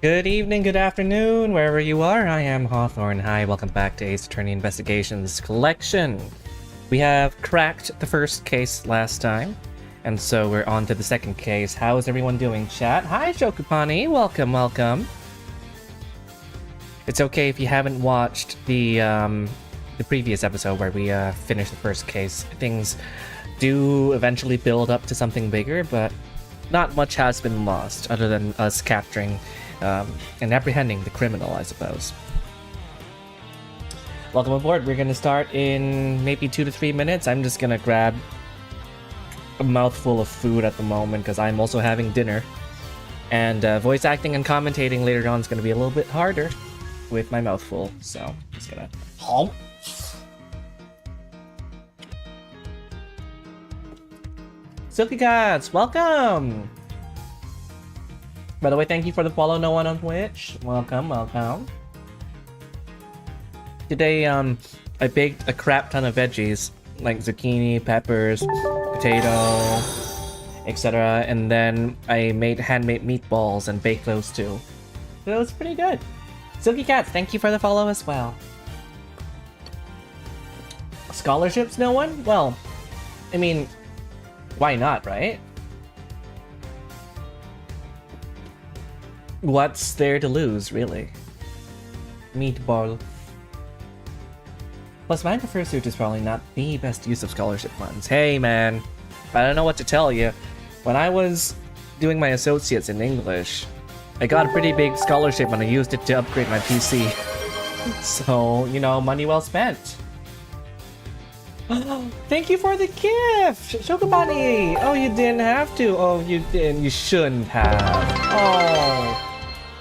Good evening, good afternoon, wherever you are. I am Hawthorne. Hi, welcome back to Ace Attorney Investigations Collection. We have cracked the first case last time, and so we're on to the second case. How is everyone doing, chat? Hi, Shokupani. Welcome, welcome. It's okay if you haven't watched the previous episode where we finished the first case. Things do eventually build up to something bigger, but not much has been lost other than us capturing and apprehending the criminal, I suppose. Welcome aboard. We're going to start in maybe 2 to 3 minutes. I'm just going to grab a mouthful of food at the moment because I'm also having dinner. And voice acting and commentating later on is going to be a little bit harder with my mouth full. So I'm just going to... Silky Cats, welcome! By the way, thank you for the follow, no one on Twitch. Welcome, welcome. Today, I baked a crap ton of veggies, like zucchini, peppers, potato, etc. And then I made handmade meatballs and baked those too. So it was pretty good. Silky Cats, thank you for the follow as well. Scholarships, no one? Well, I mean, why not, right? What's there to lose, really? Meatball. Plus, manga fursuit is probably not the best use of scholarship funds. Hey, man, I don't know what to tell you. When I was doing my associates in English, I got a pretty big scholarship and I used it to upgrade my PC. So, you know, money well spent. Thank you for the gift! Shokubani! Oh, you didn't have to. Oh, you didn't. You shouldn't have. Oh.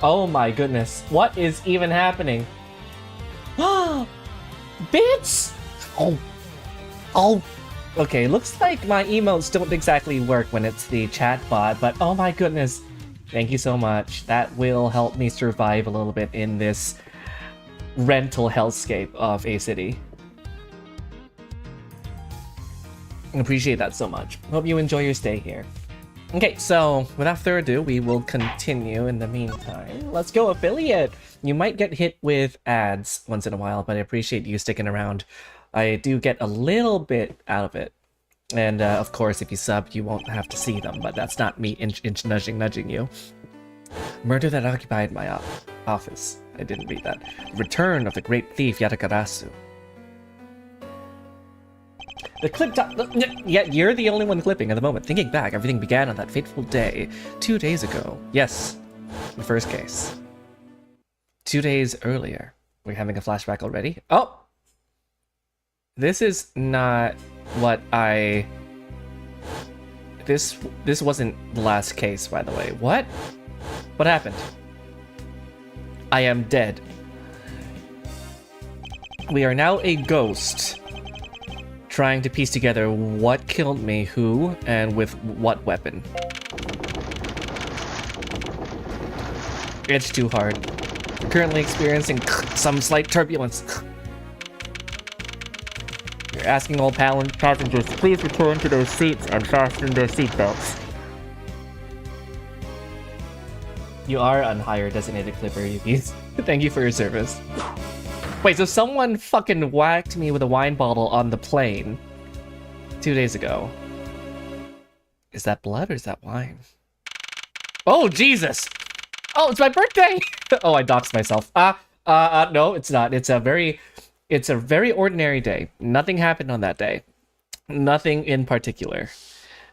Oh my goodness. What is even happening? Bits! Oh. Oh. Okay, looks like my emotes don't exactly work when it's the chat bot, but oh my goodness. Thank you so much. That will help me survive a little bit in this rental hellscape of a city. I appreciate that so much. Hope you enjoy your stay here. Okay, so without further ado, we will continue in the meantime. Let's go, affiliate! You might get hit with ads once in a while, but I appreciate you sticking around. I do get a little bit out of it. And of course, if you sub, you won't have to see them, but that's not me nudging you. Murder that occupied my office. I didn't read that. Return of the great thief Yatakarasu. The clip top. Yeah, you're the only one clipping at the moment. Thinking back, everything began on that fateful day 2 days ago. Yes, the first case. 2 days earlier. We're having a flashback already. Oh! This is not what I... This wasn't the last case, by the way. What? What happened? I am dead. We are now a ghost. Trying to piece together what killed me, who, and with what weapon. It's too hard. Currently experiencing some slight turbulence. You're asking all passengers to please return to their seats and fasten their seatbelts. You are unhired designated clipper, Yukis. Thank you for your service. Wait, so someone fucking whacked me with a wine bottle on the plane 2 days ago. Is that blood or is that wine? Oh, Jesus! Oh, it's my birthday! Oh, I doxed myself. No, it's not. It's a very ordinary day. Nothing happened on that day. Nothing in particular.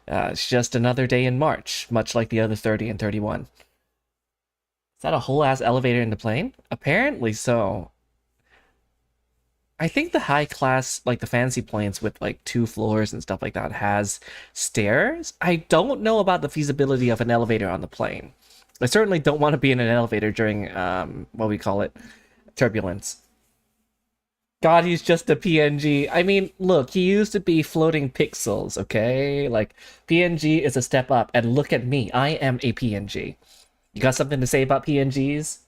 It's just another day in March, much like the other 30 and 31. Is that a whole ass elevator in the plane? Apparently so. I think the high class, like the fancy planes with like 2 floors and stuff like that has stairs. I don't know about the feasibility of an elevator on the plane. I certainly don't want to be in an elevator during, what we call it, turbulence. God, he's just a PNG. I mean, look, he used to be floating pixels, okay? Like, PNG is a step up, and look at me. I am a PNG. You got something to say about PNGs?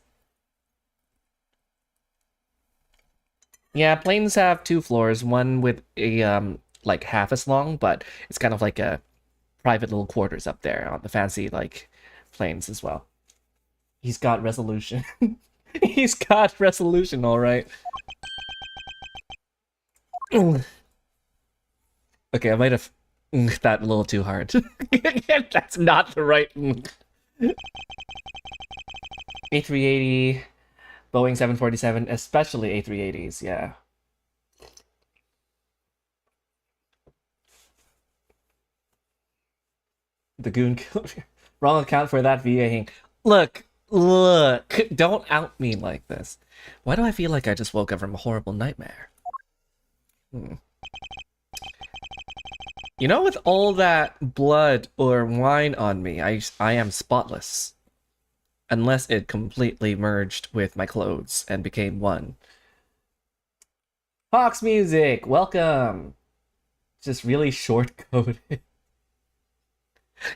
Yeah, planes have 2 floors, one with a, like, half as long, but it's kind of like a private little quarters up there on the fancy, like, planes as well. He's got resolution. He's got resolution, alright. Okay, I might have that a little too hard. That's not the right A380, Boeing 747, especially A380s, yeah. The goon killed me. Wrong account for that VA. Look, don't out me like this. Why do I feel like I just woke up from a horrible nightmare? You know, with all that blood or wine on me, I am spotless. Unless it completely merged with my clothes and became one. Fox Music, welcome! Just really short-coded.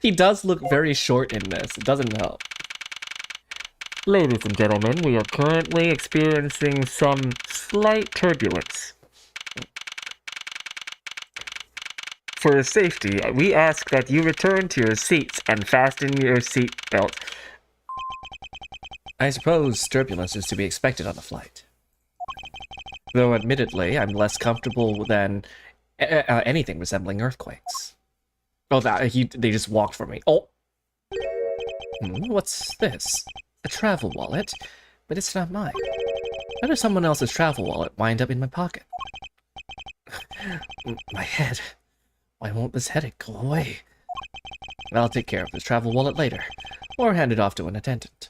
He does look very short in this. It doesn't help. Ladies and gentlemen, we are currently experiencing some slight turbulence. For safety, we ask that you return to your seats and fasten your seat belt. I suppose turbulence is to be expected on a flight. Though admittedly, I'm less comfortable than anything resembling earthquakes. Oh, they just walked for me. Oh! What's this? A travel wallet? But it's not mine. How does someone else's travel wallet wind up in my pocket? My head. Why won't this headache go away? I'll take care of this travel wallet later. Or hand it off to an attendant.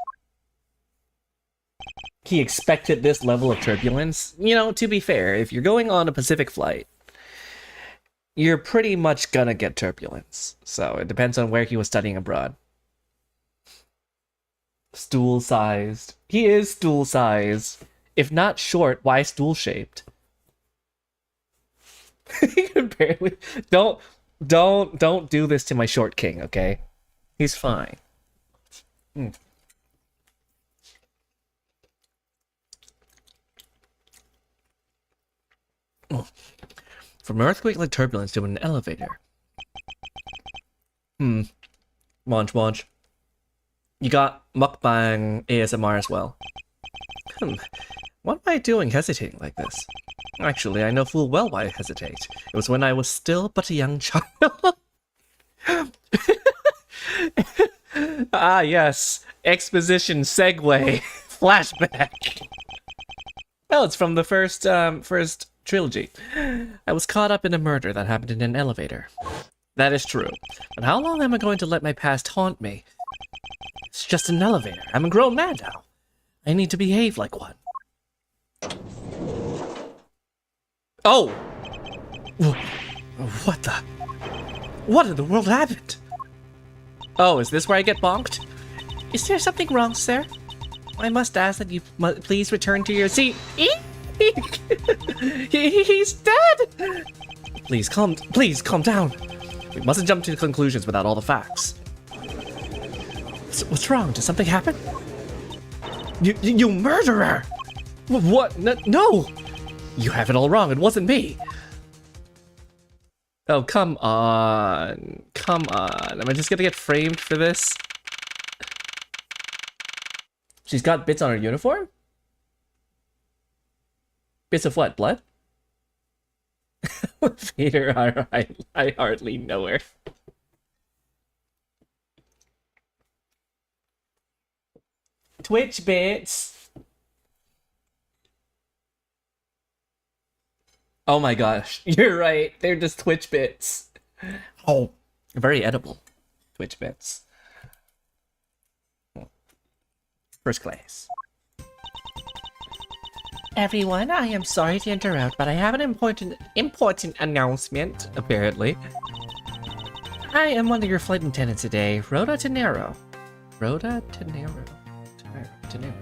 He expected this level of turbulence. You know, to be fair, if you're going on a Pacific flight, you're pretty much gonna get turbulence. So it depends on where he was studying abroad. Stool-sized. He is stool-sized. If not short, why stool-shaped? He can barely... Don't do this to my short king, okay? He's fine. From earthquake-like turbulence to an elevator. Munch. You got mukbang ASMR as well. What am I doing hesitating like this? Actually, I know full well why I hesitate. It was when I was still but a young child. Ah, yes. Exposition segue. Flashback. Oh, it's from the first trilogy. I was caught up in a murder that happened in an elevator. That is true. But how long am I going to let my past haunt me? It's just an elevator. I'm a grown man now. I need to behave like one. Oh! What in the world happened? Oh, is this where I get bonked? Is there something wrong, sir? I must ask that you please return to your seat. He's dead! Please calm down. We mustn't jump to conclusions without all the facts. What's wrong? Did something happen? You murderer! What? No! You have it all wrong. It wasn't me. Oh, come on. Come on. Am I just gonna get framed for this? She's got bits on her uniform? Bits of what? Blood? Peter, I hardly know her. Twitch bits. Oh my gosh, you're right. They're just Twitch bits. Oh, very edible. Twitch bits. First class. Everyone, I am sorry to interrupt, but I have an important announcement, apparently. I am one of your flight attendants today, Rhoda Tenero. Rhoda Tenero. Tenero.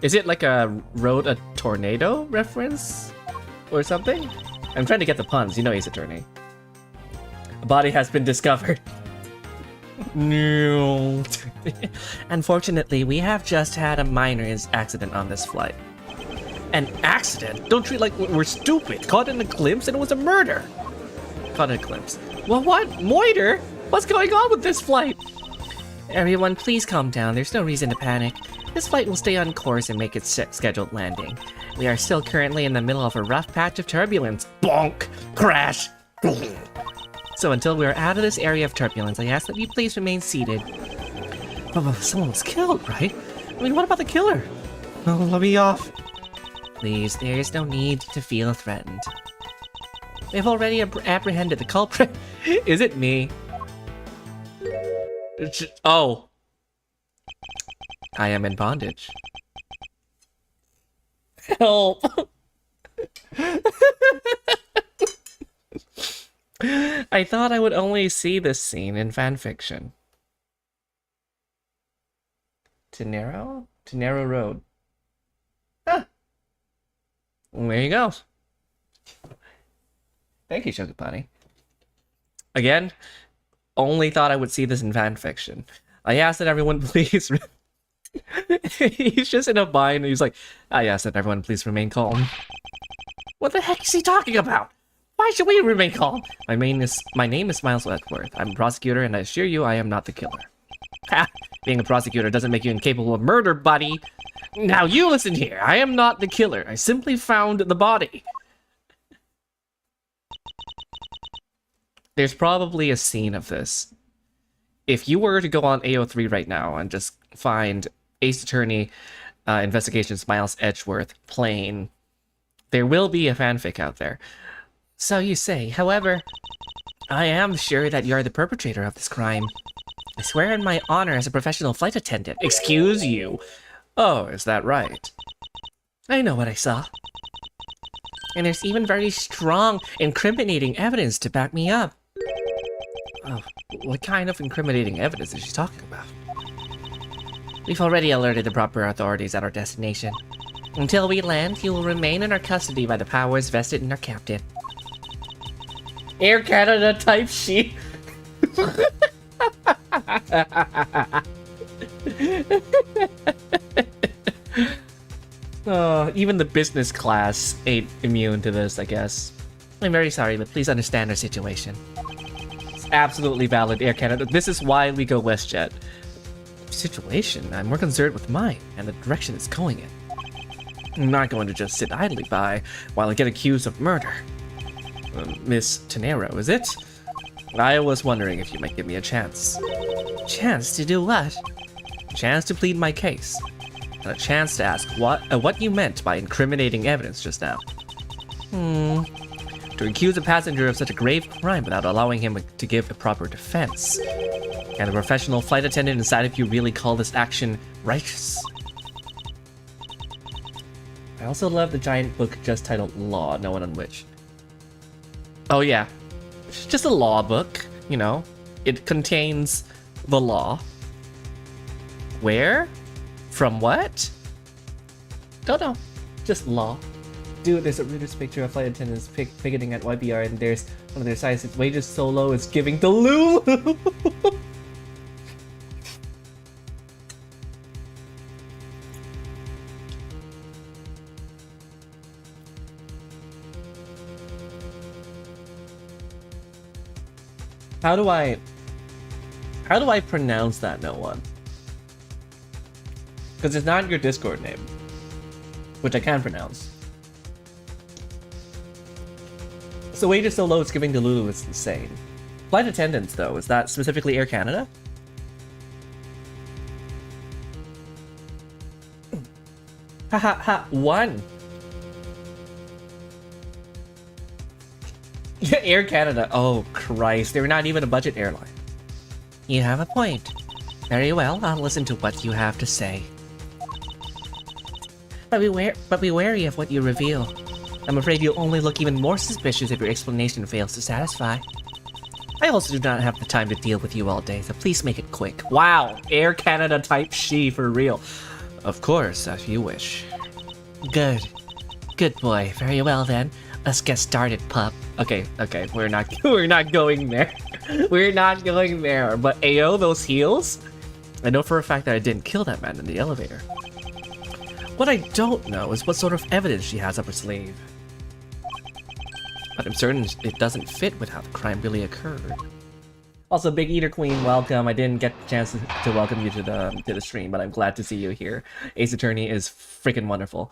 Is it like a road a tornado reference? Or something? I'm trying to get the puns, you know he's attorney. A body has been discovered. No. Unfortunately, we have just had a minor accident on this flight. An accident? Don't treat like we're stupid. Caught in a glimpse and it was a murder. Caught in a glimpse. Well, what? Moiter? What's going on with this flight? Everyone, please calm down. There's no reason to panic. This flight will stay on course and make its scheduled landing. We are still currently in the middle of a rough patch of turbulence. Bonk! Crash! So until we are out of this area of turbulence, I ask that you please remain seated. But someone was killed, right? I mean, what about the killer? Oh, let me off. Please, there is no need to feel threatened. We've already apprehended the culprit. Is it me? Oh. I am in bondage. Help. I thought I would only see this scene in fanfiction. Tenero Road. Ah. There you go. Thank you, Shogapani. Again, only thought I would see this in fanfiction. I asked that everyone please... He's just in a bind and he's like, I asked that everyone please remain calm. What the heck is he talking about? Why should we remain calm? My name is Miles Wentworth. I'm a prosecutor and I assure you I am not the killer. Ha! Being a prosecutor doesn't make you incapable of murder, buddy. Now you listen here. I am not the killer. I simply found the body. There's probably a scene of this. If you were to go on AO3 right now and just find Ace Attorney Investigations Miles Edgeworth playing, there will be a fanfic out there. So you say, however, I am sure that you're the perpetrator of this crime. I swear in my honor as a professional flight attendant. Excuse you? Oh, is that right? I know what I saw. And there's even very strong, incriminating evidence to back me up. Oh, what kind of incriminating evidence is she talking about? We've already alerted the proper authorities at our destination. Until we land, you will remain in our custody by the powers vested in our captain. Air Canada type sheet. Oh, even the business class ain't immune to this, I guess. I'm very sorry, but please understand our situation. It's absolutely valid, Air Canada. This is why we go WestJet. Situation? I'm more concerned with mine and the direction it's going in. I'm not going to just sit idly by while I get accused of murder. Miss Tenero, is it? I was wondering if you might give me a chance. Chance to do what? Chance to plead my case. And a chance to ask what you meant by incriminating evidence just now. To accuse a passenger of such a grave crime without allowing him to give a proper defense. And a professional flight attendant inside of you really call this action righteous. I also love the giant book just titled Law, no one on which. Oh yeah, it's just a law book, you know. It contains the law. Where? From what? Don't know. Just law. Dude, there's a Reuters picture of flight attendants picketing at YBR, and there's one of their signs. Its wages so low, it's giving to Lulu. How do I pronounce that, no one? Because it's not your Discord name, which I can pronounce. So wages so low it's giving to Lulu is insane. Flight attendants, though, is that specifically Air Canada? One. Air Canada. Oh, Christ. They're not even a budget airline. You have a point. Very well, I'll listen to what you have to say. But be wary of what you reveal. I'm afraid you'll only look even more suspicious if your explanation fails to satisfy. I also do not have the time to deal with you all day, so please make it quick. Wow, Air Canada type she for real. Of course, if you wish. Good. Good boy. Very well then. Let's get started, pup. Okay, we're not going there. We're not going there. But ayo, those heels? I know for a fact that I didn't kill that man in the elevator. What I don't know is what sort of evidence she has up her sleeve. But I'm certain it doesn't fit with how the crime really occurred. Also, Big Eater Queen, welcome. I didn't get a chance to welcome you to the stream, but I'm glad to see you here. Ace Attorney is freaking wonderful.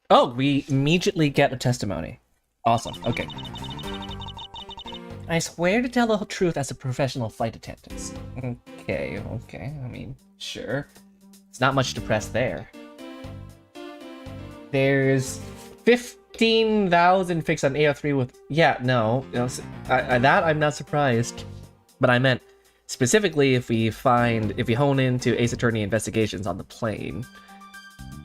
Oh, we immediately get a testimony. Awesome. Okay. I swear to tell the truth as a professional flight attendant. Okay. I mean, sure. It's not much to press there. There's 15,000 fixed on AO3 with... Yeah, no. That I'm not surprised. But I meant, specifically if we hone into Ace Attorney investigations on the plane,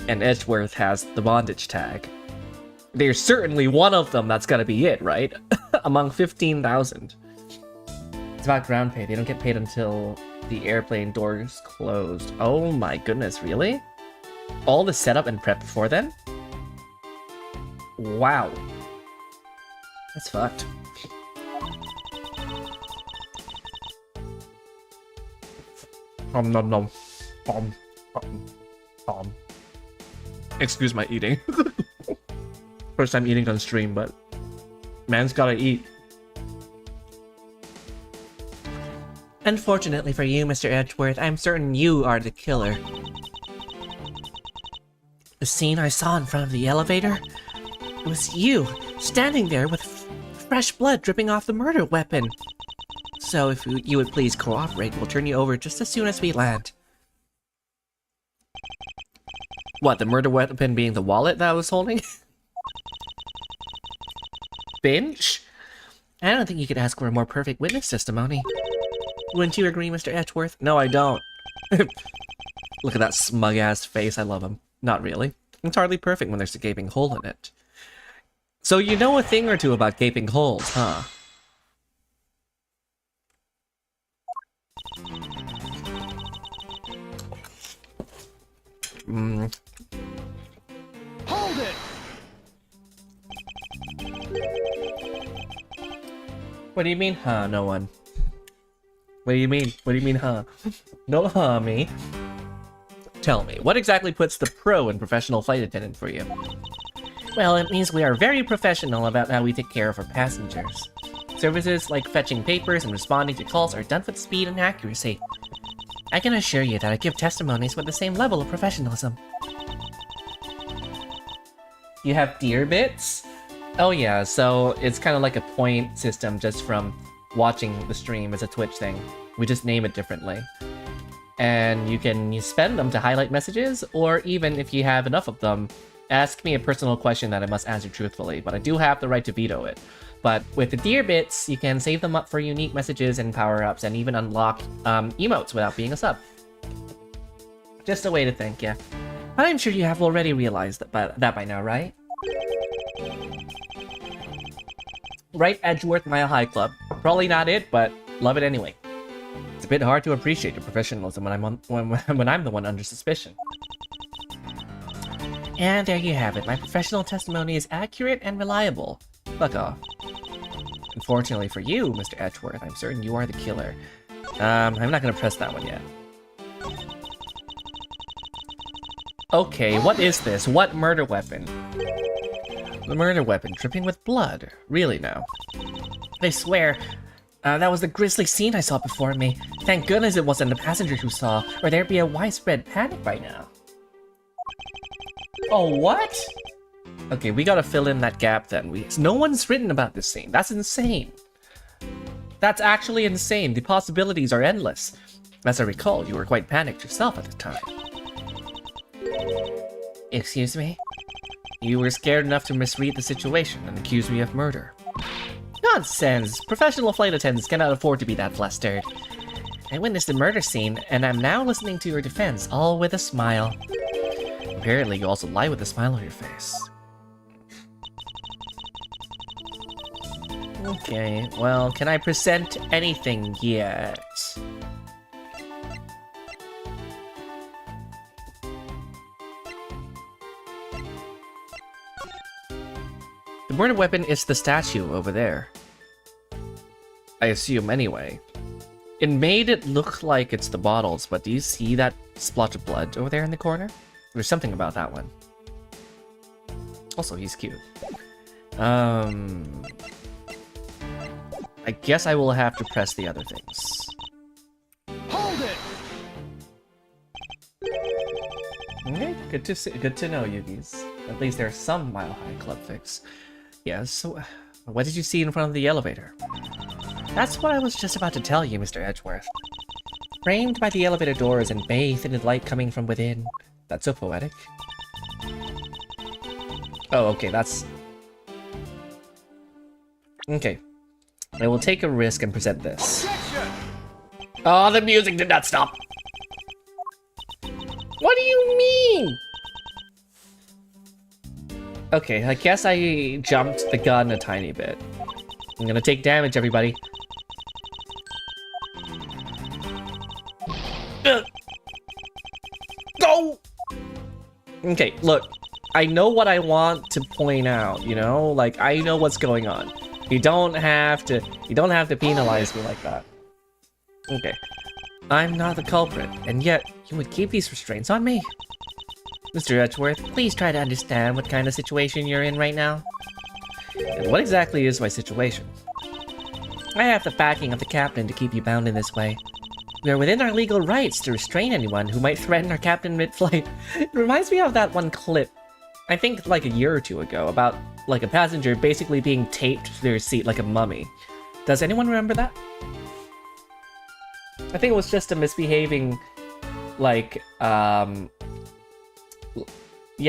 and Edgeworth has the bondage tag, there's certainly one of them that's gotta be it, right? Among 15,000. It's about ground pay. They don't get paid until the airplane doors closed. Oh my goodness, really? All the setup and prep before then? Wow. That's fucked. Nom. Excuse my eating. First time eating on stream, but man's gotta eat. Unfortunately for you, Mr. Edgeworth, I'm certain you are the killer. The scene I saw in front of the elevator? It was you, standing there with fresh blood dripping off the murder weapon. So if you would please cooperate, we'll turn you over just as soon as we land. What, the murder weapon being the wallet that I was holding? Binge? I don't think you could ask for a more perfect witness testimony. Wouldn't you agree, Mr. Edgeworth? No, I don't. Look at that smug-ass face, I love him. Not really. It's hardly perfect when there's a gaping hole in it. So you know a thing or two about gaping holes, huh? Hold it! What do you mean, huh? No one. What do you mean? What do you mean, huh? No, huh, me. Tell me, what exactly puts the pro and professional flight attendant for you? Well, it means we are very professional about how we take care of our passengers. Services like fetching papers and responding to calls are done with speed and accuracy. I can assure you that I give testimonies with the same level of professionalism. You have deer bits? Oh yeah, so it's kind of like a point system just from watching the stream as a Twitch thing. We just name it differently. And you can spend them to highlight messages, or even if you have enough of them, ask me a personal question that I must answer truthfully, but I do have the right to veto it. But with the deer bits, you can save them up for unique messages and power-ups, and even unlock emotes without being a sub. Just a way to think, yeah. But I'm sure you have already realized that by now, right? Right, Edgeworth Mile High Club. Probably not it, but love it anyway. It's a bit hard to appreciate your professionalism when I'm the one under suspicion. And there you have it. My professional testimony is accurate and reliable. Fuck off. Unfortunately for you, Mr. Edgeworth, I'm certain you are the killer. I'm not gonna press that one yet. Okay, what is this? What murder weapon? The murder weapon dripping with blood. Really now? I swear, that was the grisly scene I saw before me. Thank goodness it wasn't the passenger who saw, or there'd be a widespread panic by now. Oh, what? Okay, we gotta fill in that gap then. No one's written about this scene. That's insane. That's actually insane. The possibilities are endless. As I recall, you were quite panicked yourself at the time. Excuse me? You were scared enough to misread the situation and accuse me of murder. Nonsense! Professional flight attendants cannot afford to be that flustered. I witnessed the murder scene, and I'm now listening to your defense, all with a smile. Apparently, you also lie with a smile on your face. Okay, well, can I present anything yet? The murder weapon is the statue over there. I assume anyway. It made it look like it's the bottles, but do you see that splotch of blood over there in the corner? There's something about that one. Also, he's cute. I I guess I will have to press the other things. Hold it! Okay, good to know, Yugis. At least there's some Mile High Club fix. Yes, so what did you see in front of the elevator? That's what I was just about to tell you, Mr. Edgeworth. Framed by the elevator doors and bathed in the light coming from within. That's so poetic. Oh, okay, that's... Okay. I will take a risk and present this. Oh, the music did not stop! What do you mean? Okay, I guess I jumped the gun a tiny bit. I'm gonna take damage, everybody. Go! Okay, look. I know what I want to point out, you know? Like, I know what's going on. You don't have to penalize me like that. Okay. I'm not the culprit, and yet you would keep these restraints on me. Mr. Edgeworth, please try to understand what kind of situation you're in right now. And what exactly is my situation? I have the backing of the captain to keep you bound in this way. We are within our legal rights to restrain anyone who might threaten our captain mid-flight. It reminds me of that one clip, I think like a year or two ago, about like a passenger basically being taped to their seat like a mummy. Does anyone remember that? I think it was just a misbehaving, like, yeah,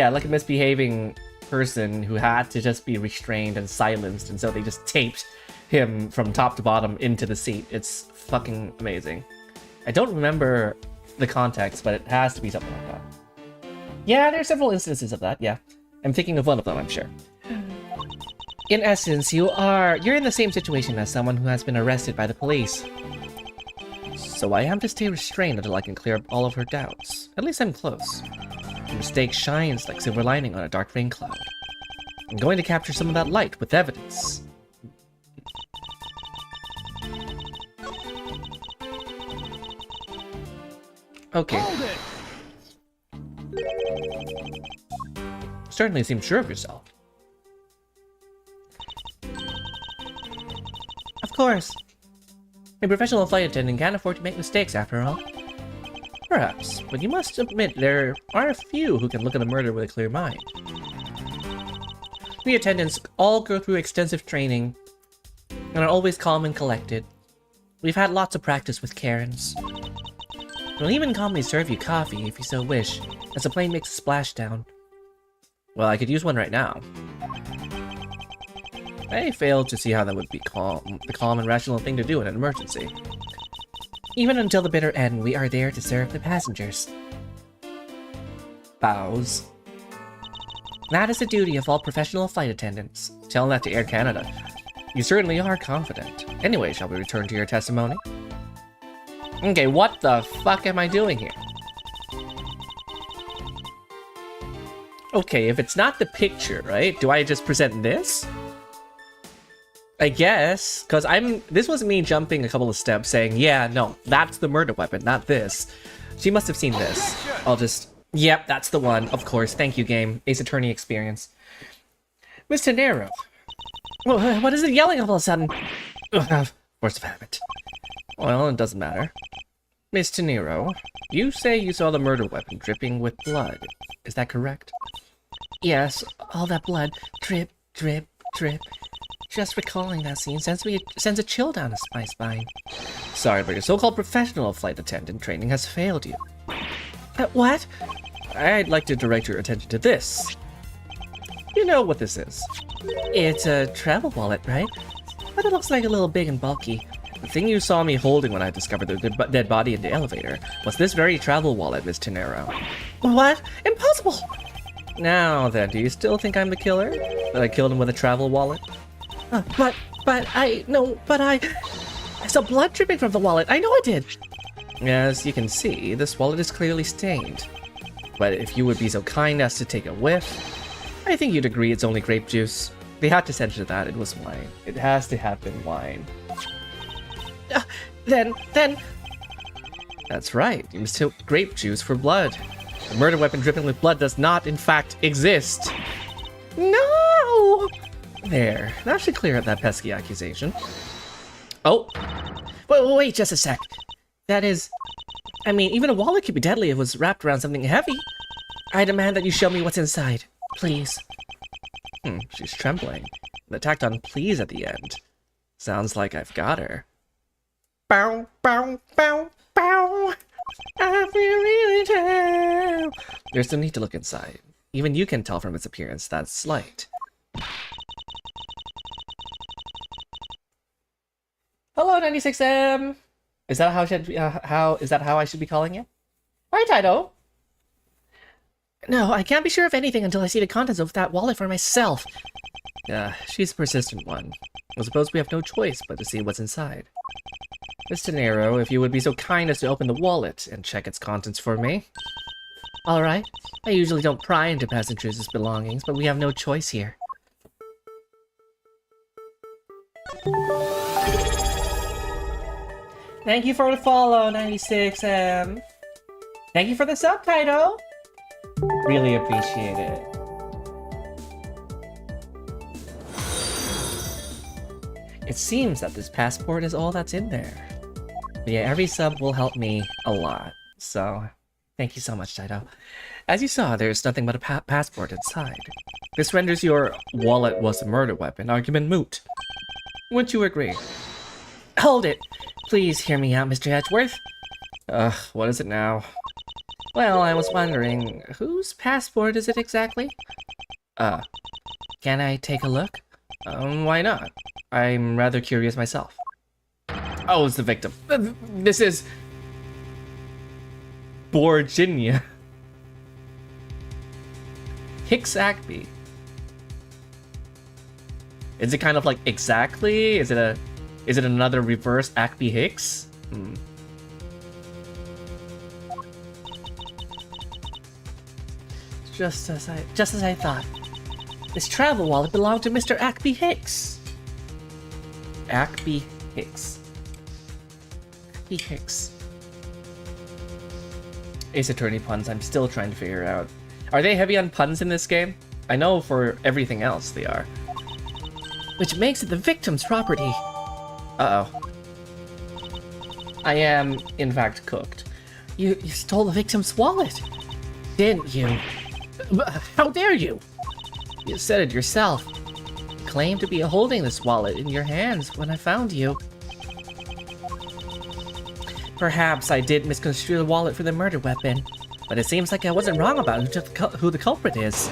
like a misbehaving person who had to just be restrained and silenced, and so they just taped him from top to bottom into the seat. It's fucking amazing. I don't remember the context, but it has to be something like that. Yeah, there are several instances of that, yeah. I'm thinking of one of them, I'm sure. In essence, you're in the same situation as someone who has been arrested by the police. So I am to stay restrained until I can clear up all of her doubts. At least I'm close. The mistake shines like silver lining on a dark rain cloud. I'm going to capture some of that light with evidence. Okay. Certainly seem sure of yourself. Of course. A professional flight attendant can't afford to make mistakes, after all. Perhaps, but you must admit there are a few who can look at a murder with a clear mind. We attendants all go through extensive training and are always calm and collected. We've had lots of practice with Karens. We'll even calmly serve you coffee if you so wish, as the plane makes a splashdown. Well, I could use one right now. I failed to see how that would be the calm and rational thing to do in an emergency. Even until the bitter end, we are there to serve the passengers. Bows. That is the duty of all professional flight attendants. Tell that to Air Canada. You certainly are confident. Anyway, shall we return to your testimony? Okay, what the fuck am I doing here? Okay, if it's not the picture, right? Do I just present this? I guess, because this was me jumping a couple of steps saying, yeah, no, that's the murder weapon, not this. She must have seen this. I'll just, yep, that's the one, of course. Thank you, game. Ace Attorney experience. Mr. Nero. Well, what is it yelling all of a sudden? Force of habit. Well, it doesn't matter. Mr. Nero, you say you saw the murder weapon dripping with blood. Is that correct? Yes, all that blood. Drip, drip, drip. Just recalling that scene sends a chill down my spine. Sorry, but your so-called professional flight attendant training has failed you. What? I'd like to direct your attention to this. You know what this is. It's a travel wallet, right? But it looks like a little big and bulky. The thing you saw me holding when I discovered the dead body in the elevator was this very travel wallet, Miss Tenero. What? Impossible! Now then, do you still think I'm the killer? That I killed him with a travel wallet? But I saw blood dripping from the wallet. I know I did. As you can see, this wallet is clearly stained. But if you would be so kind as to take a whiff, I think you'd agree it's only grape juice. They had to censor that. It was wine. It has to have been wine. Then... That's right. You mistook grape juice for blood. The murder weapon dripping with blood does not, in fact, exist. No! There. That should clear up that pesky accusation. Oh! Wait, just a sec. That is... I mean, even a wallet could be deadly if it was wrapped around something heavy. I demand that you show me what's inside. Please. She's trembling. The tacked on please at the end. Sounds like I've got her. Bow, bow, bow, bow. I feel really down. There's no need to look inside. Even you can tell from its appearance that's slight. Hello, 96M. Is that how I should be calling you? Hi, Taito. No, I can't be sure of anything until I see the contents of that wallet for myself. She's a persistent one. I suppose we have no choice but to see what's inside. Mr. Nero, if you would be so kind as to open the wallet and check its contents for me. Alright. I usually don't pry into passengers' belongings, but we have no choice here. Thank you for the follow, 96M. Thank you for the subtitle. Really appreciate it. It seems that this passport is all that's in there. But yeah, every sub will help me a lot. So, thank you so much, Taito. As you saw, there's nothing but a passport inside. This renders your wallet was a murder weapon argument moot. Wouldn't you agree? Hold it! Please hear me out, Mr. Edgeworth. What is it now? Well, I was wondering, whose passport is it exactly? Can I take a look? Why not? I'm rather curious myself. Oh, it's the victim. This is... Borginia. Hicks Acme. Is it kind of like exactly? Is it another reverse Acme Hicks? Just as I thought. This travel wallet belonged to Mr. Acme Hicks. Acme Hicks. Acme Hicks. Ace Attorney puns I'm still trying to figure out. Are they heavy on puns in this game? I know for everything else they are. Which makes it the victim's property. Uh-oh. I am, in fact, cooked. You stole the victim's wallet, didn't you? How dare you? You said it yourself. You claimed to be holding this wallet in your hands when I found you. Perhaps I did misconstrue the wallet for the murder weapon, but it seems like I wasn't wrong about who the culprit is.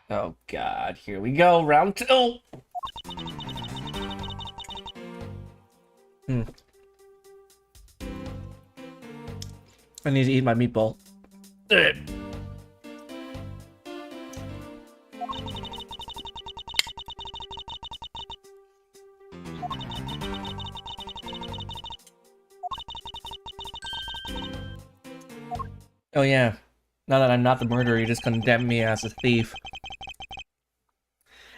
Oh god, here we go, round 2! I need to eat my meatball. Oh yeah, now that I'm not the murderer, you just condemn me as a thief.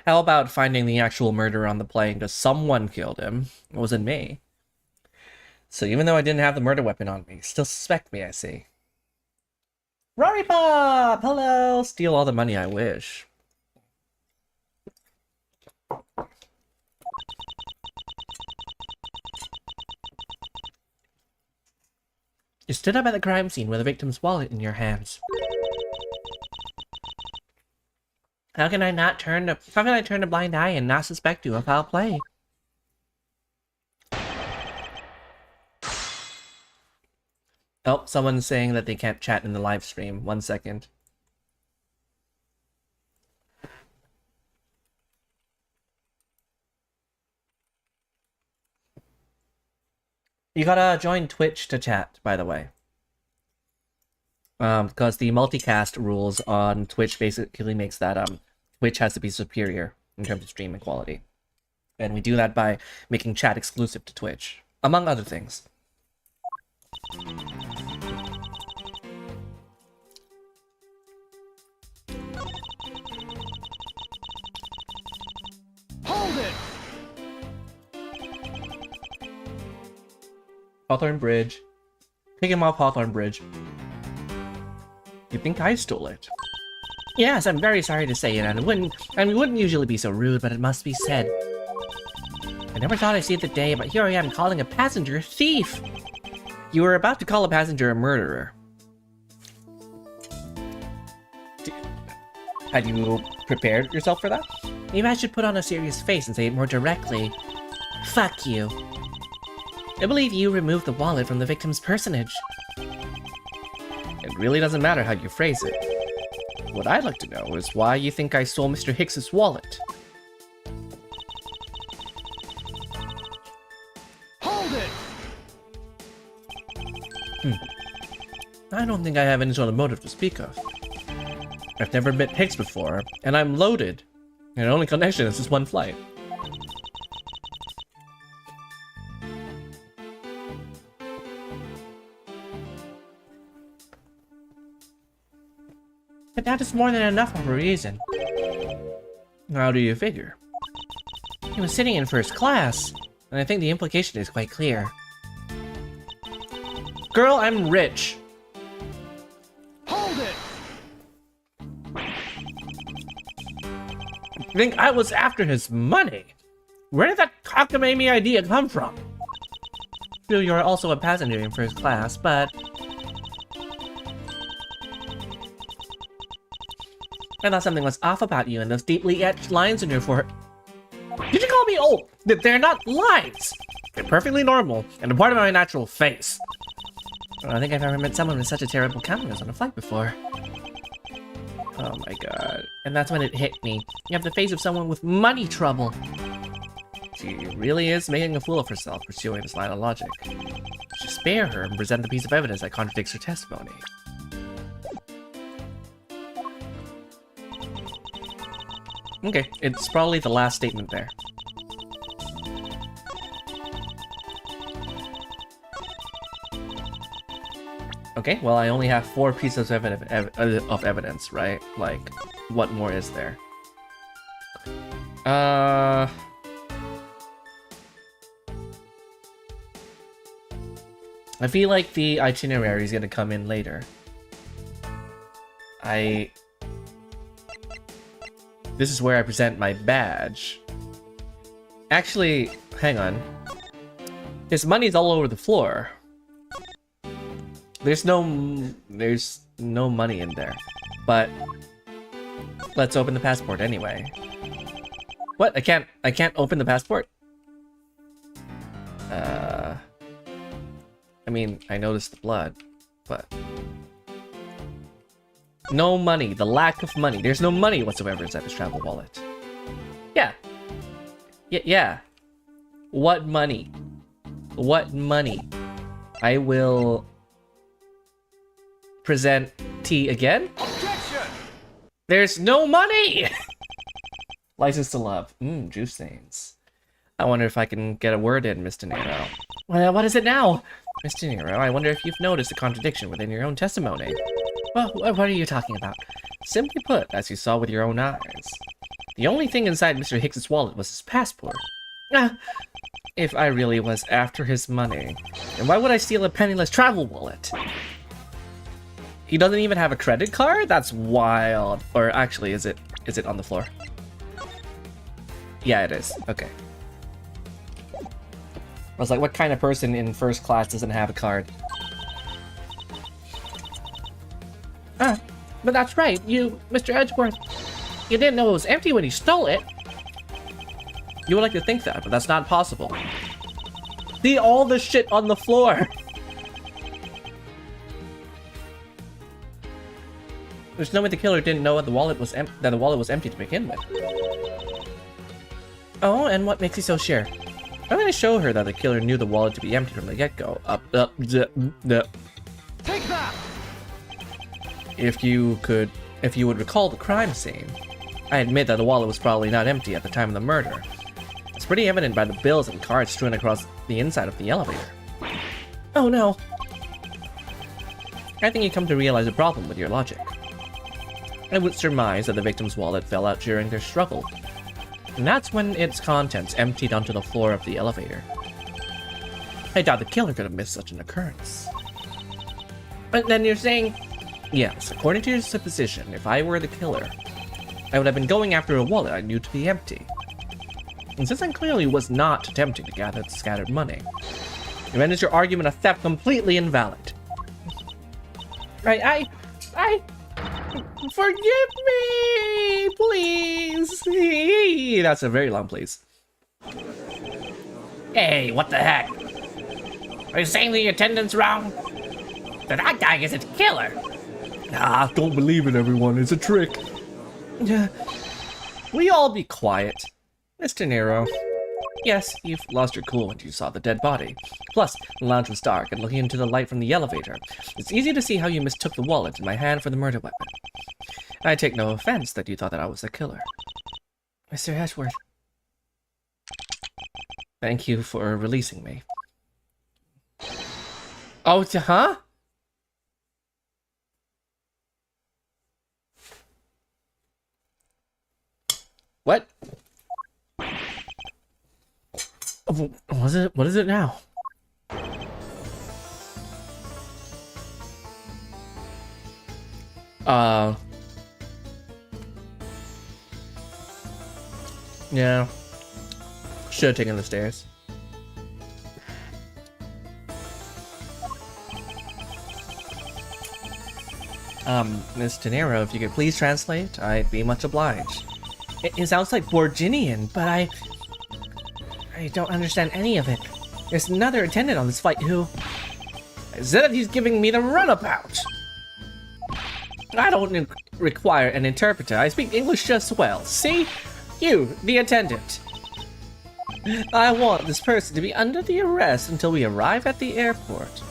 How about finding the actual murderer on the plane because someone killed him? It wasn't me. So even though I didn't have the murder weapon on me, still suspect me, I see. Rory Pop! Hello! Steal all the money I wish. You stood up at the crime scene with the victim's wallet in your hands. How can I turn a blind eye and not suspect you of foul play? Oh, someone's saying that they can't chat in the live stream. 1 second. You gotta join Twitch to chat, by the way. Because the multicast rules on Twitch basically makes that Twitch has to be superior in terms of streaming quality. And we do that by making chat exclusive to Twitch, among other things. Hold it! Hawthorne Bridge. Take him off Hawthorne Bridge. You think I stole it? Yes, I'm very sorry to say it, and we wouldn't usually be so rude, but it must be said. I never thought I'd see the day, but here I am calling a passenger a thief! You were about to call a passenger a murderer. Had you prepared yourself for that? Maybe I should put on a serious face and say it more directly. Fuck you. I believe you removed the wallet from the victim's personage. It really doesn't matter how you phrase it. What I'd like to know is why you think I stole Mr. Hicks's wallet. Hold it! I don't think I have any sort of motive to speak of. I've never met Hicks before, and I'm loaded. And the only connection is this one flight. But that is more than enough of a reason. How do you figure? He was sitting in first class, and I think the implication is quite clear. Girl, I'm rich. Hold it! I think I was after his money. Where did that cockamamie idea come from? True, you're also a passenger in first class, but... I thought something was off about you and those deeply etched lines in your forehead. Did you call me old? They're not lines! They're perfectly normal and a part of my natural face. I don't think I've ever met someone with such a terrible countenance on a flight before. Oh my god. And that's when it hit me. You have the face of someone with money trouble. She really is making a fool of herself pursuing this line of logic. You should spare her and present the piece of evidence that contradicts her testimony. Okay, it's probably the last statement there. Okay, well, I only have 4 pieces of evidence, right? Like, what more is there? I feel like the itinerary is gonna come in later. This is where I present my badge. Actually, hang on. His money's all over the floor. There's no money in there. But let's open the passport anyway. What? I can't open the passport? I mean, I noticed the blood, but no money, the lack of money. There's no money whatsoever inside this travel wallet. Yeah. Yeah. What money? What money? I will present tea again. Objection! There's no money! License to love. Juice stains. I wonder if I can get a word in, Mr. Nero. Well, what is it now? Mr. Nero, I wonder if you've noticed a contradiction within your own testimony. Well, what are you talking about? Simply put, as you saw with your own eyes, the only thing inside Mr. Hicks's wallet was his passport. If I really was after his money, then why would I steal a penniless travel wallet? He doesn't even have a credit card? That's wild. Or actually, is it on the floor? Yeah, it is. Okay. I was like, what kind of person in first class doesn't have a card? But that's right, you, Mr. Edgeworth. You didn't know it was empty when you stole it. You would like to think that, but that's not possible. See all the shit on the floor. There's no way the killer didn't know that the wallet was empty to begin with. Oh, and what makes you so sure? I'm going to show her that the killer knew the wallet to be empty from the get-go. Take that! If you would recall the crime scene, I admit that the wallet was probably not empty at the time of the murder. It's pretty evident by the bills and cards strewn across the inside of the elevator. Oh no! I think you come to realize a problem with your logic. I would surmise that the victim's wallet fell out during their struggle, and that's when its contents emptied onto the floor of the elevator. I doubt the killer could have missed such an occurrence. But then you're saying... Yes, according to your supposition, if I were the killer, I would have been going after a wallet I knew to be empty. And since I clearly was not attempting to gather the scattered money, it renders your argument of theft completely invalid. I forgive me, please. That's a very long please. Hey, what the heck? Are you saying the attendant's wrong? That guy isn't a killer. Ah, don't believe it, everyone. It's a trick. We all be quiet. Mr. Nero. Yes, you've lost your cool when you saw the dead body. Plus, the lounge was dark, and looking into the light from the elevator, it's easy to see how you mistook the wallet in my hand for the murder weapon. I take no offense that you thought that I was the killer. Mr. Ashworth. Thank you for releasing me. Oh, huh? What? What is it now? Yeah. Should have taken the stairs. Miss Tenero, if you could please translate, I'd be much obliged. It sounds like Borginian, but I don't understand any of it. There's another attendant on this flight who said he's giving me the runabout. I don't require an interpreter. I speak English just well. See? You, the attendant. I want this person to be under the arrest until we arrive at the airport.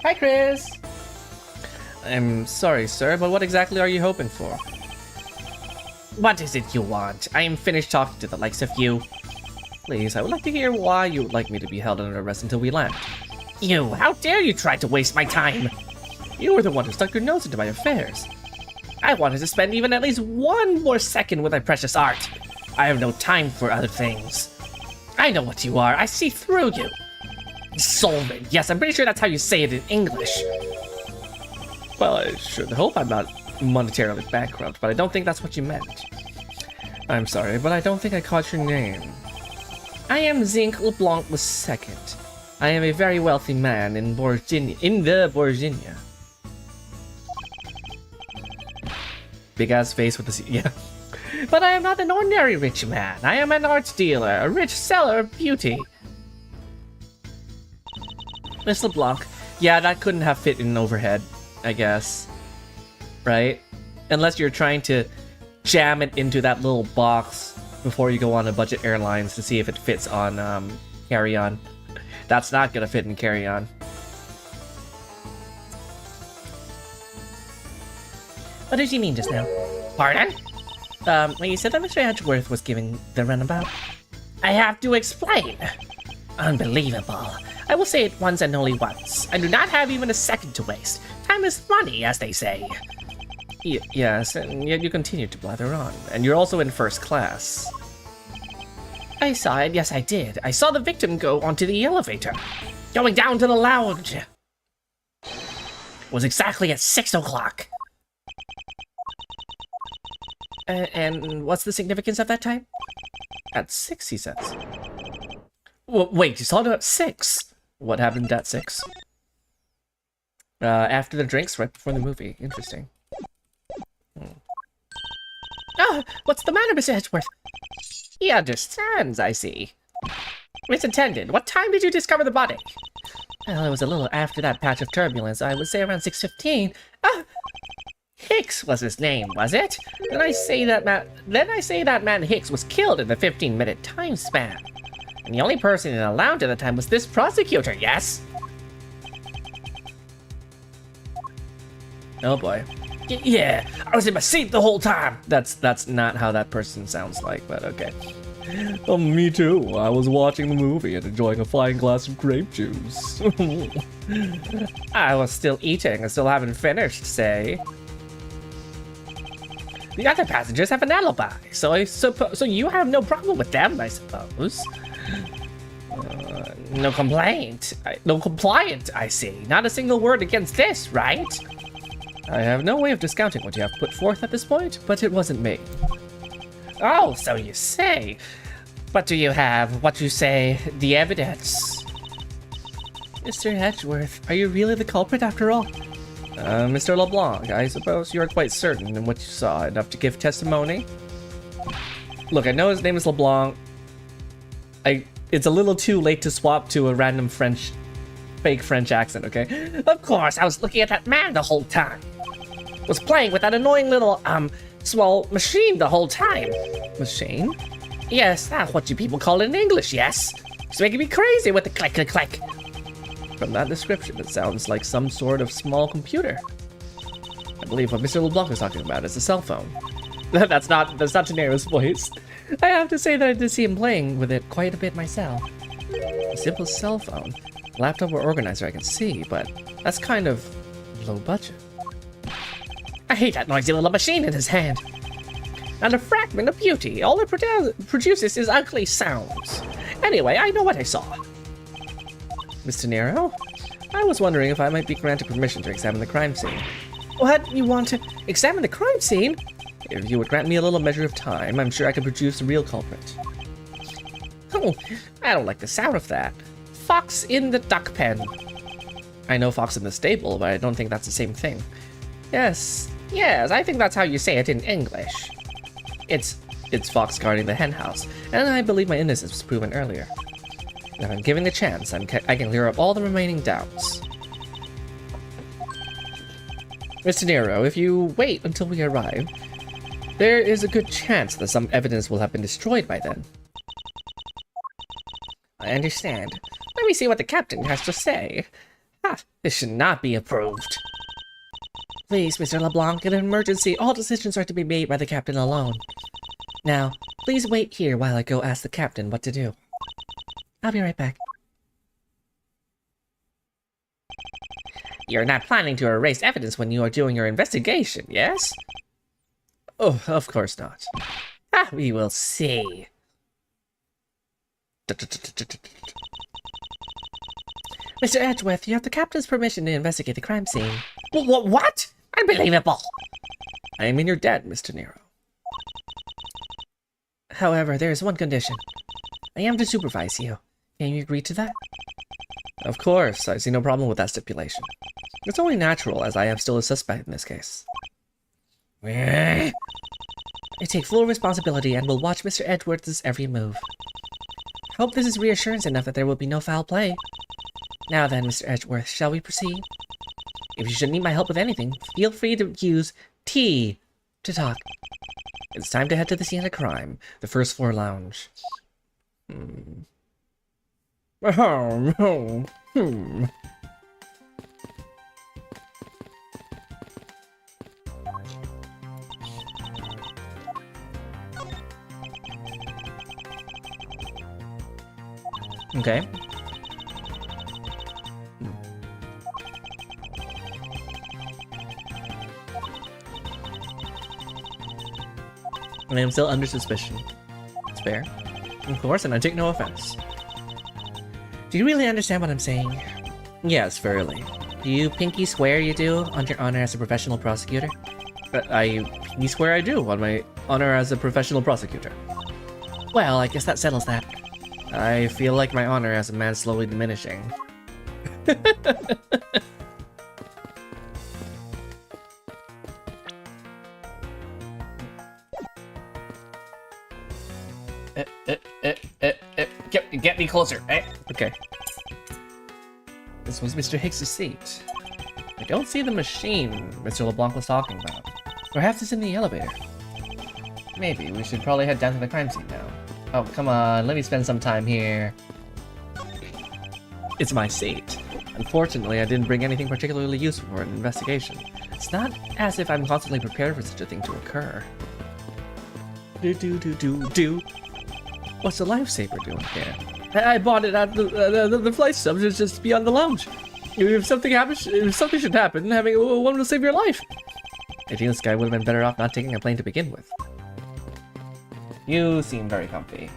Hi, Chris. I'm sorry, sir, but what exactly are you hoping for? What is it you want? I am finished talking to the likes of you. Please, I would like to hear why you would like me to be held under arrest until we land. You, how dare you try to waste my time? You were the one who stuck your nose into my affairs. I wanted to spend even at least one more second with my precious art. I have no time for other things. I know what you are. I see through you. Solvent. Yes, I'm pretty sure that's how you say it in English. Well, I should hope I'm not monetarily bankrupt, but I don't think that's what you meant. I'm sorry, but I don't think I caught your name. I am Zinc LeBlanc II. I am a very wealthy man in Borginia. Big ass face with the C. Yeah. But I am not an ordinary rich man. I am an art dealer, a rich seller of beauty. Miss LeBlanc. Yeah, that couldn't have fit in overhead, I guess. Right? Unless you're trying to jam it into that little box before you go on a budget airlines to see if it fits on carry-on. That's not gonna fit in carry-on. What did you mean just now? Pardon? When you said that Mr. Edgeworth was giving the runabout. I have to explain. Unbelievable. I will say it once and only once. I do not have even a second to waste. Time is money, as they say. Yes, and yet you continue to blather on. And you're also in first class. I saw it, yes I did. I saw the victim go onto the elevator. Going down to the lounge. It was exactly at 6 o'clock. And what's the significance of that time? At 6, he says. Wait, you saw it at 6? What happened at 6? After the drinks, right before the movie. Interesting. Ah, what's the matter, Mr. Edgeworth? He understands, I see. Miss Attendant, what time did you discover the body? Well, it was a little after that patch of turbulence. I would say around 6:15. Ah, Hicks was his name, was it? Then I say that man Hicks was killed in the 15-minute time span. And the only person in the lounge at the time was this prosecutor, yes? Oh boy. Yeah, I was in my seat the whole time. That's not how that person sounds like, but okay. Me too. I was watching the movie and enjoying a fine glass of grape juice. I was still eating and still haven't finished, say. The other passengers have an alibi, so you have no problem with them, I suppose. No complaint. No compliant, I see. Not a single word against this, right? I have no way of discounting what you have put forth at this point, but it wasn't me. Oh, so you say. But do you have, what you say, the evidence? Mr. Edgeworth, are you really the culprit after all? Mr. LeBlanc, I suppose you are quite certain in what you saw, enough to give testimony? Look, I know his name is LeBlanc. It's a little too late to swap to a random fake French accent, okay? Of course, I was looking at that man the whole time. Was playing with that annoying little, small machine the whole time. Machine? Yes, that's what you people call it in English, yes. It's making me crazy with the click, click, click. From that description, it sounds like some sort of small computer. I believe what Mr. LeBlanc is talking about is a cell phone. That's not Tenero's voice. I have to say that I did see him playing with it quite a bit myself. A simple cell phone, laptop or organizer I can see, but that's kind of low budget. I hate that noisy little machine in his hand. And a fragment of beauty. All it produces is ugly sounds. Anyway, I know what I saw. Mr. Nero, I was wondering if I might be granted permission to examine the crime scene. What? You want to examine the crime scene? If you would grant me a little measure of time, I'm sure I could produce the real culprit. Oh, I don't like the sound of that. Fox in the duck pen. I know fox in the stable, but I don't think that's the same thing. Yes, I think that's how you say it in English. It's fox guarding the hen house, and I believe my innocence was proven earlier. If I'm given the chance, I can clear up all the remaining doubts. Mr. Nero, if you wait until we arrive, there is a good chance that some evidence will have been destroyed by then. I understand. Let me see what the captain has to say. This should not be approved. Please, Mr. LeBlanc, in an emergency, all decisions are to be made by the captain alone. Now, please wait here while I go ask the captain what to do. I'll be right back. You're not planning to erase evidence when you are doing your investigation, yes? Oh, of course not. We will see. Mr. Edgeworth, you have the captain's permission to investigate the crime scene. What? Unbelievable! I mean your debt, Mr. Nero. However, there is one condition. I am to supervise you. Can you agree to that? Of course, I see no problem with that stipulation. It's only natural, as I am still a suspect in this case. I take full responsibility and will watch Mr. Edgeworth's every move. Hope this is reassurance enough that there will be no foul play. Now then, Mr. Edgeworth, shall we proceed? If you should need my help with anything, feel free to use T to talk. It's time to head to the scene of the crime, the first floor lounge. Okay. I am still under suspicion. It's fair. Of course, and I take no offense. Do you really understand what I'm saying? Yes, fairly. Do you pinky swear you do on your honor as a professional prosecutor? I pinky swear I do on my honor as a professional prosecutor. Well, I guess that settles that. I feel like my honor as a man slowly diminishing. Get me closer, eh? Okay. This was Mr. Higgs' seat. I don't see the machine Mr. LeBlanc was talking about. Perhaps it's in the elevator. Maybe we should probably head down to the crime scene now. Oh, come on, let me spend some time here. It's my seat. Unfortunately, I didn't bring anything particularly useful for an investigation. It's not as if I'm constantly prepared for such a thing to occur. What's the lifesaver doing here? I bought it at the flight stop just beyond the lounge. If something happens, if something should happen, having one will save your life. I think this guy would have been better off not taking a plane to begin with. You seem very comfy.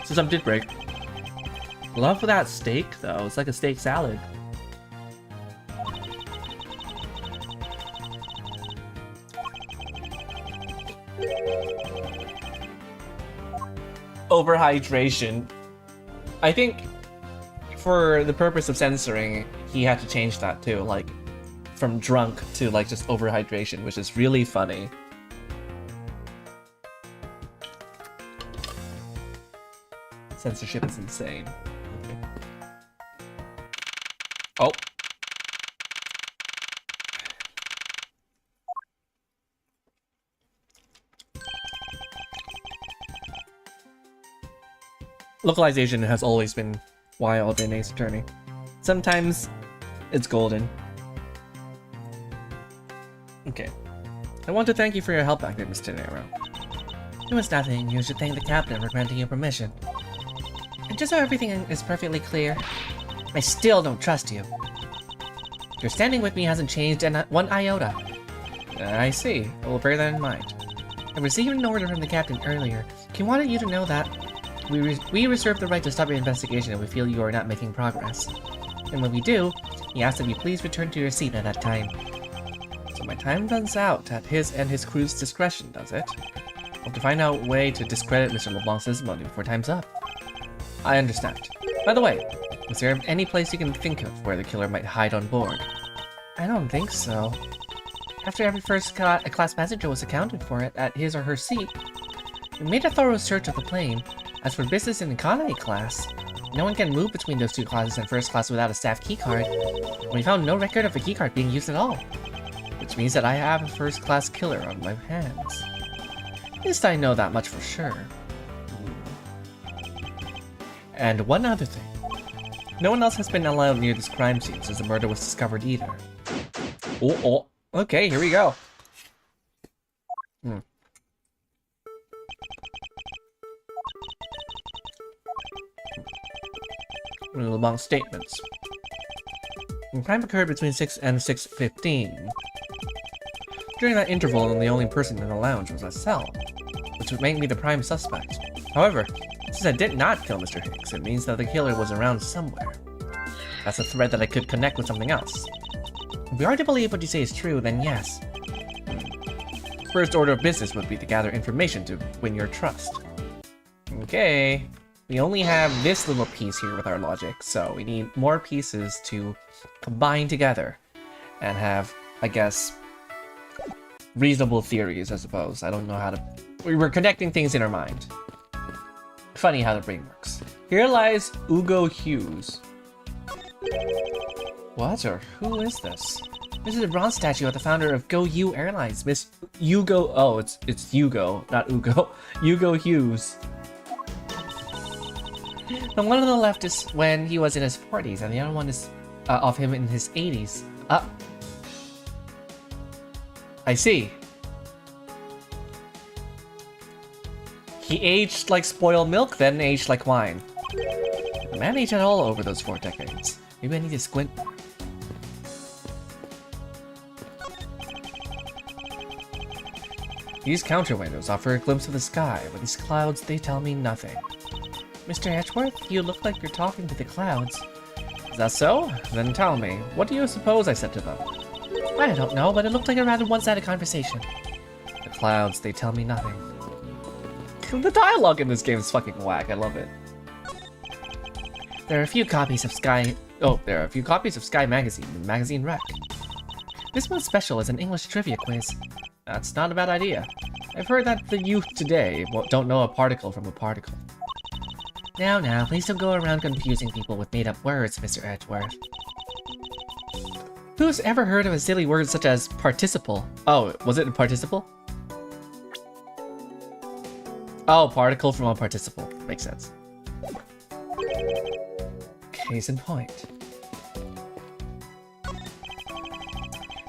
So some did break. Love that steak though. It's like a steak salad. Overhydration. I think for the purpose of censoring, he had to change that too, like from drunk to like just overhydration, which is really funny. Censorship is insane. Oh. Localization has always been wild in Ace Attorney. Sometimes it's golden. Okay. I want to thank you for your help back there, Mr. Nero. It was nothing. You should thank the captain for granting you permission. And just so everything is perfectly clear, I still don't trust you. Your standing with me hasn't changed one iota. I see. I will bear that in mind. I received an order from the captain earlier. He wanted you to know that we reserve the right to stop your investigation if we feel you are not making progress. And when we do, he asked that you please return to your seat at that time. So my time runs out at his and his crew's discretion, does it? I have to find out a way to discredit Mr. LeBlanc's testimony before time's up. I understand. By the way, is there any place you can think of where the killer might hide on board? I don't think so. After every first-class passenger was accounted for at his or her seat, we made a thorough search of the plane. As for business and economy class, no one can move between those two classes in first class without a staff keycard. We found no record of a keycard being used at all, which means that I have a first-class killer on my hands. At least I know that much for sure. And one other thing. No one else has been allowed near this crime scene since the murder was discovered either. Oh, okay, here we go. LeBlanc statements. The crime occurred between 6 and 6:15. During that interval, the only person in the lounge was myself, which would make me the prime suspect. However, since I did not kill Mr. Higgs, it means that the killer was around somewhere. That's a thread that I could connect with something else. If we are to believe what you say is true, then yes. First order of business would be to gather information to win your trust. Okay. We only have this little piece here with our logic, so we need more pieces to combine together and have, I guess, reasonable theories, I suppose. I don't know how to... We were connecting things in our mind. Funny how the brain works. Here lies Ugo Hughes. What or who is this? This is a bronze statue of the founder of Go U Airlines, Miss Hugo... Oh, it's Hugo, not Ugo. Hugo Hughes. The one on the left is when he was in his 40s, and the other one is of him in his 80s. I see. He aged like spoiled milk, then aged like wine. The man aged it all over those 4 decades. Maybe I need to squint more. These counter windows offer a glimpse of the sky, but these clouds, they tell me nothing. Mr. Edgeworth, you look like you're talking to the clouds. Is that so? Then tell me, what do you suppose I said to them? I don't know, but it looked like a rather one-sided conversation. The clouds, they tell me nothing. The dialogue in this game is fucking whack, I love it. There are a few copies of Sky Magazine and Magazine Rec. This month's special is an English trivia quiz. That's not a bad idea. I've heard that the youth today don't know a particle from a particle. Now, please don't go around confusing people with made-up words, Mr. Edgeworth. Who's ever heard of a silly word such as participle? Oh, was it a participle? Oh, particle from a participle. Makes sense. Case in point.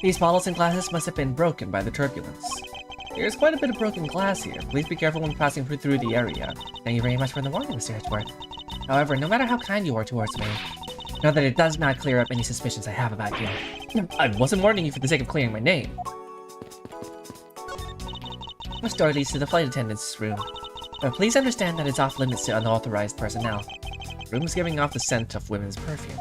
These bottles and glasses must have been broken by the turbulence. There's quite a bit of broken glass here. Please be careful when passing through the area. Thank you very much for the warning, Mr. Edgeworth. However, no matter how kind you are towards me, know that it does not clear up any suspicions I have about you. I wasn't warning you for the sake of clearing my name. Which door leads to the flight attendant's room? Please understand that it's off limits to unauthorized personnel. Room's giving off the scent of women's perfume.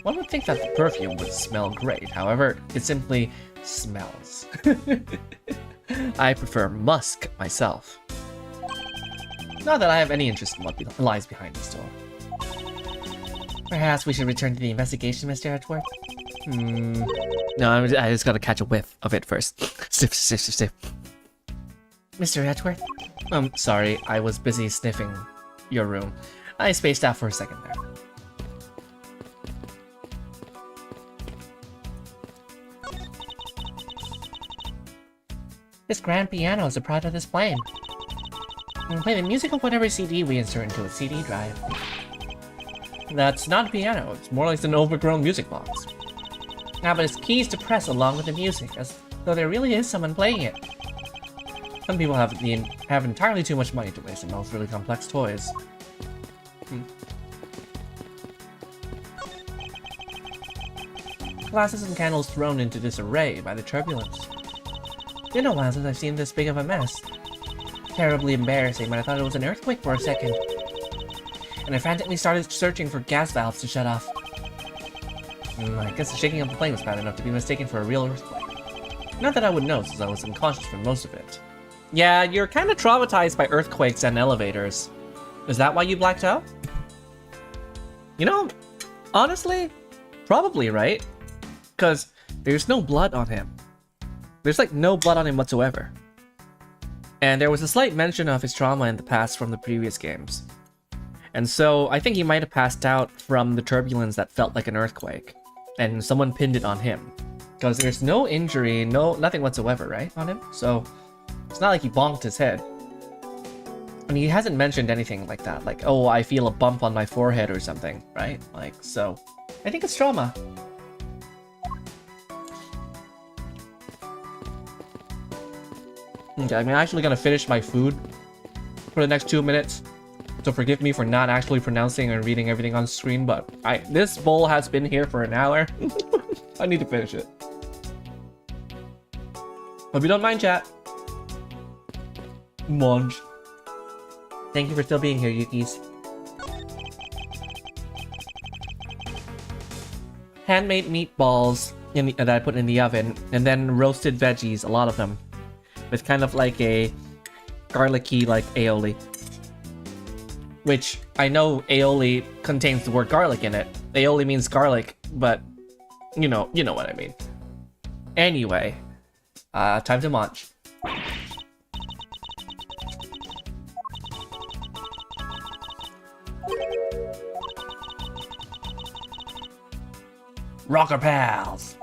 One would think that the perfume would smell great, however, it simply smells. I prefer musk myself. Not that I have any interest in what lies behind this door. Perhaps we should return to the investigation, Mr. Edgeworth? No, I just gotta catch a whiff of it first. Sniff, sniff, sniff, sniff. Mr. Edgeworth? Sorry, I was busy sniffing your room. I spaced out for a second there. This grand piano is a product of this plane. We play the music of whatever CD we insert into a CD drive. That's not a piano, it's more like an overgrown music box. But its keys to press along with the music, as though there really is someone playing it. Some people have entirely too much money to waste on those really complex toys. Glasses and candles thrown into disarray by the turbulence. It's been a while since I've seen this big of a mess. Terribly embarrassing, but I thought it was an earthquake for a second. And I frantically started searching for gas valves to shut off. I guess the shaking of the plane was bad enough to be mistaken for a real earthquake. Not that I would know, since I was unconscious for most of it. Yeah, you're kind of traumatized by earthquakes and elevators. Is that why you blacked out? You know, honestly, probably, right? Because there's no blood on him. There's like no blood on him whatsoever. And there was a slight mention of his trauma in the past from the previous games. And so I think he might have passed out from the turbulence that felt like an earthquake. And someone pinned it on him. Because there's no injury, nothing whatsoever, right, on him? So it's not like he bonked his head. And he hasn't mentioned anything like that. Like, oh, I feel a bump on my forehead or something, right? Like, so I think it's trauma. Okay, I'm actually gonna finish my food for the next 2 minutes. So forgive me for not actually pronouncing and reading everything on screen, but this bowl has been here for an hour. I need to finish it. Hope you don't mind, chat. Munch. Thank you for still being here, Yukis. Handmade meatballs that I put in the oven, and then roasted veggies, a lot of them. With kind of like a garlicky like aioli. Which I know aioli contains the word garlic in it. Aioli means garlic, but you know what I mean. Anyway, time to munch. Rocker pals.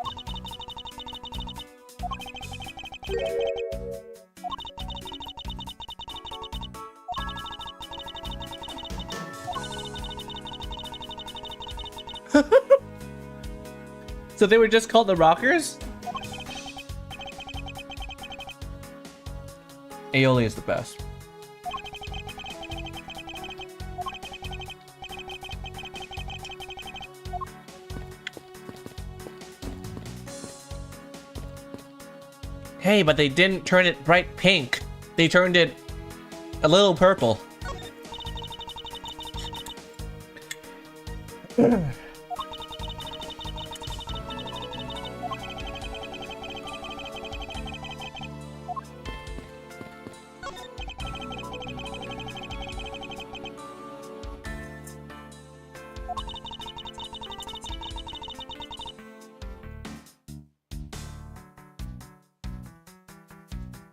So they were just called the Rockers? Aioli is the best. Hey, but they didn't turn it bright pink. They turned it a little purple.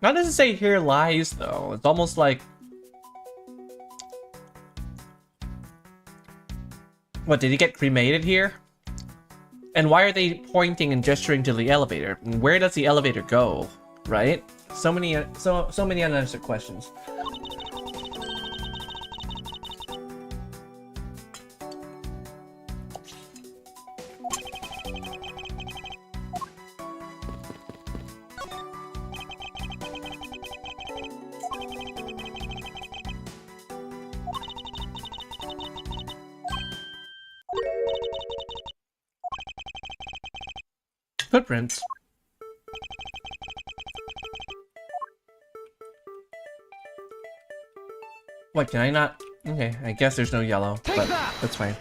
Not to say here lies, though. It's almost like... What, did he get cremated here? And why are they pointing and gesturing to the elevator? And where does the elevator go? Right? So many unanswered questions. Footprints. What, can I not? Okay, I guess there's no yellow, Take but that! that's fine.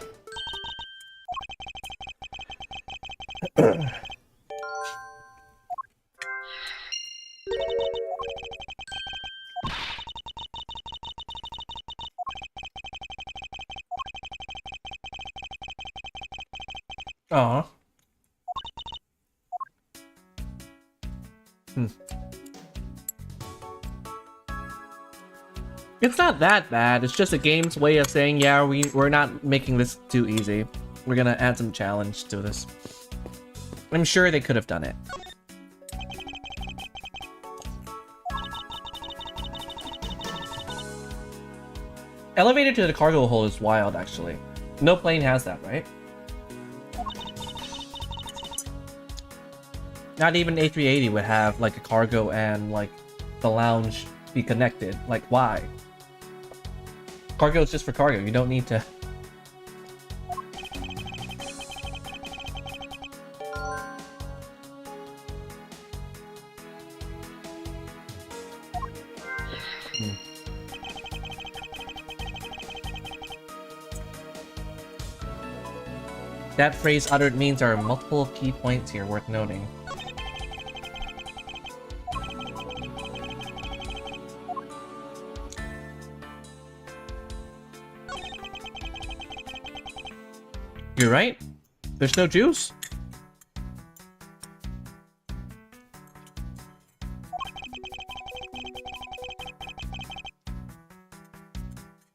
Aw. It's not that bad. It's just a game's way of saying, yeah, we're not making this too easy. We're gonna add some challenge to this. I'm sure they could have done it. Elevator to the cargo hold is wild, actually. No plane has that, right? Not even A380 would have like a cargo and like the lounge be connected. Like, why? Cargo is just for cargo. You don't need to. That phrase uttered means there are multiple key points here worth noting. You're right. There's no juice.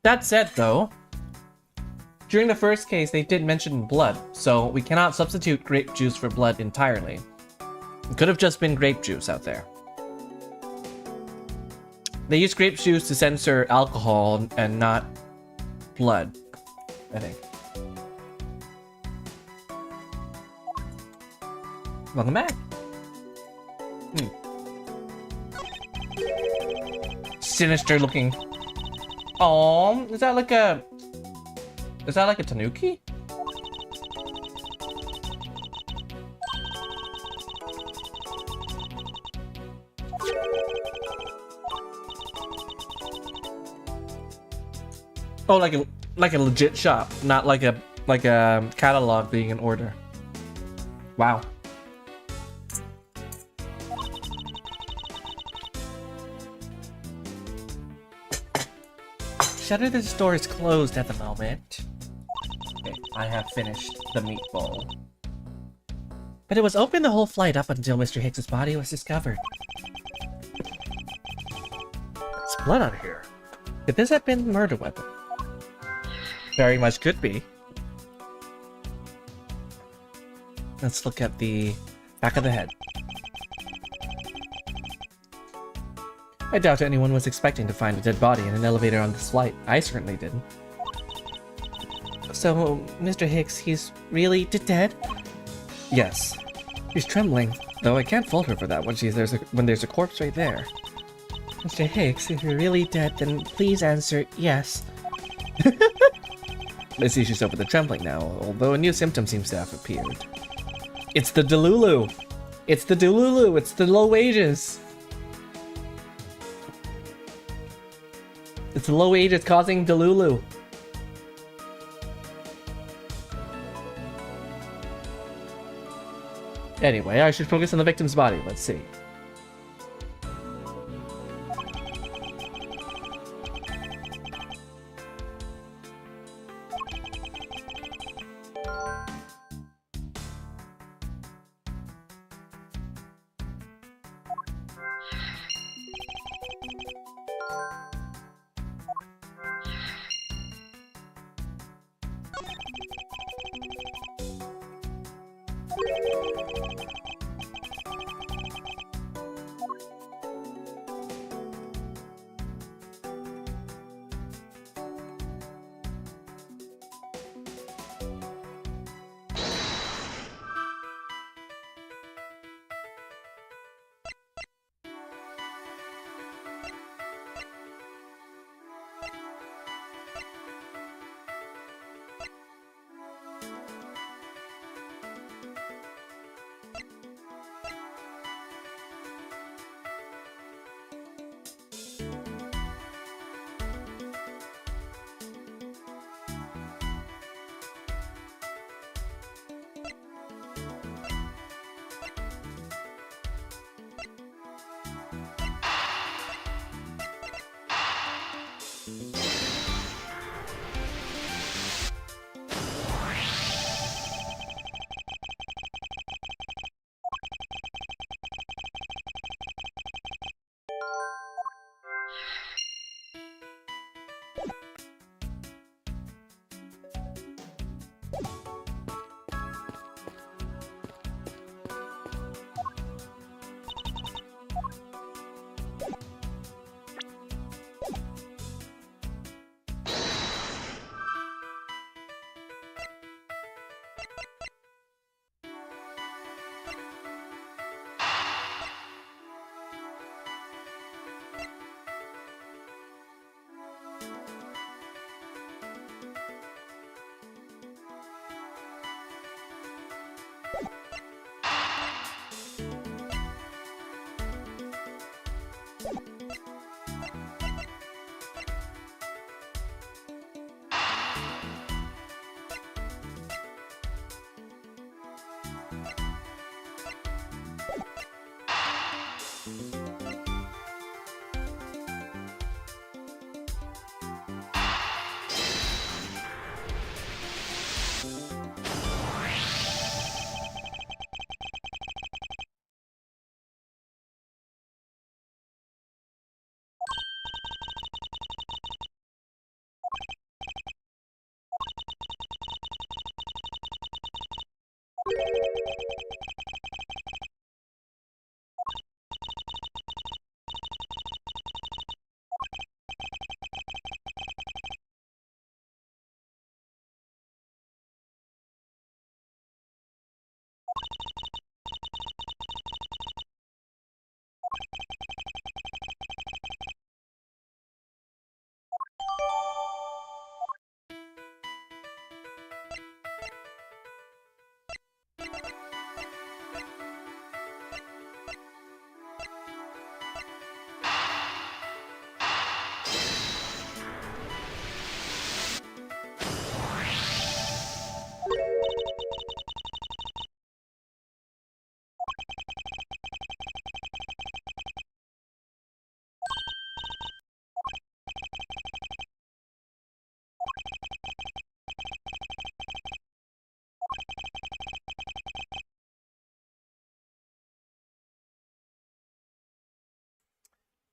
That said, though, during the first case, they did mention blood, so we cannot substitute grape juice for blood entirely. It could have just been grape juice out there. They use grape juice to censor alcohol and not blood, I think. Welcome back. Sinister looking. Oh, is that like a tanuki? Oh, like a legit shop, not like a catalog being in order. Wow. Shutter the store is closed at the moment. Okay, I have finished the meatball. But it was open the whole flight up until Mr. Hicks's body was discovered. There's blood on here. Could this have been a murder weapon? Very much could be. Let's look at the back of the head. I doubt anyone was expecting to find a dead body in an elevator on this flight. I certainly didn't. So, Mr. Hicks, he's really dead? Yes. She's trembling, though I can't fault her for that when there's a corpse right there. Mr. Hicks, if you're really dead, then please answer yes. I see she's over the trembling now, although a new symptom seems to have appeared. It's the Delulu! It's the Delulu! It's the low wages! It's the low wages causing Delulu. Anyway, I should focus on the victim's body. Let's see.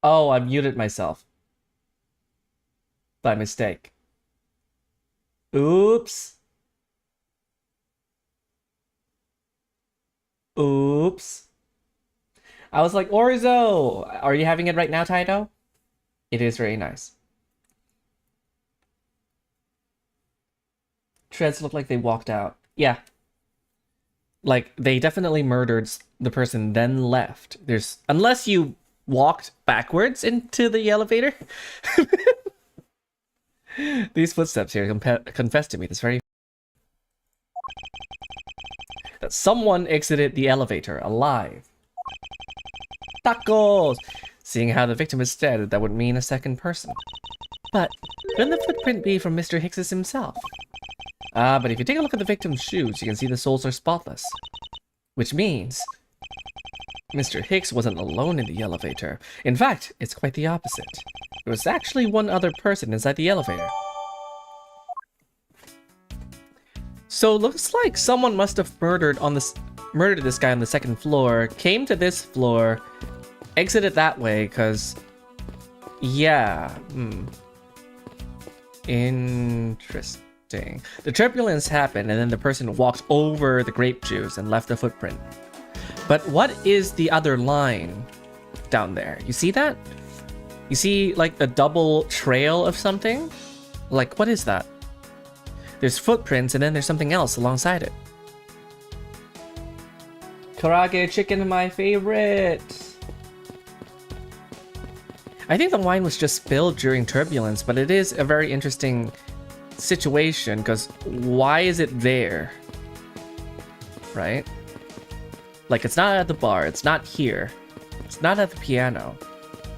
Oh, I muted myself. By mistake. Oops. Oops. I was like, Orzo! Are you having it right now, Taito? It is very nice. Treads look like they walked out. Yeah. Like, they definitely murdered the person, then left. Unless you walked backwards into the elevator. These footsteps here confess to me this very... that someone exited the elevator alive. Tacos! Seeing how the victim is dead, that would mean a second person. But couldn't the footprint be from Mr. Hicks's himself? But if you take a look at the victim's shoes, you can see the soles are spotless. Which means Mr. Hicks wasn't alone in the elevator. In fact, it's quite the opposite. There was actually one other person inside the elevator. So it looks like someone must have murdered this guy on the second floor, came to this floor, exited that way, because... yeah. Interesting. The turbulence happened, and then the person walked over the grape juice and left a footprint. But what is the other line down there? You see that? You see, like, a double trail of something? Like, what is that? There's footprints, and then there's something else alongside it. Karaage chicken, my favorite! I think the wine was just spilled during turbulence, but it is a very interesting situation, because why is it there? Right? Like, it's not at the bar, it's not here, it's not at the piano.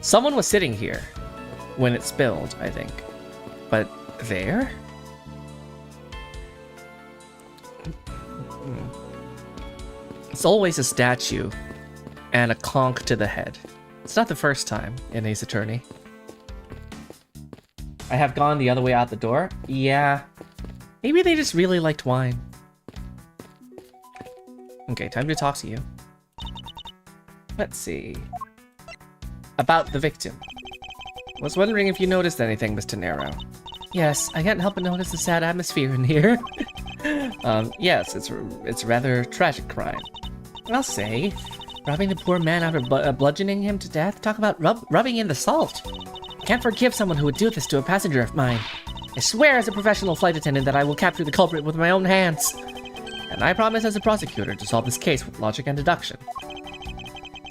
Someone was sitting here when it spilled, I think. But there? It's always a statue and a conch to the head. It's not the first time in Ace Attorney. I have gone the other way out the door? Yeah. Maybe they just really liked wine. Okay, time to talk to you. Let's see. About the victim. Was wondering if you noticed anything, Mr. Nero. Yes, I can't help but notice the sad atmosphere in here. Yes, it's a rather tragic crime. I'll say. Robbing the poor man after bludgeoning him to death? Talk about rubbing in the salt. Can't forgive someone who would do this to a passenger of mine. I swear as a professional flight attendant that I will capture the culprit with my own hands. And I promise as a prosecutor to solve this case with logic and deduction.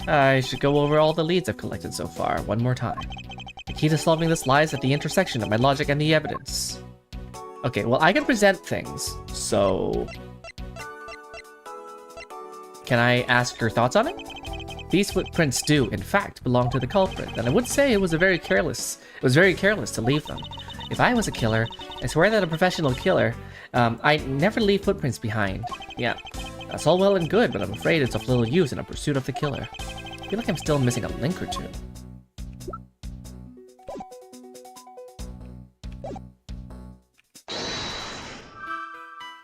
I should go over all the leads I've collected so far one more time. The key to solving this lies at the intersection of my logic and the evidence. Okay, well, I can present things, so... can I ask your thoughts on it? These footprints do, in fact, belong to the culprit, and I would say it was very careless to leave them. If I was a killer, I swear that a professional killer, I'd never leave footprints behind. Yeah, that's all well and good, but I'm afraid it's of little use in a pursuit of the killer. I feel like I'm still missing a link or two.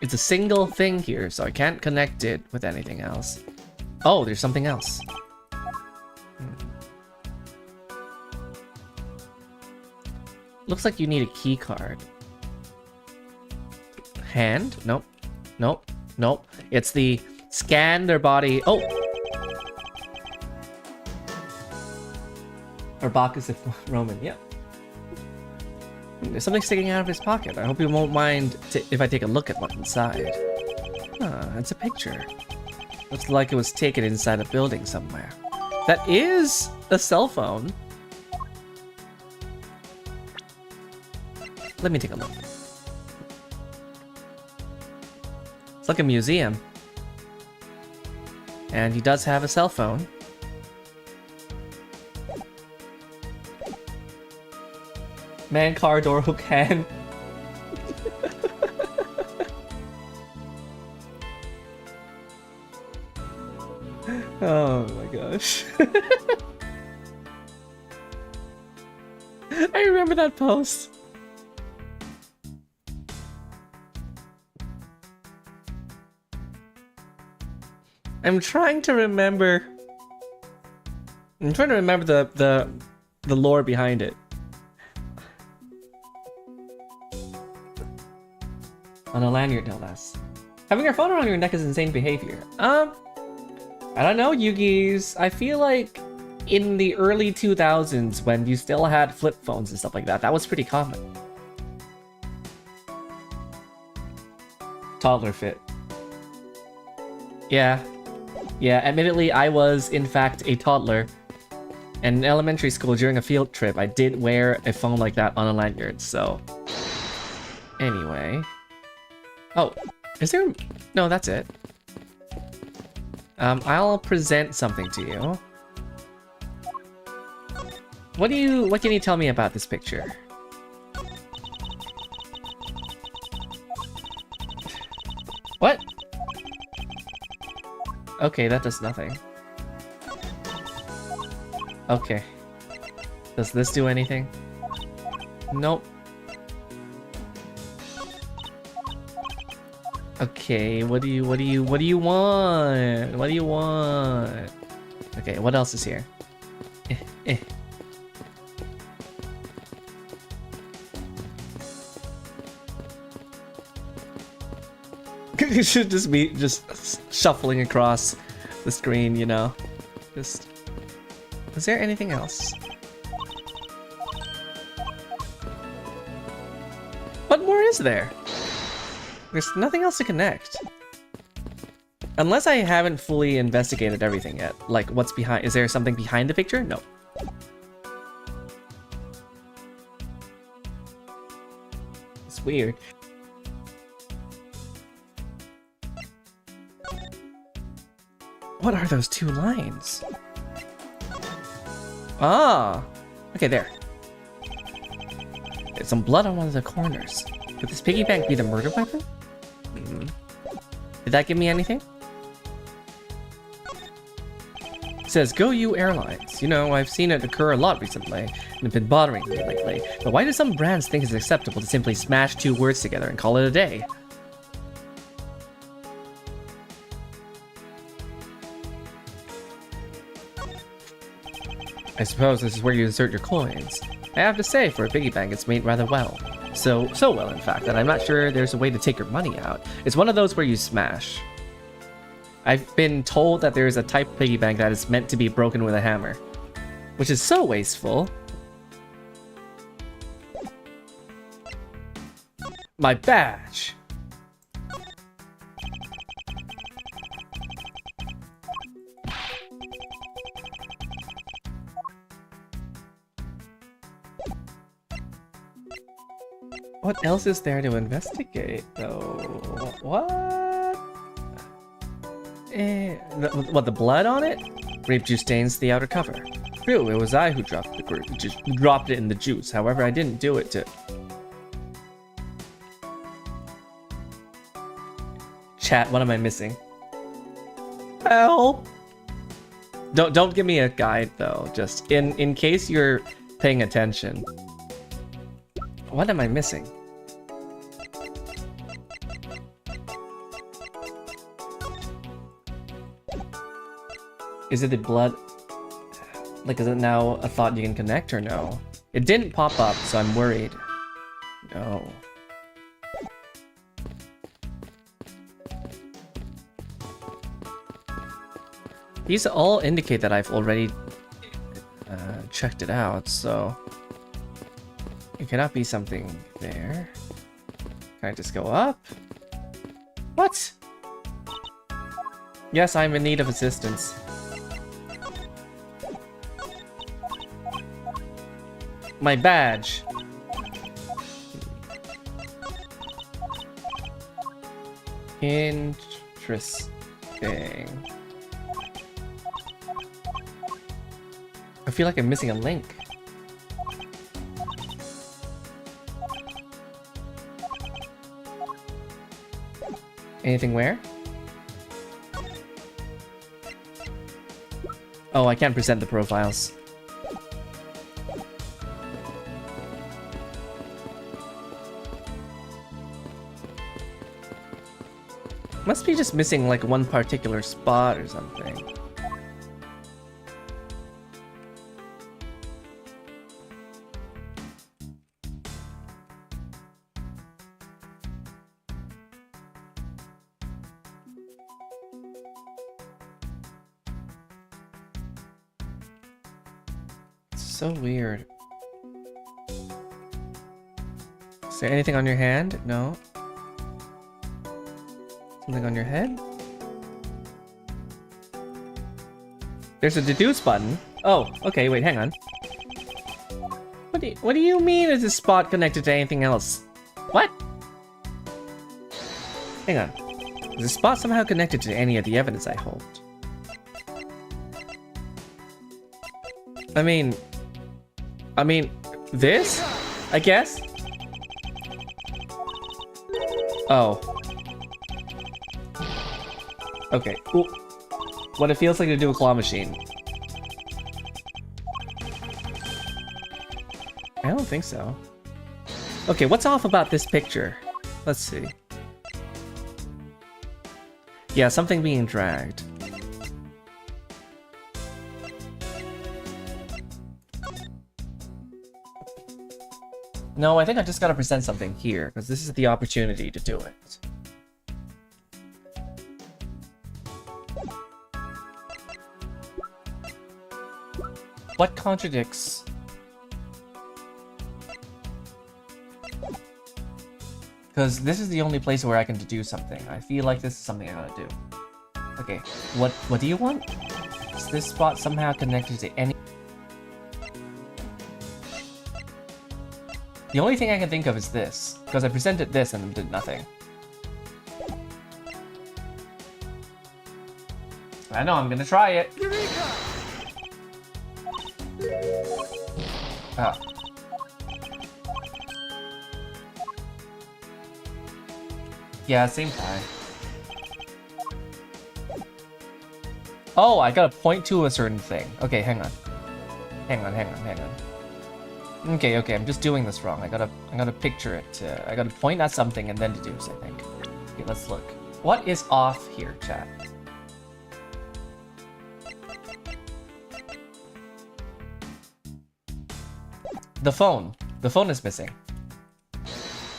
It's a single thing here, so I can't connect it with anything else. Oh, there's something else. Looks like you need a key card. Hand? Nope. Nope. Nope. It's the scan their body. Oh! Or Bacchus if Roman, yep. There's something sticking out of his pocket. I hope you won't mind if I take a look at what's inside. Ah, it's a picture. Looks like it was taken inside a building somewhere. That is a cell phone. Let me take a look. It's like a museum. And he does have a cell phone. Man car door who can. Oh my gosh. I remember that post. I'm trying to remember the the lore behind it. On a lanyard, no less. Having your phone around your neck is insane behavior. I don't know, Yugis. I feel like in the early 2000s, when you still had flip phones and stuff like that, that was pretty common. Toddler fit. Yeah. Yeah, admittedly, I was, in fact, a toddler. And in elementary school, during a field trip, I did wear a phone like that on a lanyard, so... Anyway... Oh, is there... No, that's it. I'll present something to you. What can you tell me about this picture? What? Okay, that does nothing. Okay. Does this do anything? Nope. Okay, what do you want? What do you want? Okay, what else is here? You should just be shuffling across the screen, you know? Just... Is there anything else? What more is there? There's nothing else to connect. Unless I haven't fully investigated everything yet. Like, what's behind... Is there something behind the picture? No. It's weird. What are those two lines? Ah! Okay, there. There's some blood on one of the corners. Could this piggy bank be the murder weapon? Did that give me anything? It says, Go You Airlines. You know, I've seen it occur a lot recently, and it's been bothering me lately. But why do some brands think it's acceptable to simply smash two words together and call it a day? I suppose this is where you insert your coins. I have to say, for a piggy bank, it's made rather well. So well, in fact, that I'm not sure there's a way to take your money out. It's one of those where you smash. I've been told that there's a type of piggy bank that is meant to be broken with a hammer, which is so wasteful. My badge! What else is there to investigate, though? What? What, the blood on it? Grape juice stains the outer cover. True, it was I who dropped it in the juice. However, I didn't do it to... Chat, what am I missing? Hell! Don't give me a guide, though. Just in case you're paying attention. What am I missing? Is it the blood? Like, is it now a thought you can connect or no? It didn't pop up, so I'm worried. No. These all indicate that I've already checked it out, so... It cannot be something there. Can I just go up? What? Yes, I'm in need of assistance. My badge. Interesting. I feel like I'm missing a link. Anything where? Oh, I can't present the profiles. Must be just missing like one particular spot or something. so weird. Is there anything on your hand? No. Something on your head? There's a deduce button. Oh, okay, wait, hang on. What do you mean is this spot connected to anything else? What? Hang on. Is the spot somehow connected to any of the evidence I hold? I mean, this? I guess? Oh. Okay. Ooh. What it feels like to do a claw machine. I don't think so. Okay, what's off about this picture? Let's see. Yeah, something being dragged. No, I think I just gotta present something here, because this is the opportunity to do it. What contradicts? Because this is the only place where I can do something. I feel like this is something I gotta do. Okay, what do you want? Is this spot somehow connected to any... The only thing I can think of is this, because I presented this and did nothing. I know, I'm gonna try it. Eureka! Ah. Yeah, same guy. Oh, I gotta point to a certain thing. Okay, hang on. Hang on. Okay, I'm just doing this wrong. I gotta picture it. I gotta point at something and then deduce, I think. Okay, let's look. What is off here, chat? The phone. The phone is missing.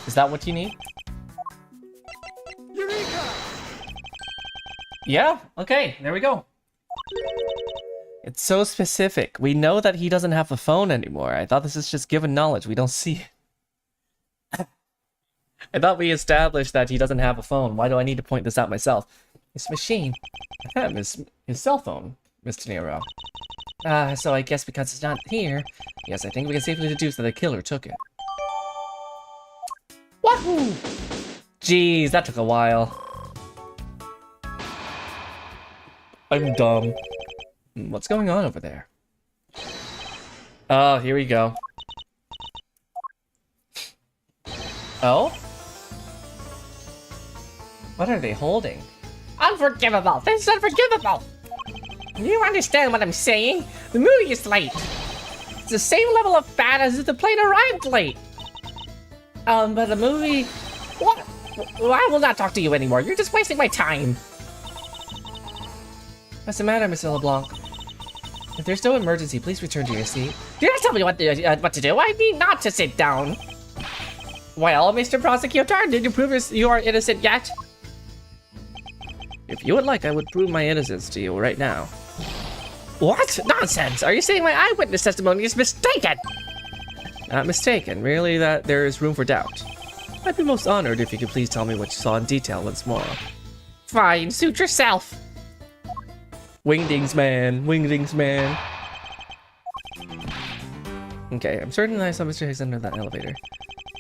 Is that what you need? Eureka! Yeah, okay, there we go. It's so specific. We know that he doesn't have a phone anymore. I thought this is just given knowledge. We don't see it. I thought we established that he doesn't have a phone. Why do I need to point this out myself? His machine. His cell phone, Mr. Nero. So I guess because it's not here, yes, I think we can safely deduce that the killer took it. Wahoo! Jeez, that took a while. I'm dumb. What's going on over there? Oh, here we go. Oh? What are they holding? Unforgivable! This is unforgivable! You understand what I'm saying? The movie is late. It's the same level of bad as if the plane arrived late. But the movie... What? Well, I will not talk to you anymore. You're just wasting my time. What's the matter, Mr. LeBlanc? If there's no emergency, please return to your seat. Do not tell me what to do. I need not to sit down. Well, Mr. Prosecutor, did you prove you are innocent yet? If you would like, I would prove my innocence to you right now. What? Nonsense! Are you saying my eyewitness testimony is mistaken? Not mistaken, merely that there is room for doubt. I'd be most honored if you could please tell me what you saw in detail once more. Fine, suit yourself. Wingdings man, wingdings man. Okay, I'm certain that I saw Mr. Hicks under that elevator.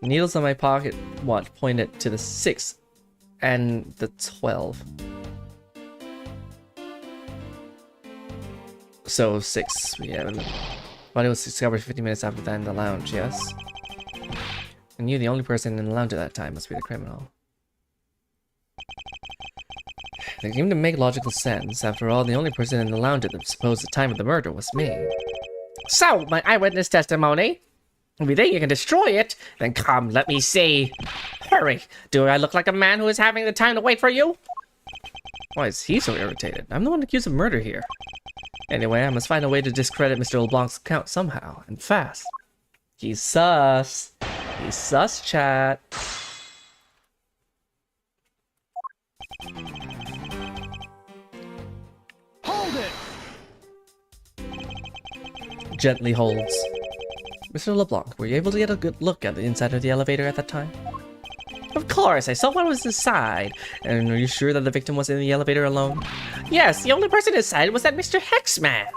The needles on my pocket watch pointed to the 6 and the 12. So 6, yeah. Body was discovered 50 minutes after that in the lounge, yes? And you, the only person in the lounge at that time, must be the criminal. They seem to make logical sense. After all, the only person in the lounge at the supposed time of the murder was me. So, my eyewitness testimony? If you think you can destroy it, then come, let me see. Hurry! Do I look like a man who is having the time to wait for you? Why is he so irritated? I'm the one accused of murder here. Anyway, I must find a way to discredit Mr. LeBlanc's account somehow, and fast. He's sus. He's sus, chat. Hold it! Gently holds. Mr. LeBlanc, were you able to get a good look at the inside of the elevator at that time? Of course, I saw what was inside. And are you sure that the victim was in the elevator alone? Yes, the only person inside was that Mr. Hexman.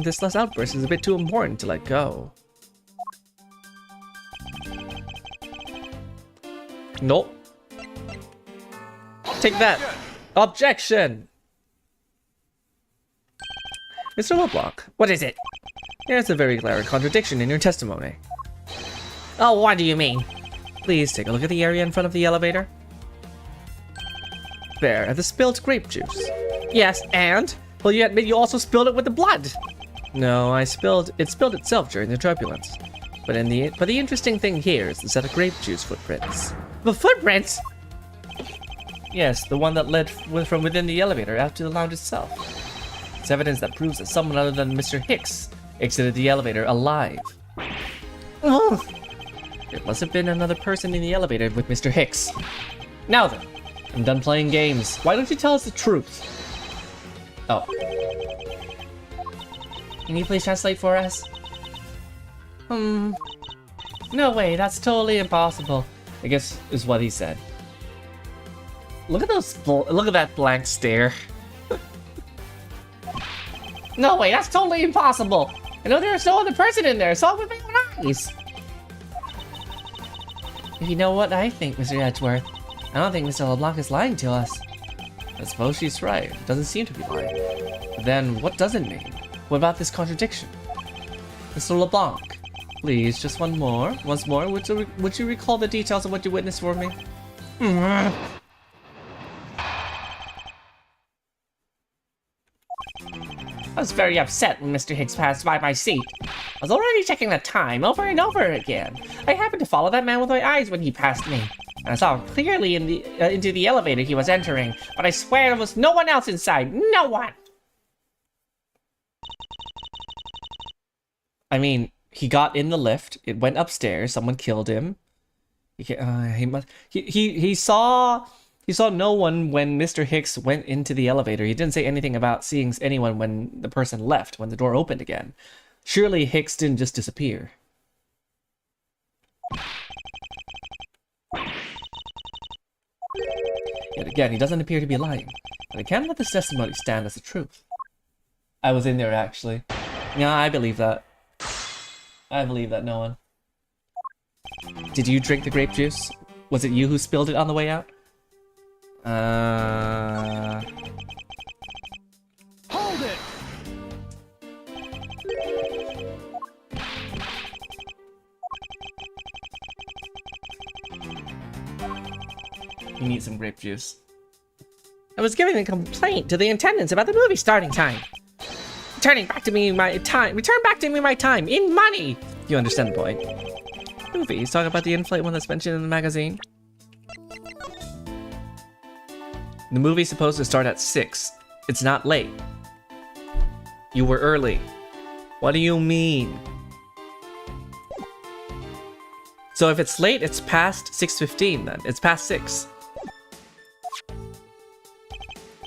This last outburst is a bit too important to let go. Nope. Take that. Objection! Mr. LeBlanc, what is it? There's a very clear contradiction in your testimony. Oh, what do you mean? Please take a look at the area in front of the elevator. There, at the spilled grape juice. Yes, and? Well, you admit you also spilled it with the blood. No, it spilled itself during the turbulence. But the interesting thing here is the set of grape juice footprints. The footprints? Yes, the one that led from within the elevator out to the lounge itself. It's evidence that proves that someone other than Mr. Hicks exited the elevator alive. Oh. It must have been another person in the elevator with Mr. Hicks. Now then, I'm done playing games. Why don't you tell us the truth? Oh. Can you please translate for us? No way, that's totally impossible. I guess is what he said. Look at look at that blank stare. No way, that's totally impossible. I know there's no other person in there, so I'm with my own eyes. If you know what I think, Mr. Edgeworth, I don't think Mr. LeBlanc is lying to us. I suppose she's right. It doesn't seem to be lying. Then what does it mean? What about this contradiction? Mr. LeBlanc, please, just once more, would you recall the details of what you witnessed for me? I was very upset when Mr. Hicks passed by my seat. I was already checking the time over and over again. I happened to follow that man with my eyes when he passed me. And I saw clearly into the elevator he was entering, but I swear there was no one else inside. No one! I mean, he got in the lift, it went upstairs, someone killed him. He saw no one when Mr. Hicks went into the elevator. He didn't say anything about seeing anyone when the person left, when the door opened again. Surely Hicks didn't just disappear. Yet again, he doesn't appear to be lying. But I can't let this testimony stand as the truth. I was in there, actually. Yeah, I believe that. I believe that, no one. Did you drink the grape juice? Was it you who spilled it on the way out? Hold it! You need some grape juice. I was giving a complaint to the attendants about the movie starting time. Return back to me my time in money! You understand the point. Movies talk about the in-flight one that's mentioned in the magazine. The movie's supposed to start at 6. It's not late. You were early. What do you mean? So if it's late, it's past 6:15 then. It's past 6.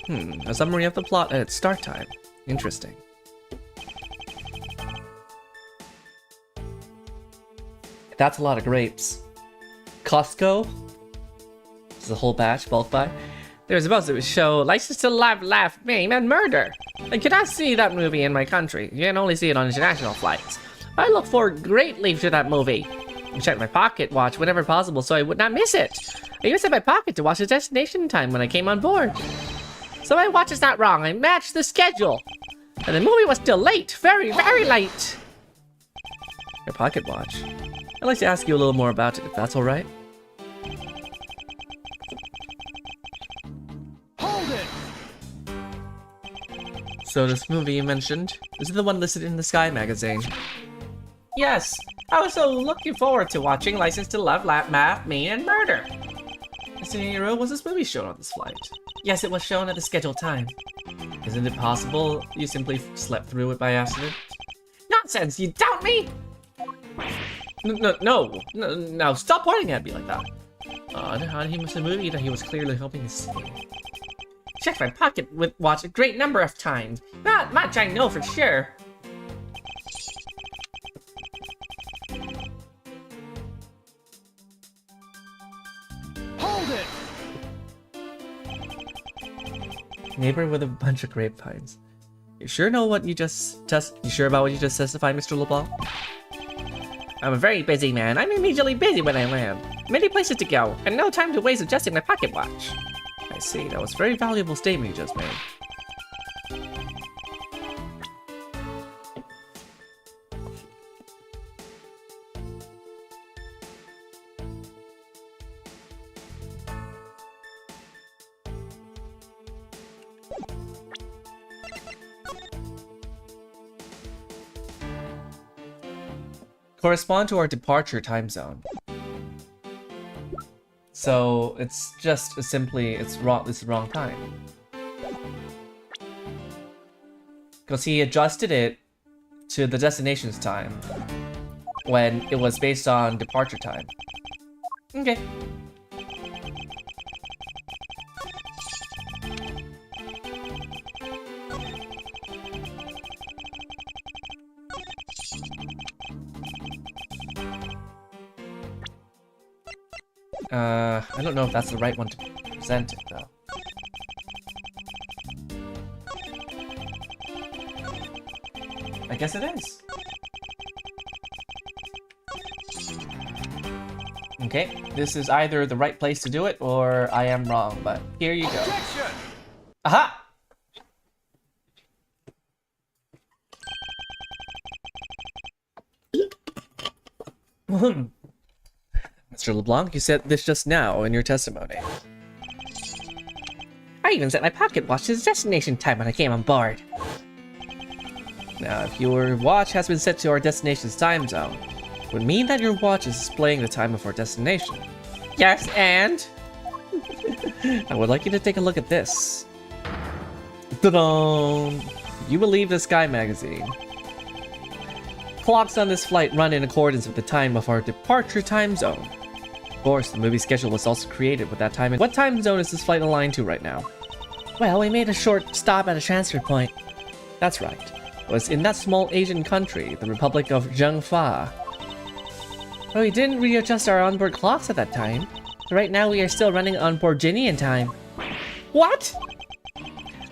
A summary of the plot at its start time. Interesting. That's a lot of grapes. Costco? This is a whole batch, bulk buy. They're supposed to show License to Live, Laugh, Maim, and Murder. I cannot see that movie in my country. You can only see it on international flights. I look forward greatly to that movie. I checked my pocket watch whenever possible so I would not miss it. I used my pocket to watch the destination time when I came on board. So my watch is not wrong. I matched the schedule. And the movie was still late. Very, very late. Your pocket watch. I'd like to ask you a little more about it, if that's alright. Hold it! So this movie you mentioned, is it the one listed in the Sky magazine? Yes, I was so looking forward to watching License to Love, Laugh, Maim, and Murder. Mr. Hero, was this movie shown on this flight? Yes, it was shown at the scheduled time. Isn't it possible you simply slept through it by accident? Nonsense, you doubt me? No, stop pointing at me like that. How did he miss a movie that he was clearly hoping to see? Checked my pocket watch a great number of times. Not much, I know for sure. Neighbor with a bunch of grapevines. You sure about what you just testified, Mr. LeBlanc? I'm a very busy man. I'm immediately busy when I land. Many places to go, and no time to waste adjusting my pocket watch. I see. That was a very valuable statement you just made. Correspond to our departure time zone. So it's just simply it's the wrong time. Because he adjusted it to the destination's time when it was based on departure time. Okay. I don't know if that's the right one to present it, though. I guess it is. Okay, this is either the right place to do it, or I am wrong, but here you go. Objection! Aha! Mr. LeBlanc, you said this just now in your testimony. I even set my pocket watch to the destination time when I came on board. Now, if your watch has been set to our destination's time zone, it would mean that your watch is displaying the time of our destination. Yes, and? I would like you to take a look at this. Ta-da! You will leave the Sky magazine. Clocks on this flight run in accordance with the time of our departure time zone. Of course, the movie schedule was also created with that time. What time zone is this flight aligned to right now? Well, we made a short stop at a transfer point. That's right. It was in that small Asian country, the Republic of Zhengfa. But we didn't readjust our onboard clocks at that time. Right now we are still running on Borginian time. What?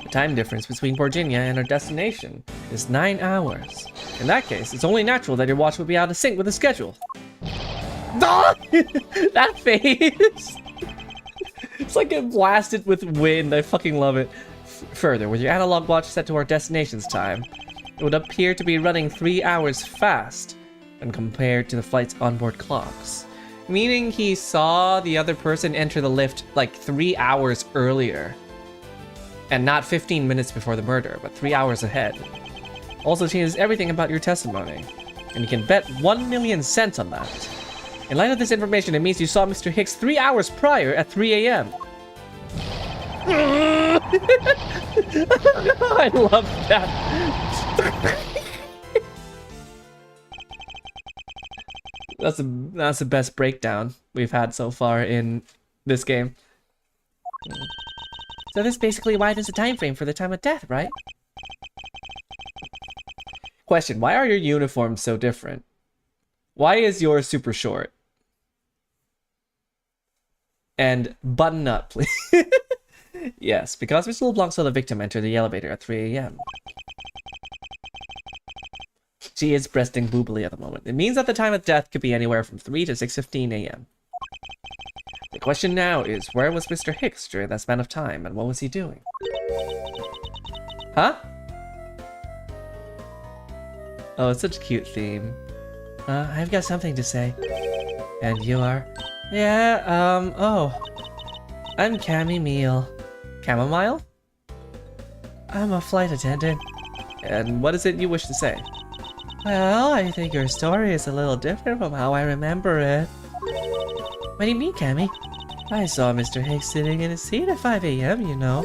The time difference between Virginia and our destination is 9 hours. In that case, it's only natural that your watch would be out of sync with the schedule. That face! It's like it blasted with wind. I fucking love it. Further, with your analog watch set to our destination's time, it would appear to be running 3 hours fast when compared to the flight's onboard clocks. Meaning he saw the other person enter the lift like 3 hours earlier. And not 15 minutes before the murder, but 3 hours ahead. Also changes everything about your testimony. And you can bet 1,000,000 cents on that. In light of this information, it means you saw Mr. Hicks 3 hours prior at 3 a.m. I love that. That's the best breakdown we've had so far in this game. So this basically widens the time frame for the time of death, right? Question, why are your uniforms so different? Why is yours super short? And button up, please. Yes, because Mr. LeBlanc saw the victim enter the elevator at 3 a.m. She is breasting boobily at the moment. It means that the time of death could be anywhere from 3 to 6:15 a.m. The question now is, where was Mr. Hicks during that span of time, and what was he doing? Huh? Oh, it's such a cute theme. I've got something to say. And you are? Yeah, I'm Chamomile. Chamomile? I'm a flight attendant. And what is it you wish to say? Well, I think your story is a little different from how I remember it. What do you mean, Cammy? I saw Mr. Hicks sitting in his seat at 5 a.m., you know.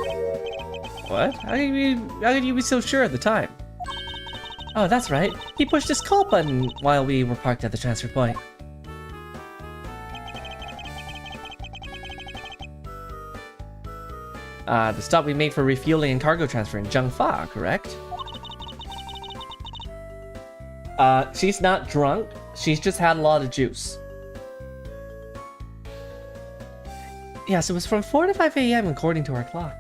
What? How could you be so sure at the time? Oh, that's right. He pushed his call button while we were parked at the transfer point. The stop we made for refueling and cargo transfer in Zhengfa, correct? She's not drunk. She's just had a lot of juice. Yes, it was from 4 to 5 a.m. according to our clock.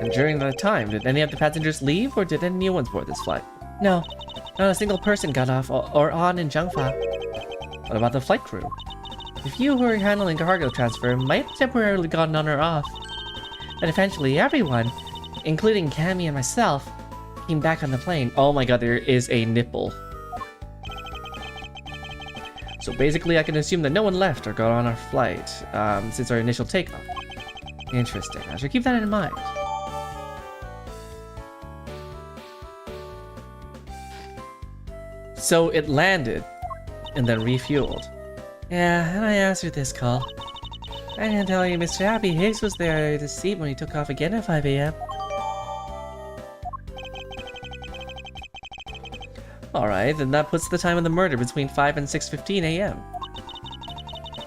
And during that time, did any of the passengers leave, or did any new ones board this flight? No, not a single person got off or on in Zhengfa. What about the flight crew? The few who were handling cargo transfer might have temporarily gotten on or off. But eventually everyone, including Cammy and myself, came back on the plane. Oh my god, there is a nipple. So basically I can assume that no one left or got on our flight since our initial takeoff. Interesting, I should keep that in mind. So it landed and then refueled. Yeah, and I answered this call. I didn't tell you Mr. Happy Higgs was there to seat when he took off again at 5 AM. Alright, then that puts the time of the murder between 5 and 6:15 AM.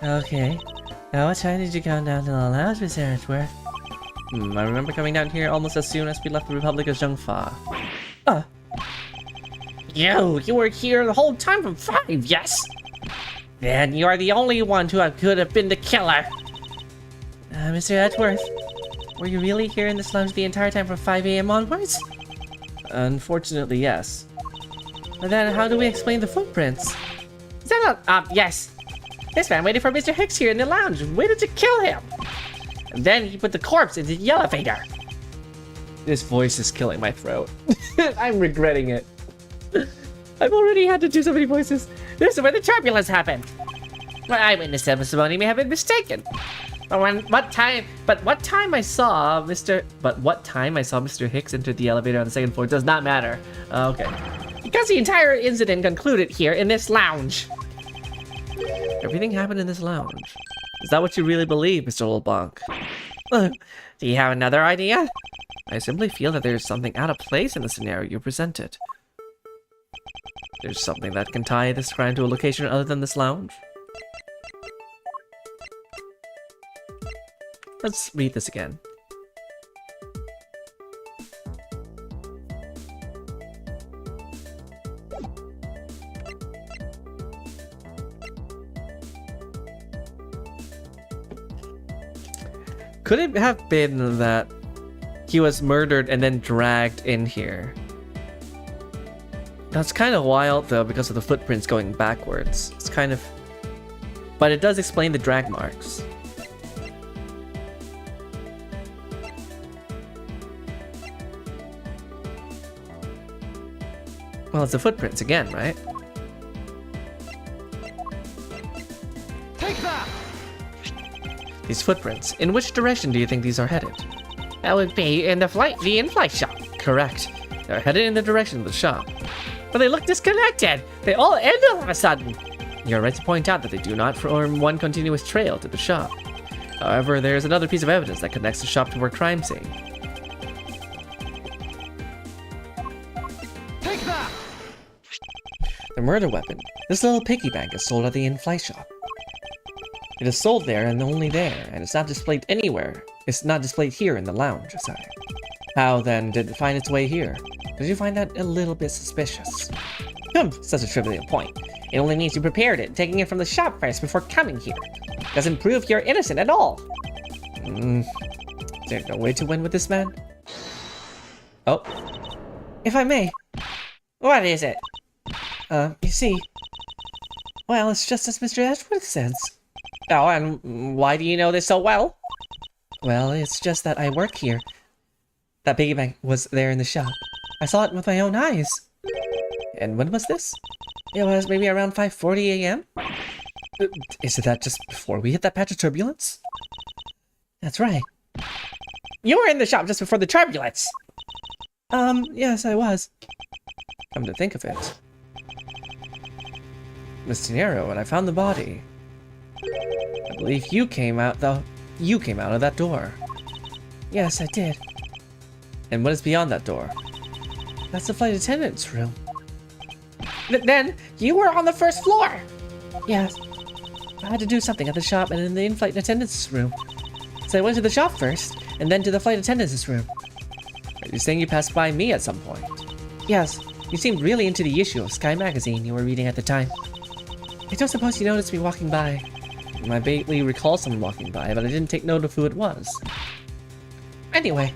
Okay. Now what time did you come down to the lounge, Miss Edgeworth? I remember coming down here almost as soon as we left the Republic of Zhengfa. You were here the whole time from 5, yes? Then you are the only one who could have been the killer. Mr. Edgeworth, were you really here in this lounge the entire time from 5 AM onwards? Unfortunately, yes. But then how do we explain the footprints? Is that not yes? This man waited for Mr. Hicks here in the lounge and waited to kill him. And then he put the corpse into the elevator. This voice is killing my throat. I'm regretting it. I've already had to do so many voices. This is where the turbulence happened. My eyewitness testimony may have been mistaken. But what time I saw Mr. Hicks enter the elevator on the second floor does not matter. Okay. Because the entire incident concluded here in this lounge. Everything happened in this lounge. Is that what you really believe, Mr. LeBlanc? Do you have another idea? I simply feel that there's something out of place in the scenario you presented. There's something that can tie this crime to a location other than this lounge. Let's read this again. Could it have been that he was murdered and then dragged in here? That's kind of wild though because of the footprints going backwards. It's kind of... But it does explain the drag marks. Well, it's the footprints again, right? Take that! These footprints, in which direction do you think these are headed? That would be in the in-flight shop. Correct. They're headed in the direction of the shop. But they look disconnected. They all end all of a sudden. You're right to point out that they do not form one continuous trail to the shop. However, there's another piece of evidence that connects the shop to our crime scene. Take that! The murder weapon. This little piggy bank is sold at the in-flight shop. It is sold there and only there, and it's not displayed anywhere. It's not displayed here in the lounge, sorry. How then did it find its way here? Did you find that a little bit suspicious? Such a trivial point. It only means you prepared it, taking it from the shop first before coming here. Doesn't prove you're innocent at all. Is there no way to win with this man? Oh. If I may. What is it? You see... Well, it's just as Mr. Edgeworth says. Oh, and why do you know this so well? Well, it's just that I work here. That piggy bank was there in the shop. I saw it with my own eyes. And when was this? It was maybe around 5:40 AM. Is it that just before we hit that patch of turbulence? That's right. You were in the shop just before the turbulence. Yes, I was. Come to think of it. Mr. Nero, when I found the body, I believe you came out of that door. Yes, I did. And what is beyond that door? That's the flight attendant's room. Then you were on the first floor. Yes. I had to do something at the shop and in the in-flight attendant's room. So I went to the shop first, and then to the flight attendant's room. Are you saying you passed by me at some point? Yes. You seemed really into the issue of Sky Magazine you were reading at the time. I don't suppose you noticed me walking by. I vaguely recall someone walking by, but I didn't take note of who it was. Anyway,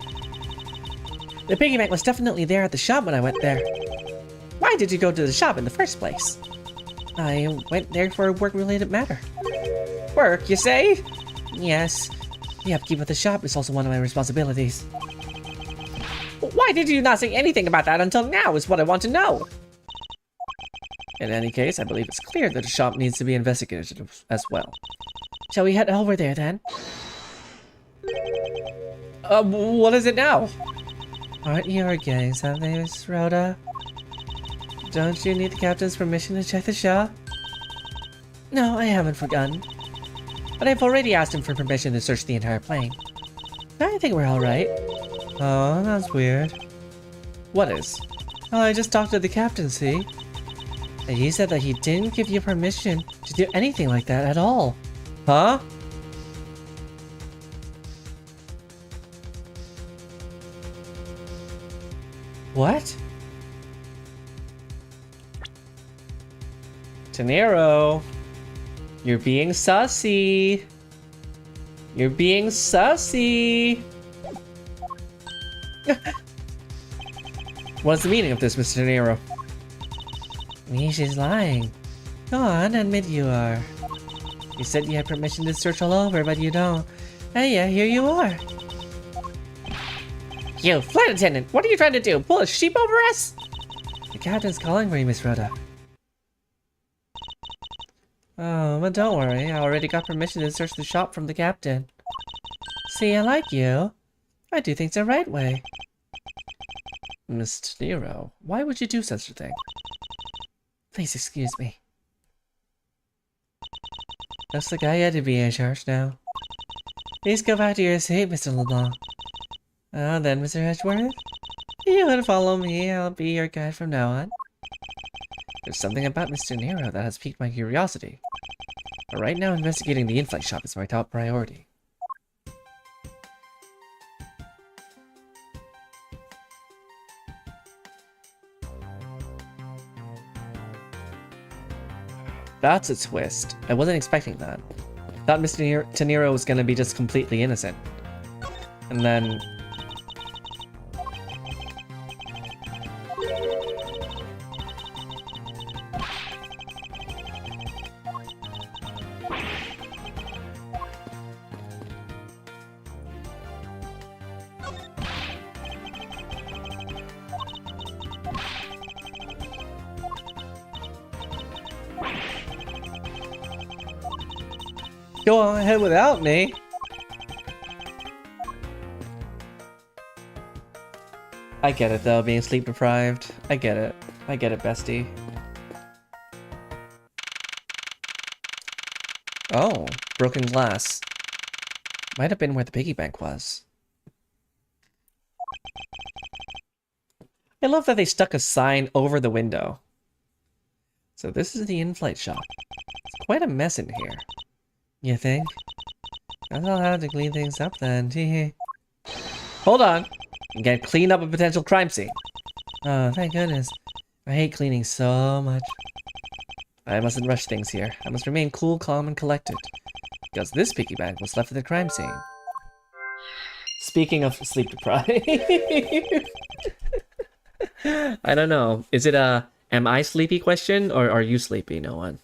The piggy bank was definitely there at the shop when I went there. Why did you go to the shop in the first place? I went there for a work-related matter. Work, you say? Yes. The upkeep of the shop is also one of my responsibilities. Why did you not say anything about that until now is what I want to know. In any case, I believe it's clear that the shop needs to be investigated as well. Shall we head over there then? What is it now? Aren't you getting something, Miss Rhoda? Don't you need the captain's permission to check the shop? No, I haven't forgotten. But I've already asked him for permission to search the entire plane. I think we're alright. Oh, that's weird. What is? Oh, I just talked to the captain, see? And he said that he didn't give you permission to do anything like that at all. Huh? What? Tanero, you're being sussy. You're being sussy. What's the meaning of this, Mr. Tanero? She's lying. Go on, admit you are. You said you had permission to search all over, but you don't. And yeah, here you are. You, flight attendant, what are you trying to do? Pull a sheep over us? The captain's calling for you, Miss Rhoda. Oh, but don't worry, I already got permission to search the shop from the captain. See, I like you. I do things the right way. Mr. Nero, why would you do such a thing? Please excuse me. Looks like I had to be in charge now. Please go back to your seat, Mr. LeBlanc. Then, Mr. Edgeworth, you would follow me. I'll be your guide from now on. There's something about Mr. Nero that has piqued my curiosity. But right now, investigating the in-flight shop is my top priority. That's a twist. I wasn't expecting that. Thought Mr. Tanero was gonna be just completely innocent. And then... Go on ahead without me. I get it though, being sleep deprived. I get it. I get it, bestie. Oh, broken glass. Might have been where the piggy bank was. I love that they stuck a sign over the window. So this is the in-flight shop. It's quite a mess in here. You think? Guess I'll have to clean things up then. Hold on. You gotta clean up a potential crime scene. Oh, thank goodness. I hate cleaning so much. I mustn't rush things here. I must remain cool, calm, and collected. Because this piggy bank was left at the crime scene. Speaking of sleep deprived. I don't know. Is it a am I sleepy question or are you sleepy? No one.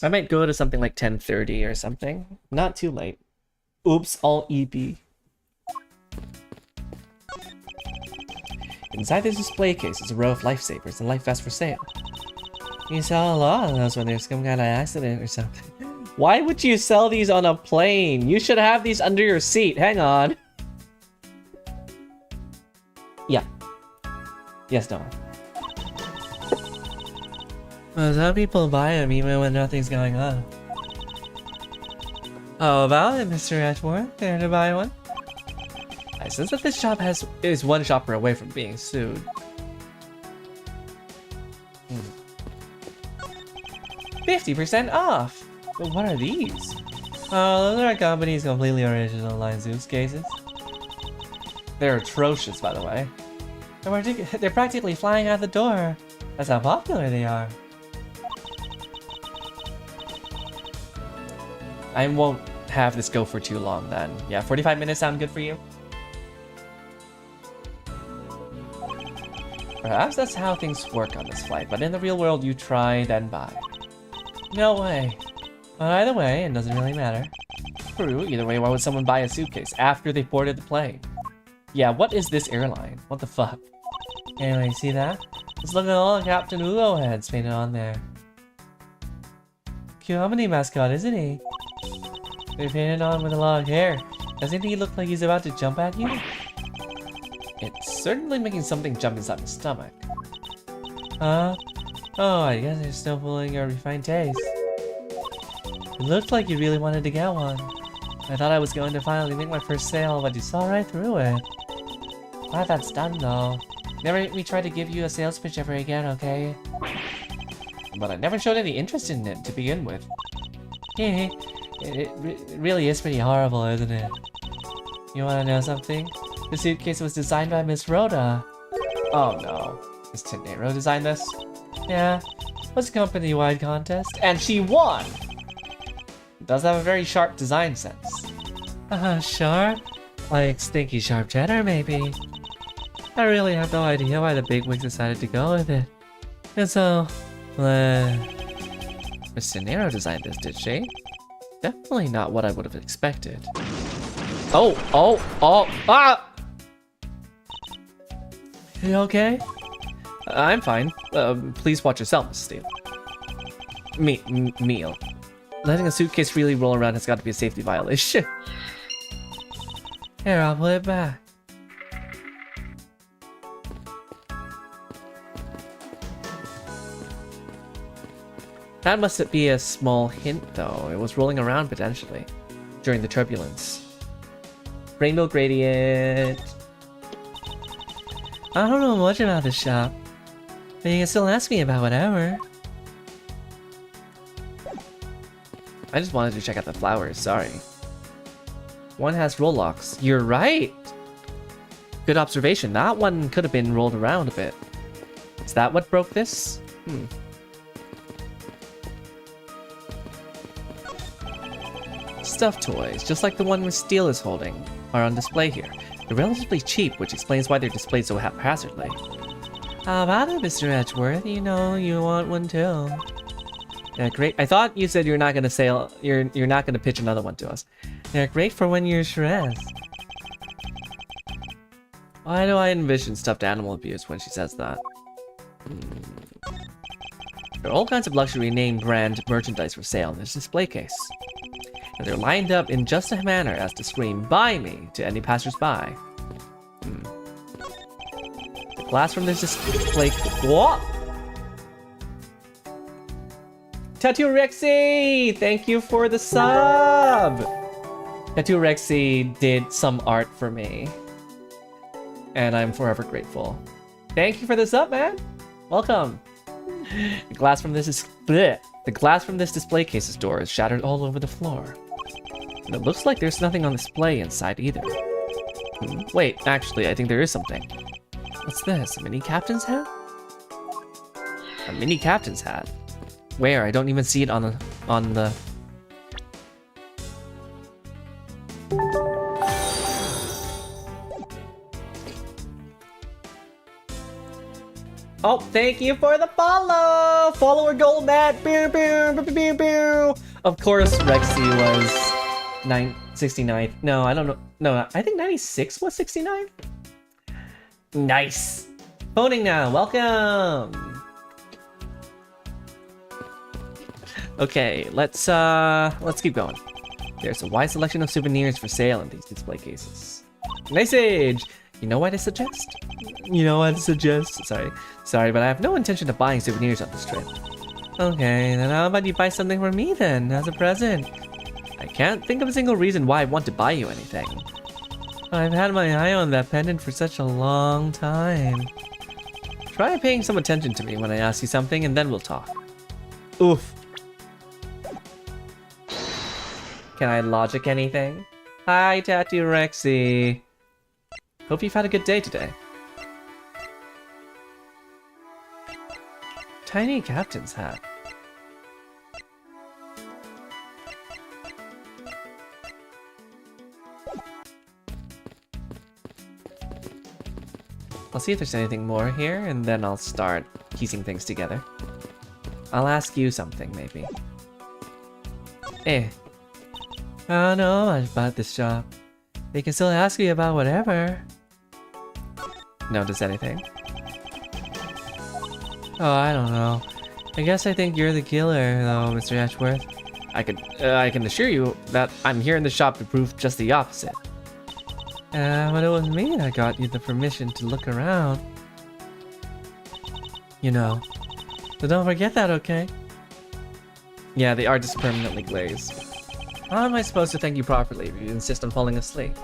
I might go to something like 10:30 or something. Not too late. Oops, all EB. Inside this display case is a row of lifesavers and life vests for sale. You sell a lot of those when there's some kind of accident or something. Why would you sell these on a plane? You should have these under your seat. Hang on. Yeah. Yes, no. Well, some people buy them even when nothing's going on. How about it, Mr. Ashmore? Care to buy one? I sense that this shop is one shopper away from being sued. 50% off! But what are these? Oh, those are our company's completely original line Zeus cases. They're atrocious, by the way. They're practically flying out the door. That's how popular they are. I won't have this go for too long then. Yeah, 45 minutes sound good for you? Perhaps that's how things work on this flight, but in the real world you try, then buy. No way. But either way, it doesn't really matter. True, either way, why would someone buy a suitcase after they boarded the plane? Yeah, what is this airline? What the fuck? Anyway, see that? Let's look at all the Captain Ugo heads painted on there. Comedy mascot, isn't he? They painted on with a lot of hair. Doesn't he look like he's about to jump at you? It's certainly making something jump inside my stomach. Huh? Oh, I guess you're still fooling your refined taste. It looked like you really wanted to get one. I thought I was going to finally make my first sale, but you saw right through it. Glad that's done though. Never let me try to give you a sales pitch ever again, okay? But I never showed any interest in it to begin with. It really is pretty horrible, isn't it? You wanna know something? The suitcase was designed by Miss Rhoda. Oh no. Miss Tenero designed this? Yeah. It was a company-wide contest, and she won! Does have a very sharp design sense. Sharp? Like stinky sharp cheddar, maybe? I really have no idea why the bigwigs decided to go with it. And so, Miss Tenero designed this, did she? Definitely not what I would have expected. Ah! You okay? I'm fine. Please watch yourself, Mrs. Steele. Meal. Letting a suitcase freely roll around has got to be a safety violation. Here, I'll put it back. That must be a small hint, though. It was rolling around potentially during the turbulence. Rainbow gradient. I don't know much about this shop, but you can still ask me about whatever. I just wanted to check out the flowers, sorry. One has roll locks. You're right! Good observation. That one could have been rolled around a bit. Is that what broke this? Stuffed toys, just like the one Miss Steele is holding, are on display here. They're relatively cheap, which explains why they're displayed so haphazardly. How about it, Mr. Edgeworth? You know you want one too. Yeah, great. I thought you said you're not gonna sell. You're not gonna pitch another one to us. They're great for when you're stressed. Why do I envision stuffed animal abuse when she says that? There are all kinds of luxury name brand merchandise for sale in this display case. And they're lined up in just a manner as to scream "Buy me" to any passersby. The glass from this display. What? Tattoo Rexy! Thank you for the sub! Tattoo Rexy did some art for me. And I'm forever grateful. Thank you for the sub, man! Welcome! The glass from this display case's door is shattered all over the floor. And it looks like there's nothing on display inside either. Wait, actually, I think there is something. What's this? A mini captain's hat? A mini captain's hat? Where? I don't even see it on the... Oh, thank you for the follow! Follower gold net! Pew, pew, pew, pew, pew. Of course, Rexy was 69th. No, I don't know. No, I think 96 was 69th? Nice! Phoning now, welcome! Okay, let's keep going. There's a wide selection of souvenirs for sale in these display cases. Nice age! You know what I suggest? Sorry, but I have no intention of buying souvenirs on this trip. Okay, then how about you buy something for me then, as a present? I can't think of a single reason why I want to buy you anything. I've had my eye on that pendant for such a long time. Try paying some attention to me when I ask you something and then we'll talk. Oof. Can I logic anything? Hi, Tattoo Rexy. Hope you've had a good day today. Tiny captain's hat. I'll see if there's anything more here, and then I'll start piecing things together. I'll ask you something, maybe. I don't know much about this shop. They can still ask me about whatever. Notice anything? Oh, I don't know. I guess I think you're the killer, though, Mr. Ashworth. I can assure you that I'm here in the shop to prove just the opposite. But it was me that got you the permission to look around. You know. So don't forget that, okay? Yeah, the art is permanently glazed. How am I supposed to thank you properly if you insist on falling asleep?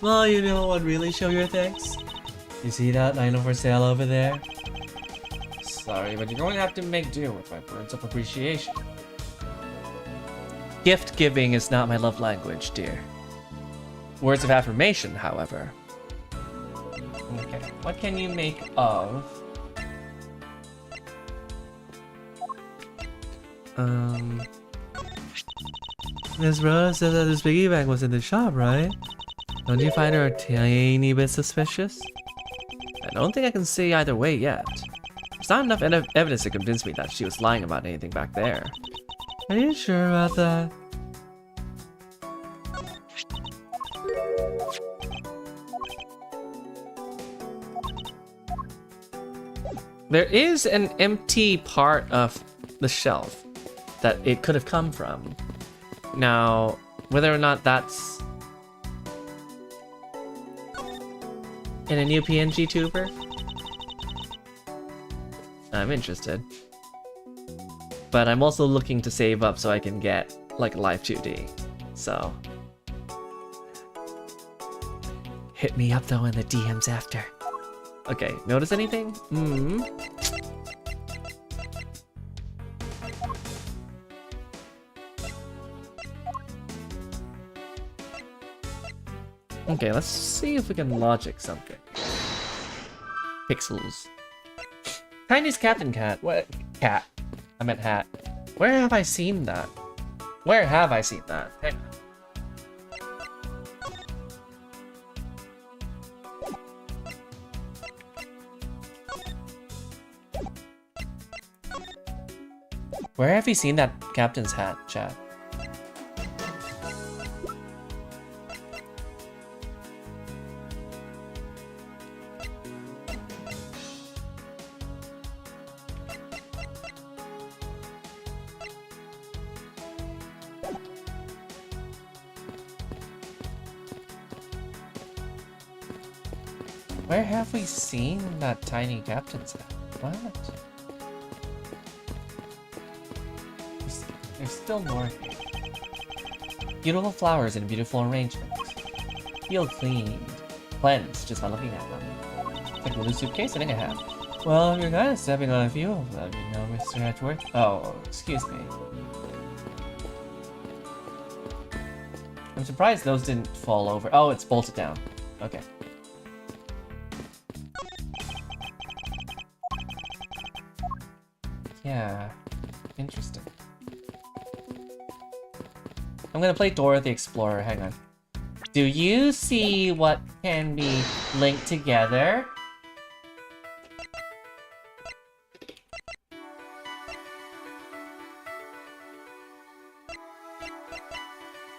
Well, you know what really show your thanks? You see that item for sale over there? Sorry, but you're going to have to make do with my words of appreciation. Gift giving is not my love language, dear. Words of affirmation, however. Okay, what can you make of... Miss Rose said that this piggy bank was in the shop, right? Don't you find her a tiny bit suspicious? I don't think I can say either way yet. There's not enough evidence to convince me that she was lying about anything back there. Are you sure about that? There is an empty part of the shelf that it could have come from. Now, whether or not that's in a new PNG tuber, I'm interested. But I'm also looking to save up so I can get like Live 2D. So hit me up though in the DMs after. Okay, notice anything? Okay, let's see if we can logic something. Pixels. Chinese Captain Cat. What? Cat. I meant hat. Where have I seen that? Where have I seen that? Hang on. Where have you seen that captain's hat, chat? Where have we seen that tiny captain's hat? What? There's still more here. Beautiful flowers in beautiful arrangement. Feel cleaned. Cleansed just by looking at them. Like a blue suitcase, I think I have. Well, you're kind of stepping on a few of them, you know, Mr. Edgeworth. Oh, excuse me. I'm surprised those didn't fall over. Oh, it's bolted down. Okay. Yeah, interesting. I'm gonna play Dora the Explorer, hang on. Do you see what can be linked together?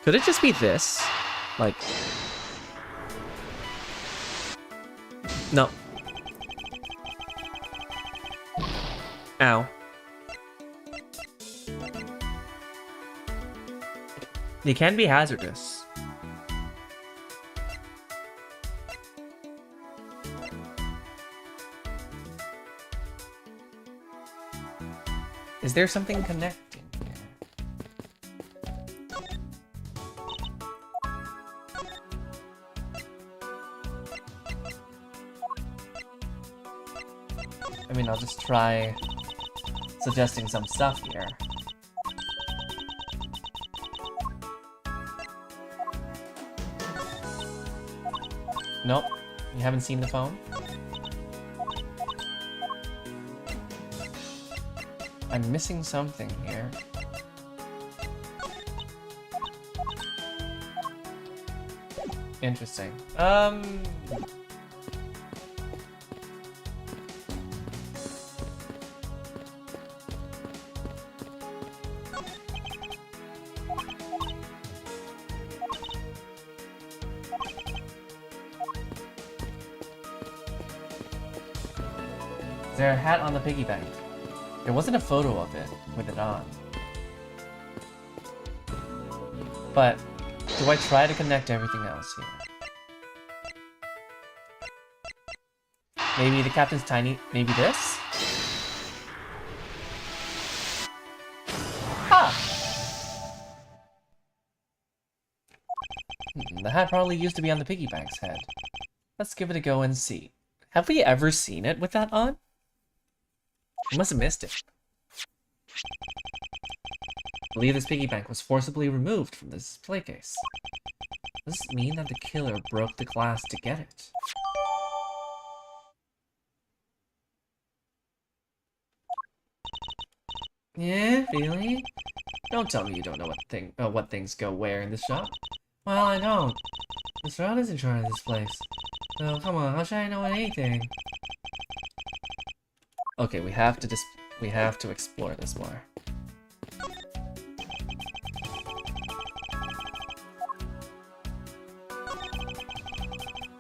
Could it just be this? Like... No. Ow. They can be hazardous. Is there something connecting here? I mean, I'll just try suggesting some stuff here. Nope. You haven't seen the phone? I'm missing something here. Interesting. there a hat on the piggy bank? There wasn't a photo of it with it on. But do I try to connect everything else here? Maybe the captain's tiny. Maybe this? Ah! The hat probably used to be on the piggy bank's head. Let's give it a go and see. Have we ever seen it with that on? I must have missed it. I believe this piggy bank was forcibly removed from this display case. Does this mean that the killer broke the glass to get it? Yeah, really? Don't tell me you don't know what things go where in this shop. Well, I don't. Mr. Rod is in charge of this place. So come on, how should I know anything? Okay, we have to explore this more.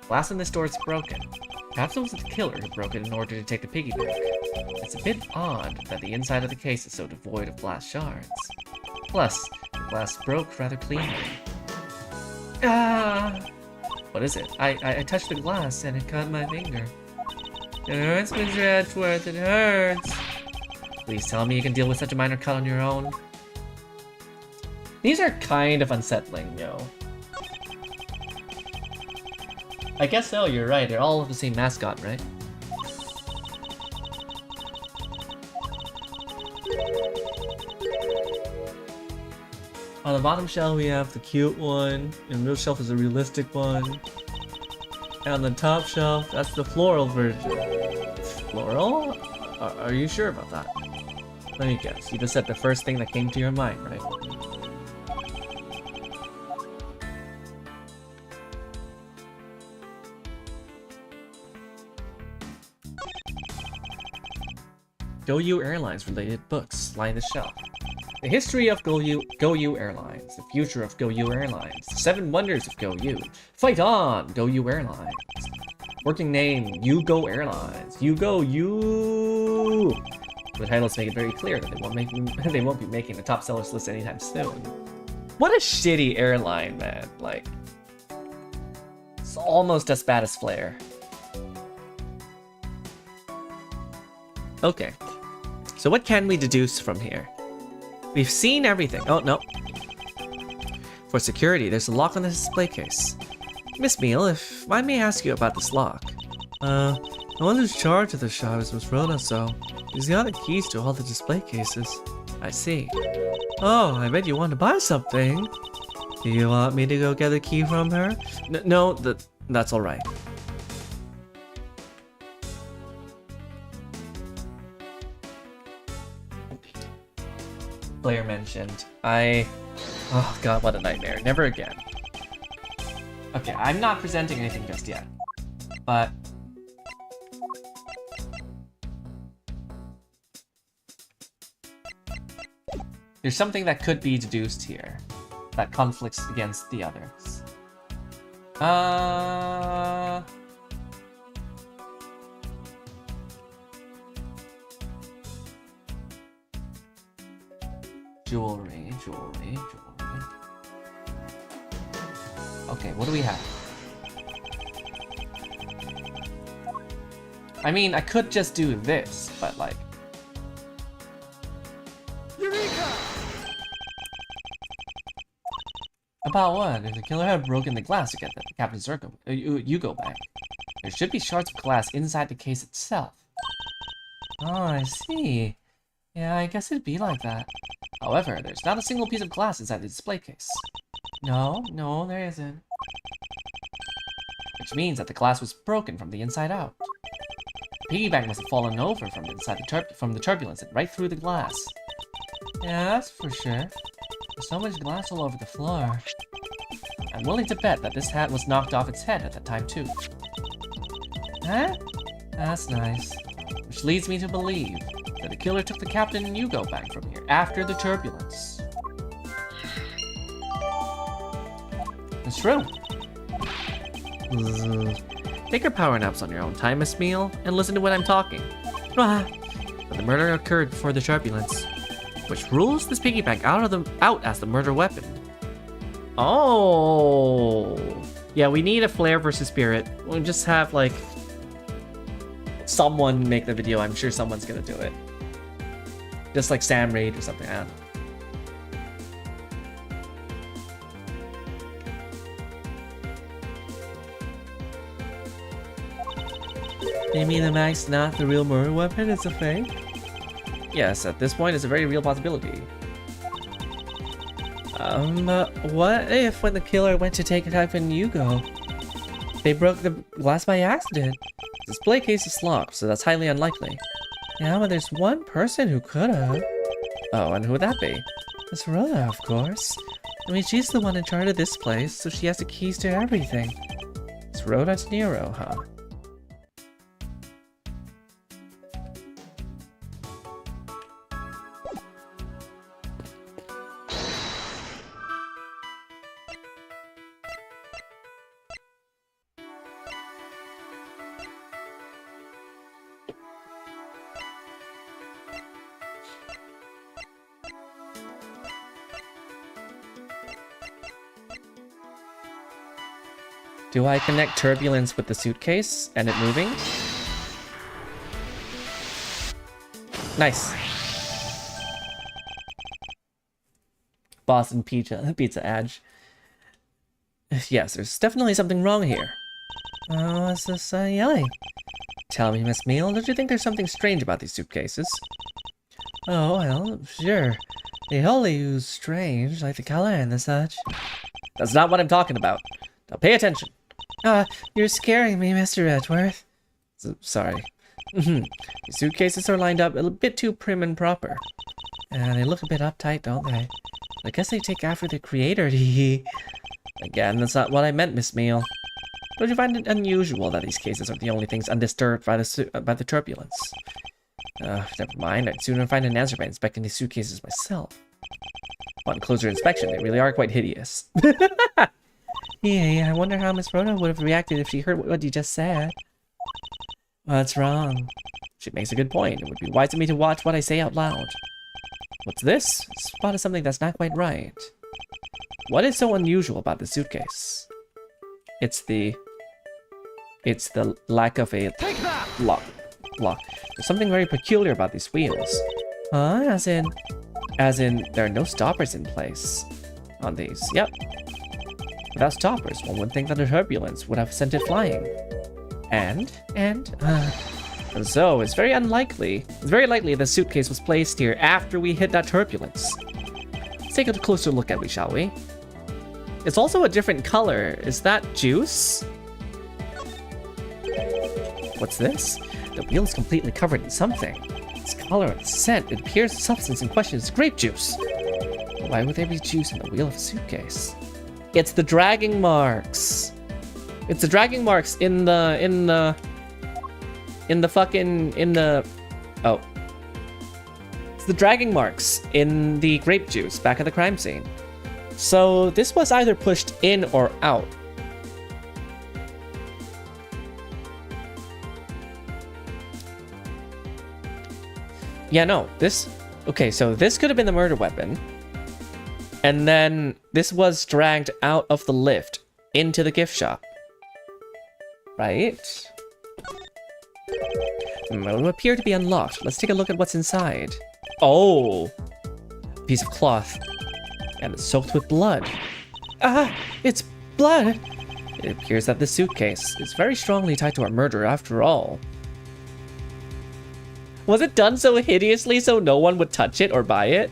Glass in this door is broken. Perhaps it was the killer who broke it in order to take the piggy bank. It's a bit odd that the inside of the case is so devoid of glass shards. Plus, the glass broke rather cleanly. Ah! What is it? I touched the glass and it cut my finger. It hurts, Mr. Edgeworth, it hurts. Please tell me you can deal with such a minor cut on your own. These are kind of unsettling, yo. I guess so, you're right. They're all the same mascot, right? On the bottom shelf we have the cute one, and the middle shelf is a realistic one. And on the top shelf, that's the floral version. Floral? Are you sure about that? Let me guess, you just said the first thing that came to your mind, right? Go-You Airlines related books line the shelf. The history of Go-You Airlines, the future of Go-You Airlines, the 7 wonders of Go-You. Fight on, Go-You Airlines. Working name, You Go Airlines. You Go, You. The titles make it very clear that they won't be making the top sellers list anytime soon. What a shitty airline, man. Like, it's almost as bad as Flare. Okay. So what can we deduce from here? We've seen everything. Oh, no. For security, there's a lock on the display case. Miss Meal, if I may ask you about this lock. The one who's charged of the shop is Miss Rona, so he's got the keys to all the display cases. I see. Oh, I bet you want to buy something. Do you want me to go get a key from her? No, that's alright. Blair mentioned. Oh god, what a nightmare. Never again. Okay, I'm not presenting anything just yet. But... there's something that could be deduced here that conflicts against the others. Jewelry. Okay, what do we have? I mean, I could just do this, but like... Eureka! About what? If the killer had broken the glass to get the Captain Zirko, you go back. There should be shards of glass inside the case itself. Oh, I see. Yeah, I guess it'd be like that. However, there's not a single piece of glass inside the display case. No, there isn't. Which means that the glass was broken from the inside out. The piggy bank must have fallen over from inside from the turbulence and right through the glass. Yeah, that's for sure. There's so much glass all over the floor. I'm willing to bet that this hat was knocked off its head at that time too. Huh? That's nice. Which leads me to believe that the killer took the Captain and Yugo back from here after the turbulence. It's true. Take your power naps on your own time, Miss Meal, and listen to what I'm talking. Ah, but the murder occurred before the turbulence, which rules this piggy bank out as the murder weapon. Oh, yeah, we need a flare versus spirit. We'll just have like someone make the video. I'm sure someone's gonna do it, just like Sam Raid or something. I don't know. Maybe the mag's not the real murder weapon, it's a fake? Yes, at this point it's a very real possibility. What if when the killer went to take a type in Yugo, they broke the glass by accident? The display case is locked, so that's highly unlikely. Yeah, but there's one person who could have. Oh, and who would that be? It's Rhoda, of course. I mean, she's the one in charge of this place, so she has the keys to everything. It's Rhoda Nero, huh? Do I connect turbulence with the suitcase and it moving? Nice. Boston Pizza Edge. Yes, there's definitely something wrong here. What's this yelling? Tell me, Miss Meal, don't you think there's something strange about these suitcases? Oh, well, sure. They wholly use strange, like the color and the such. That's not what I'm talking about. Now pay attention. You're scaring me, Mr. Edgeworth. Sorry. The suitcases are lined up a bit too prim and proper. And they look a bit uptight, don't they? I guess they take after the creator, Again, that's not what I meant, Miss Meal. Don't you find it unusual that these cases are the only things undisturbed by the turbulence? Never mind, I'd sooner find an answer by inspecting these suitcases myself. On closer inspection, they really are quite hideous. Yeah, I wonder how Miss Rhoda would have reacted if she heard what you just said. What's wrong? She makes a good point. It would be wise of me to watch what I say out loud. What's this? I spotted something that's not quite right. What is so unusual about the suitcase? It's the lack of a lock. There's something very peculiar about these wheels. Huh? As in, there are no stoppers in place on these. Yep. Without stoppers, one would think that the turbulence would have sent it flying. And so it's very likely the suitcase was placed here after we hit that turbulence. Let's take a closer look at it, shall we? It's also a different color. Is that juice? What's this? The wheel is completely covered in something. Its color and scent, it appears the substance in question is grape juice. Why would there be juice in the wheel of a suitcase? It's the dragging marks. It's the dragging marks in the oh. It's the dragging marks in the grape juice back at the crime scene. So this was either pushed in or out. Yeah, no, okay, so this could have been the murder weapon. And then this was dragged out of the lift into the gift shop. Right? It will appear to be unlocked. Let's take a look at what's inside. Oh! Piece of cloth. And it's soaked with blood. It's blood! It appears that the suitcase is very strongly tied to our murder after all. Was it done so hideously so no one would touch it or buy it?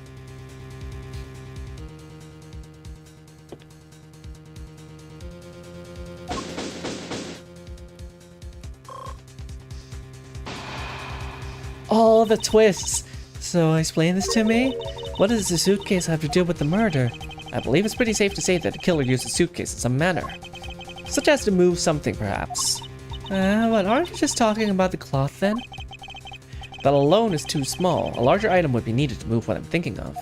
All the twists. So explain this to me? What does the suitcase have to do with the murder? I believe it's pretty safe to say that the killer used the suitcase in some manner. Such as to move something, perhaps. What, aren't you just talking about the cloth then? That alone is too small. A larger item would be needed to move what I'm thinking of.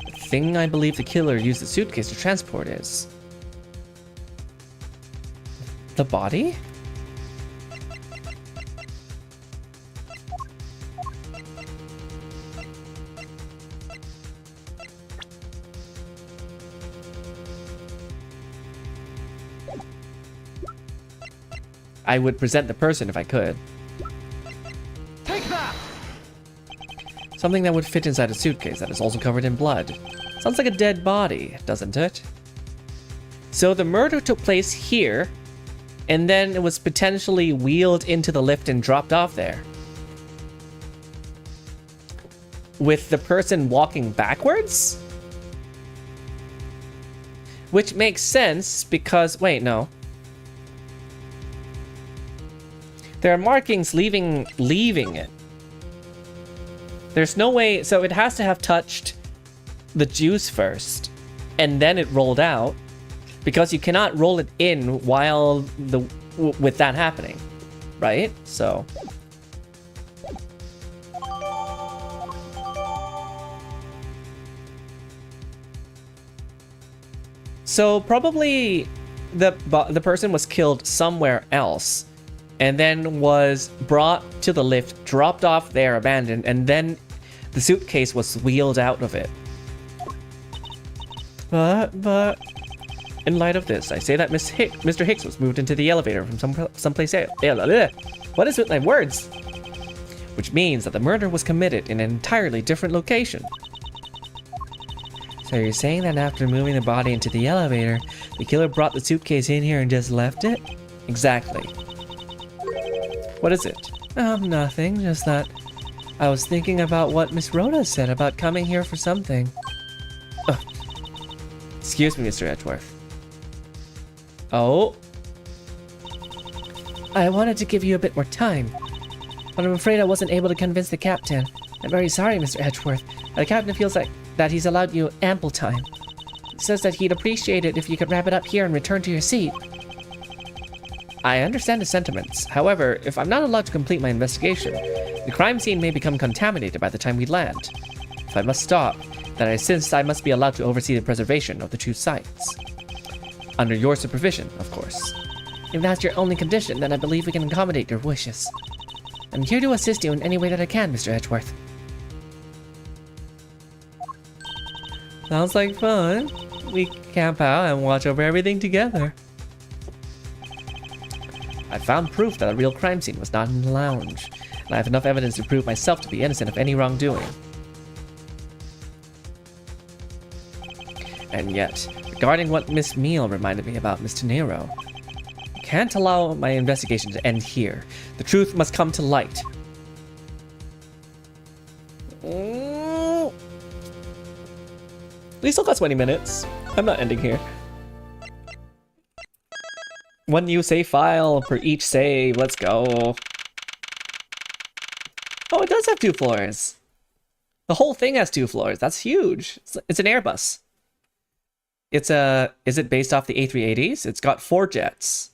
The thing I believe the killer used the suitcase to transport is... the body? I would present the person if I could. Take that! Something that would fit inside a suitcase that is also covered in blood. Sounds like a dead body, doesn't it? So the murder took place here, and then it was potentially wheeled into the lift and dropped off there. With the person walking backwards? Which makes sense because, wait, no. There are markings leaving it. There's no way, so it has to have touched the juice first, and then it rolled out, because you cannot roll it in while with that happening, right? So probably the person was killed somewhere else, and then was brought to the lift, dropped off there, abandoned, and then the suitcase was wheeled out of it. But in light of this, I say that Mr. Hicks was moved into the elevator from someplace else. What is with my words? Which means that the murder was committed in an entirely different location. So you're saying that after moving the body into the elevator, the killer brought the suitcase in here and just left it? Exactly. What is it? Nothing, just that I was thinking about what Miss Rhoda said about coming here for something. Ugh. Excuse me, Mr. Edgeworth. Oh. I wanted to give you a bit more time, but I'm afraid I wasn't able to convince the captain. I'm very sorry, Mr. Edgeworth. The captain feels like that he's allowed you ample time. He says that he'd appreciate it if you could wrap it up here and return to your seat. I understand his sentiments. However, if I'm not allowed to complete my investigation, the crime scene may become contaminated by the time we land. If I must stop, then I must be allowed to oversee the preservation of the two sites. Under your supervision, of course. If that's your only condition, then I believe we can accommodate your wishes. I'm here to assist you in any way that I can, Mr. Edgeworth. Sounds like fun. We camp out and watch over everything together. I found proof that a real crime scene was not in the lounge, and I have enough evidence to prove myself to be innocent of any wrongdoing. And yet, regarding what Miss Meal reminded me about Miss Tenero, I can't allow my investigation to end here. The truth must come to light. We still got 20 minutes. I'm not ending here. One new save file per each save. Let's go. Oh, it does have 2 floors. The whole thing has 2 floors. That's huge. It's an Airbus. Is it based off the A380s? It's got 4 jets.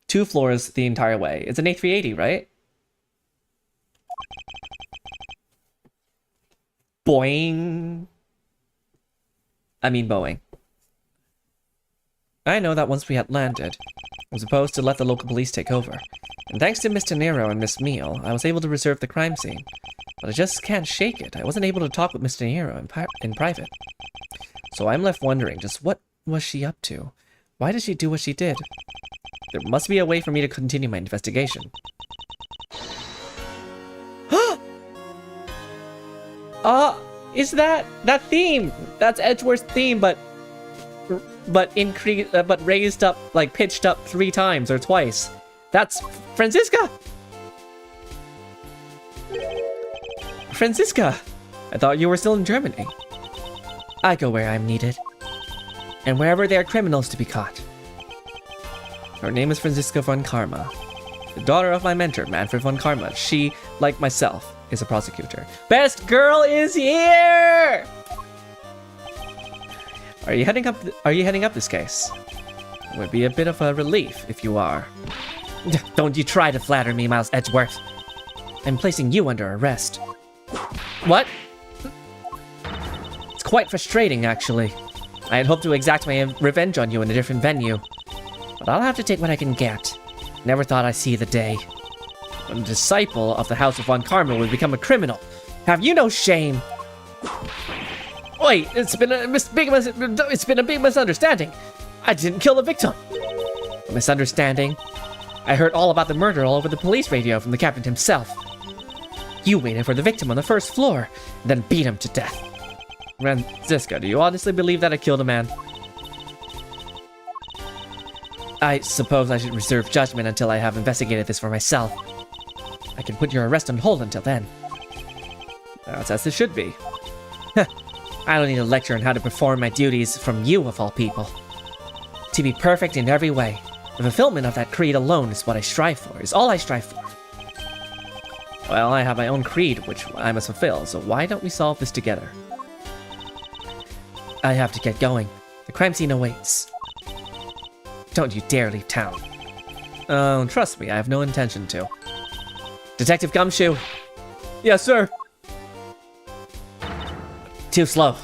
2 floors the entire way. It's an A380, right? Boing. I mean Boeing. I know that once we had landed, I was supposed to let the local police take over. And thanks to Mr. Nero and Miss Meal, I was able to reserve the crime scene. But I just can't shake it. I wasn't able to talk with Mr. Nero in private. So I'm left wondering, just what was she up to? Why did she do what she did? There must be a way for me to continue my investigation. Is that theme? That's Edgeworth's theme, but raised up, like pitched up 3 times or twice. That's Franziska. Franziska, I thought you were still in Germany. I go where I'm needed, and wherever there are criminals to be caught. Her name is Franziska von Karma, the daughter of my mentor, Manfred von Karma. She, like myself, is a prosecutor. Best girl is here! Are you heading up this case? It would be a bit of a relief if you are. Don't you try to flatter me, Miles Edgeworth. I'm placing you under arrest. What? It's quite frustrating, actually. I had hoped to exact my revenge on you in a different venue, but I'll have to take what I can get. Never thought I'd see the day when a disciple of the House of Von Karma would become a criminal. Have you no shame? Wait, it's been a big misunderstanding. I didn't kill the victim. A misunderstanding? I heard all about the murder all over the police radio from the captain himself. You waited for the victim on the first floor, and then beat him to death. Franziska, do you honestly believe that I killed a man? I suppose I should reserve judgment until I have investigated this for myself. I can put your arrest on hold until then. That's as it should be. I don't need a lecture on how to perform my duties from you, of all people. To be perfect in every way. The fulfillment of that creed alone is what I strive for, is all I strive for. Well, I have my own creed, which I must fulfill, so why don't we solve this together? I have to get going. The crime scene awaits. Don't you dare leave town. Oh, trust me, I have no intention to. Detective Gumshoe! Yes, sir! Too slow.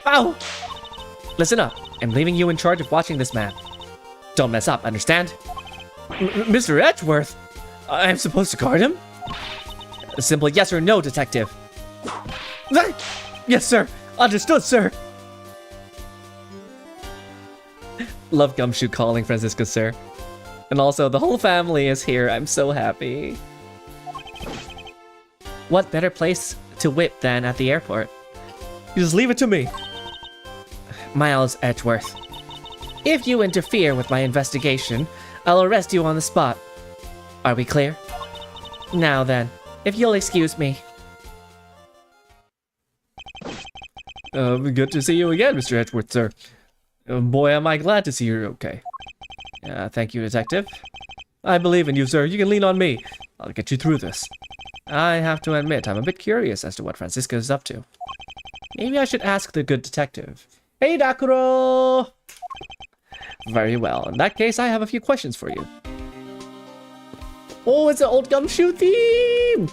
Ow! Listen up. I'm leaving you in charge of watching this man. Don't mess up, understand? Mr. Edgeworth? I'm supposed to guard him? A simple yes or no, detective. Yes, sir. Understood, sir. Love Gumshoe calling Franziska sir. And also, the whole family is here. I'm so happy. What better place to whip than at the airport? You just leave it to me. Miles Edgeworth. If you interfere with my investigation, I'll arrest you on the spot. Are we clear? Now then, if you'll excuse me. Good to see you again, Mr. Edgeworth, sir. Boy, am I glad to see you're okay. Thank you, detective. I believe in you, sir. You can lean on me. I'll get you through this. I have to admit, I'm a bit curious as to what Franziska is up to. Maybe I should ask the good detective. Hey, Dakuro! Very well. In that case, I have a few questions for you. Oh, it's an old Gumshoe theme!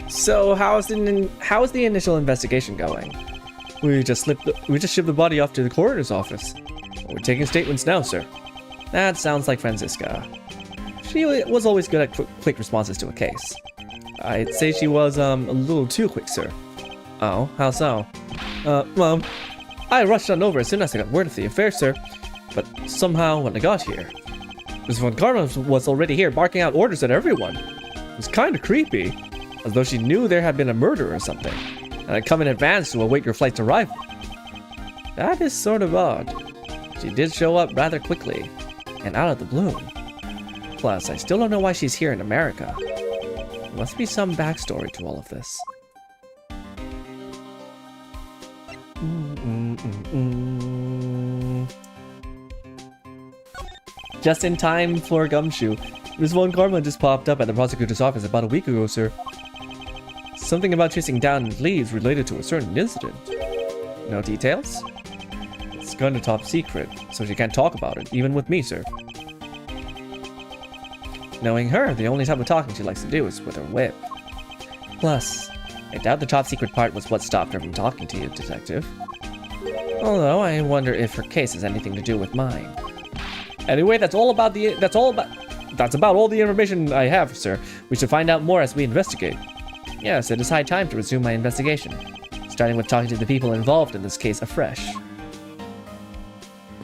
So, how's the initial investigation going? We just shipped the body off to the coroner's office. We're taking statements now, sir. That sounds like Franziska. She was always good at quick responses to a case. I'd say she was a little too quick, sir. Oh, how so? Well, I rushed on over as soon as I got word of the affair, sir. But somehow, when I got here, Miss Von Karma was already here barking out orders at everyone. It was kind of creepy, as though she knew there had been a murder or something, and I'd come in advance to await your flight's arrival. That is sort of odd. She did show up rather quickly, and out of the blue. Plus, I still don't know why she's here in America. There must be some backstory to all of this. Just in time for Gumshoe. Miss Von Karma just popped up at the prosecutor's office about a week ago, sir. Something about chasing down leads related to a certain incident. No details? It's kind of top secret, so she can't talk about it, even with me, sir. Knowing her, the only type of talking she likes to do is with her whip. Plus, I doubt the top secret part was what stopped her from talking to you, detective. Although, I wonder if her case has anything to do with mine. Anyway, that's about all the information I have, sir. We should find out more as we investigate. Yes, it is high time to resume my investigation, starting with talking to the people involved in this case afresh.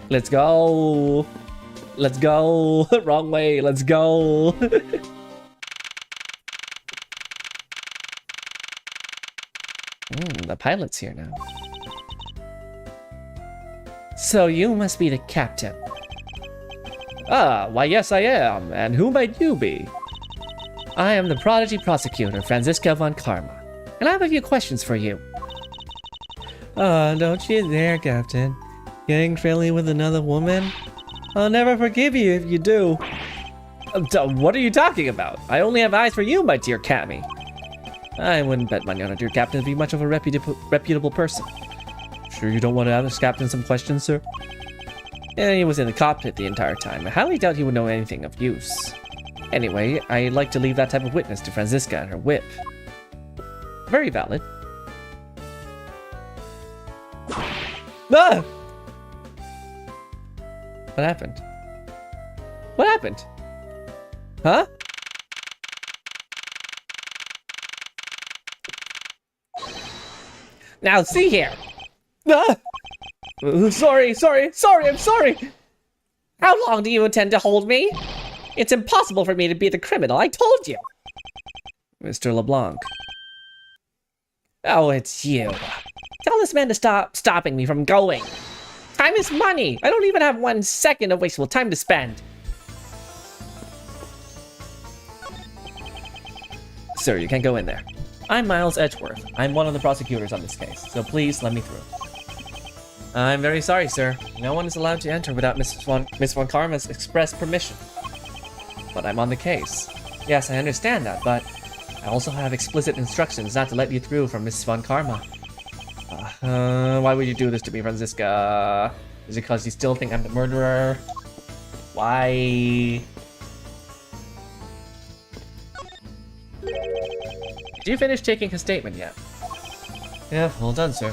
Let's go! Let's go! Wrong way, let's go! The pilot's here now. So you must be the captain. Ah, why yes I am, and who might you be? I am the prodigy prosecutor, Franziska Von Karma, and I have a few questions for you. Don't you dare, Captain. Getting friendly with another woman? I'll never forgive you if you do. What are you talking about? I only have eyes for you, my dear Cammy. I wouldn't bet money on a dear Captain to be much of a reputable person. Sure you don't want to ask Captain some questions, sir? Yeah, he was in the cockpit the entire time. I highly doubt he would know anything of use. Anyway, I'd like to leave that type of witness to Franziska and her whip. Very valid. Ah! What happened? What happened? Huh? Now see here! Ah! Sorry, I'm sorry! How long do you intend to hold me? It's impossible for me to be the criminal, I told you! Mr. LeBlanc. Oh, it's you. Tell this man to stop stopping me from going. Time is money! I don't even have 1 second of wasteful time to spend. Sir, you can't go in there. I'm Miles Edgeworth. I'm one of the prosecutors on this case, so please let me through. I'm very sorry, sir. No one is allowed to enter without Miss Von Karma's express permission. But I'm on the case. Yes, I understand that, but I also have explicit instructions not to let you through from Miss Von Karma. Why would you do this to me, Franziska? Is it because you still think I'm the murderer? Why? Did you finish taking his statement yet? Yeah, well done, sir.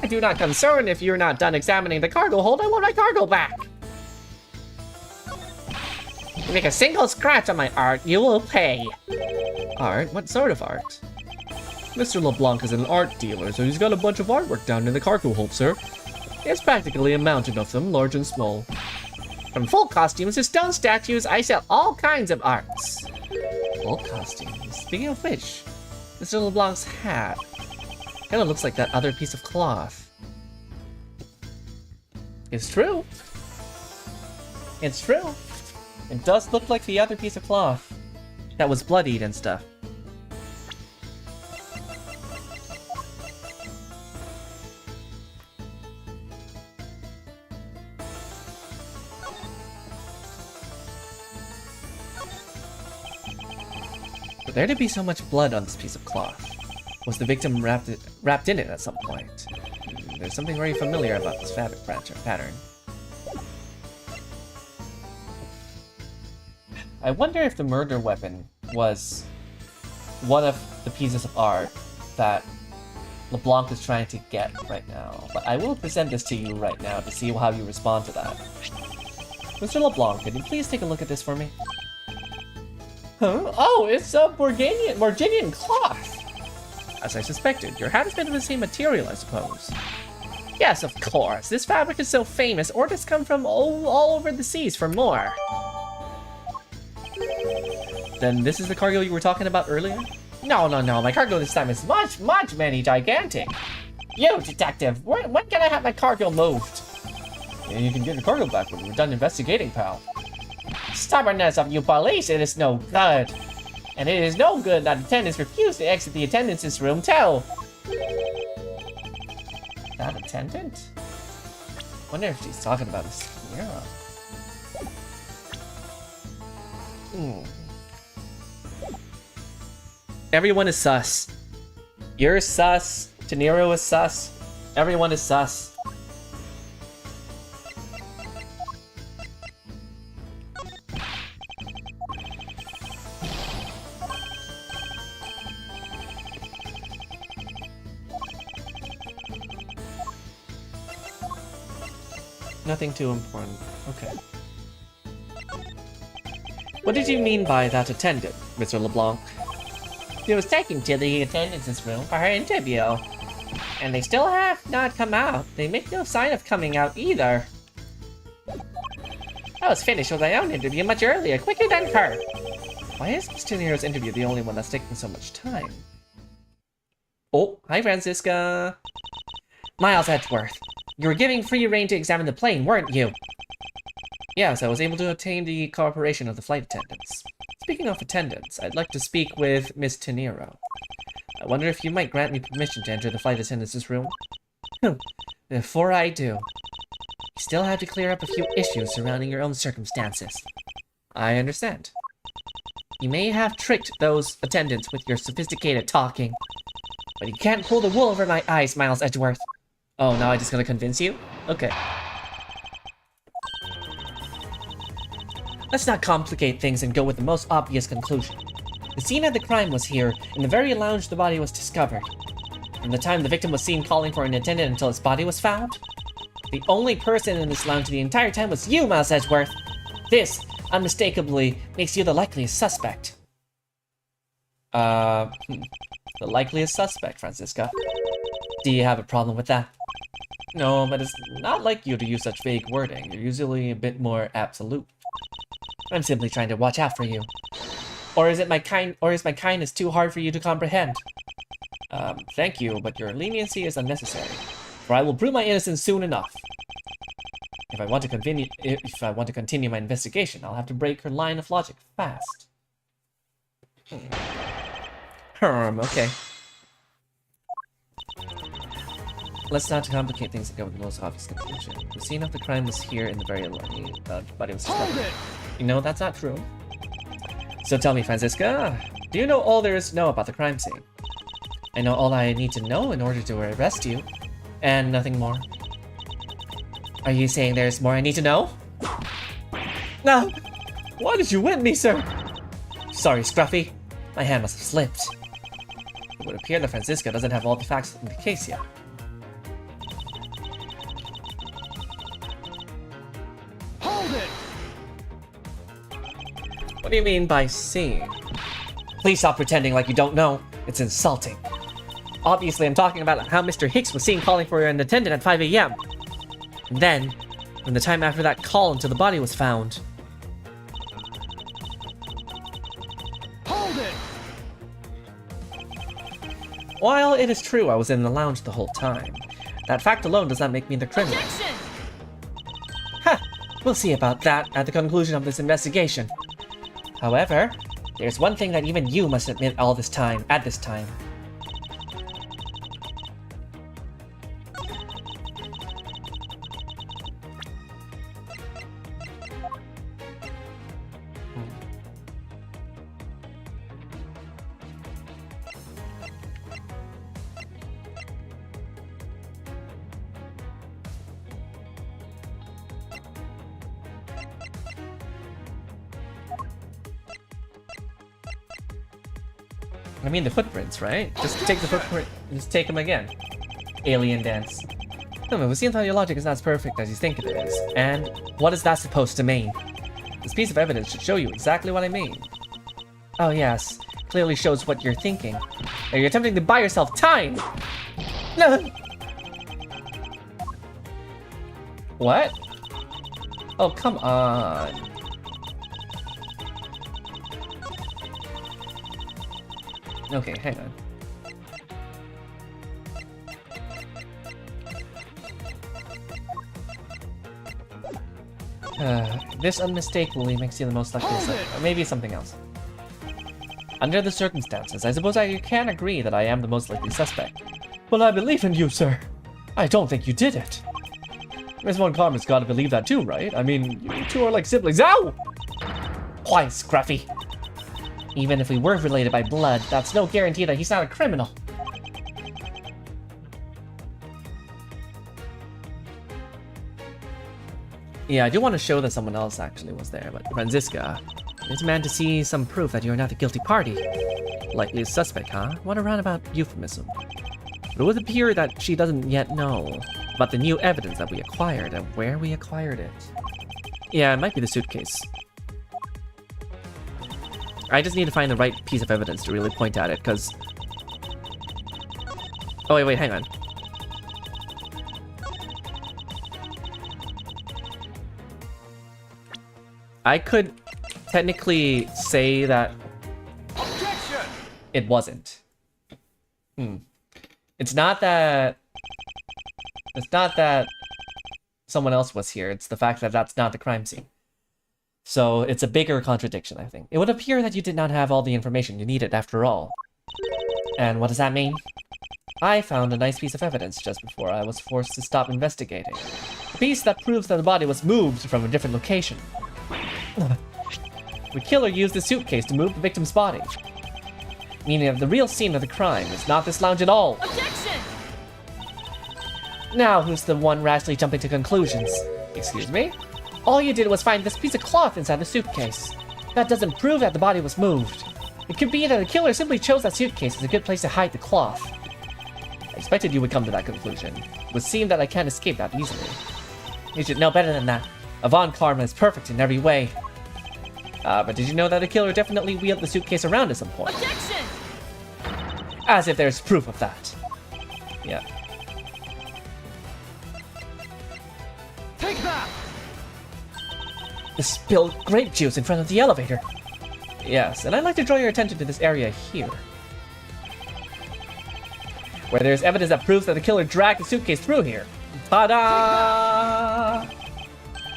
I do not concern if you're not done examining the cargo hold. I want my cargo back. You make a single scratch on my art, you will pay. Art? What sort of art? Mr. LeBlanc is an art dealer, so he's got a bunch of artwork down in the cargo hold, sir. It's practically a mountain of them, large and small. From full costumes to stone statues, I sell all kinds of arts. Full costumes? Speaking of which, Mr. LeBlanc's hat kinda looks like that other piece of cloth. It's true. It's true. It does look like the other piece of cloth that was bloodied and stuff. For there to be so much blood on this piece of cloth, was the victim wrapped in it at some point? There's something very familiar about this fabric pattern. I wonder if the murder weapon was one of the pieces of art that LeBlanc is trying to get right now. But I will present this to you right now to see how you respond to that. Mr. LeBlanc, could you please take a look at this for me? Huh? Oh, it's a Morginian cloth. As I suspected, your hat is made of the same material, I suppose. Yes, of course. This fabric is so famous, orders come from all over the seas for more. Then this is the cargo you were talking about earlier? No, my cargo this time is much many gigantic. You, detective, when can I have my cargo moved? And you can get your cargo back when we're done investigating, pal. Stubbornness of you police, it is no good. And it is no good that attendants refuse to exit the attendance room too. That attendant? Wonder if she's talking about this. Yeah. Everyone is sus. You're sus. Teniro is sus. Everyone is sus. Nothing too important. Okay. What did you mean by that attendant, Mr. LeBlanc? She was taken to the attendance room for her interview. And they still have not come out. They make no sign of coming out either. I was finished with my own interview much earlier, quicker than her. Why is Miss Teniro's interview the only one that's taking so much time? Oh, hi Franziska. Miles Edgeworth, you were giving free rein to examine the plane, weren't you? Yes, I was able to obtain the cooperation of the flight attendants. Speaking of attendants, I'd like to speak with Miss Teniro. I wonder if you might grant me permission to enter the flight attendants' room? Before I do, you still have to clear up a few issues surrounding your own circumstances. I understand. You may have tricked those attendants with your sophisticated talking, but you can't pull the wool over my eyes, Miles Edgeworth. Oh, now I'm just gonna convince you? Okay. Let's not complicate things and go with the most obvious conclusion. The scene of the crime was here, in the very lounge the body was discovered. From the time the victim was seen calling for an attendant until his body was found, the only person in this lounge the entire time was you, Miles Edgeworth. This, unmistakably, makes you the likeliest suspect. The likeliest suspect, Franziska. Do you have a problem with that? No, but it's not like you to use such vague wording. You're usually a bit more absolute. I'm simply trying to watch out for you. Or is my kindness too hard for you to comprehend? Thank you, but your leniency is unnecessary. For I will prove my innocence soon enough. If I want to continue my investigation, I'll have to break her line of logic fast. Okay. Let's not complicate things and go with the most obvious conclusion. The scene of the crime was here in the very early, but it was discovered. You know, that's not true. So tell me, Franziska, do you know all there is to know about the crime scene? I know all I need to know in order to arrest you, and nothing more. Are you saying there's more I need to know? No! Why did you whip me, sir? Sorry, Scruffy. My hand must have slipped. It would appear that Franziska doesn't have all the facts in the case yet. Hold it! What do you mean by seeing? Please stop pretending like you don't know. It's insulting. Obviously, I'm talking about how Mr. Hicks was seen calling for an attendant at 5 a.m. And then, in the time after that call until the body was found. Hold it! While it is true I was in the lounge the whole time, that fact alone does not make me the criminal. Objection! Ha! We'll see about that at the conclusion of this investigation. However, there's one thing that even you must admit at this time. I mean the footprints, right? Just take the footprint, just take them again. Alien dance. No, it seems how your logic is not as perfect as you think it is. And what is that supposed to mean? This piece of evidence should show you exactly what I mean. Oh yes, clearly shows what you're thinking. Are you attempting to buy yourself time? No. What? Oh, come on. Okay, hang on. This unmistakably makes you the most likely suspect. Or maybe something else. Under the circumstances, I suppose I can agree that I am the most likely suspect. Well, I believe in you, sir. I don't think you did it. Miss Von Karma's gotta believe that too, right? I mean, you two are like siblings. Ow! Quiet, Scruffy. Even if we were related by blood, that's no guarantee that he's not a criminal. Yeah, I do want to show that someone else actually was there, but Franziska, I demand to see some proof that you're not the guilty party. Likely a suspect, huh? What a roundabout euphemism. But it would appear that she doesn't yet know about the new evidence that we acquired and where we acquired it. Yeah, it might be the suitcase. I just need to find the right piece of evidence to really point at it, because... Oh, wait, hang on. I could technically say that Objection! it wasn't. It's not that someone else was here. It's the fact that that's not the crime scene. So it's a bigger contradiction, I think. It would appear that you did not have all the information you needed after all. And what does that mean? I found a nice piece of evidence just before I was forced to stop investigating. A piece that proves that the body was moved from a different location. The killer used the suitcase to move the victim's body. Meaning that the real scene of the crime is not this lounge at all. Objection! Now who's the one rashly jumping to conclusions? Excuse me? All you did was find this piece of cloth inside the suitcase. That doesn't prove that the body was moved. It could be that the killer simply chose that suitcase as a good place to hide the cloth. I expected you would come to that conclusion. It would seem that I can't escape that easily. You should know better than that. Von Karma is perfect in every way. But did you know that the killer definitely wheeled the suitcase around at some point? Objection! As if there's proof of that. Yeah. Take that! The spilled grape juice in front of the elevator. Yes, and I'd like to draw your attention to this area here, where there's evidence that proves that the killer dragged the suitcase through here. Ta-da!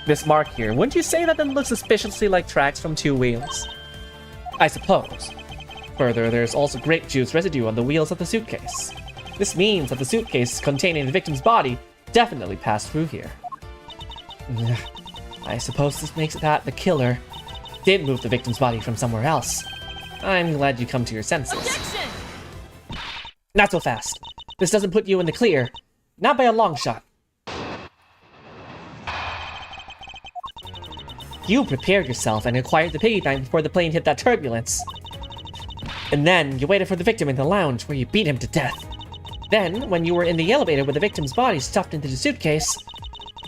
This mark here, wouldn't you say that it looks suspiciously like tracks from 2 wheels? I suppose. Further, there's also grape juice residue on the wheels of the suitcase. This means that the suitcase containing the victim's body definitely passed through here. I suppose this makes it that the killer did move the victim's body from somewhere else. I'm glad you come to your senses. Objection! Not so fast. This doesn't put you in the clear. Not by a long shot. You prepared yourself and acquired the piggy bank before the plane hit that turbulence. And then you waited for the victim in the lounge where you beat him to death. Then, when you were in the elevator with the victim's body stuffed into the suitcase,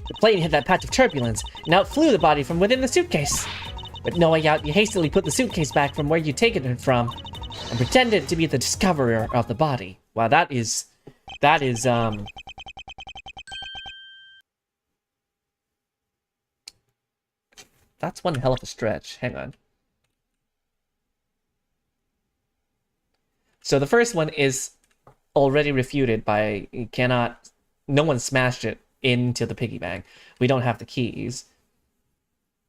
the plane hit that patch of turbulence and outflew the body from within the suitcase. With no way out, you hastily put the suitcase back from where you'd taken it from and pretended to be the discoverer of the body. Wow, that is, that's one hell of a stretch. Hang on. So the first one is already refuted by, no one smashed it into the piggy bank. We don't have the keys.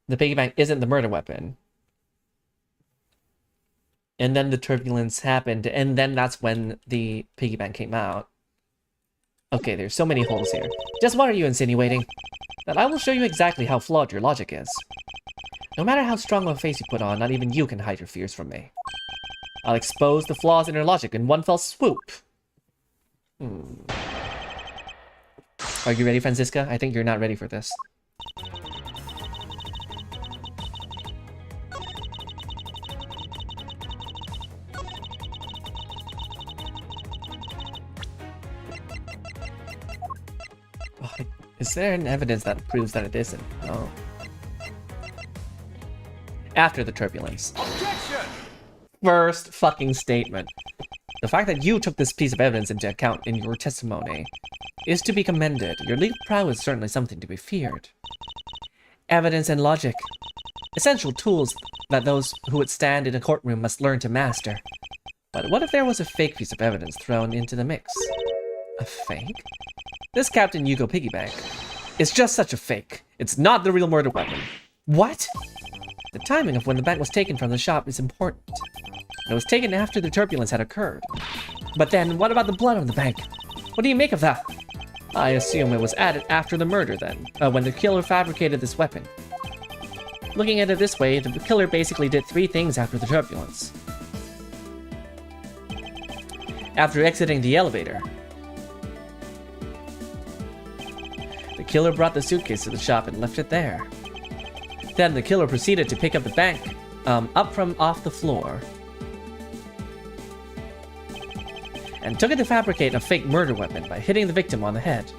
The piggy bank isn't the murder weapon. And then the turbulence happened, and then that's when the piggy bank came out. Okay, there's so many holes here. Just what are you insinuating? That I will show you exactly how flawed your logic is. No matter how strong of a face you put on, not even you can hide your fears from me. I'll expose the flaws in your logic in one fell swoop. Are you ready, Franziska? I think you're not ready for this. Is there an evidence that proves that it isn't? No. After the turbulence. Objection! First fucking statement. The fact that you took this piece of evidence into account in your testimony is to be commended. Your legal prowess is certainly something to be feared. Evidence and logic. Essential tools that those who would stand in a courtroom must learn to master. But what if there was a fake piece of evidence thrown into the mix? A fake? This Captain Yugo piggy bank is just such a fake. It's not the real murder weapon. What? The timing of when the bank was taken from the shop is important. It was taken after the turbulence had occurred. But then, what about the blood on the bank? What do you make of that? I assume it was added after the murder then, when the killer fabricated this weapon. Looking at it this way, the killer basically did 3 things after the turbulence. After exiting the elevator, the killer brought the suitcase to the shop and left it there. Then the killer proceeded to pick up the bank up from off the floor and took it to fabricate a fake murder weapon by hitting the victim on the head.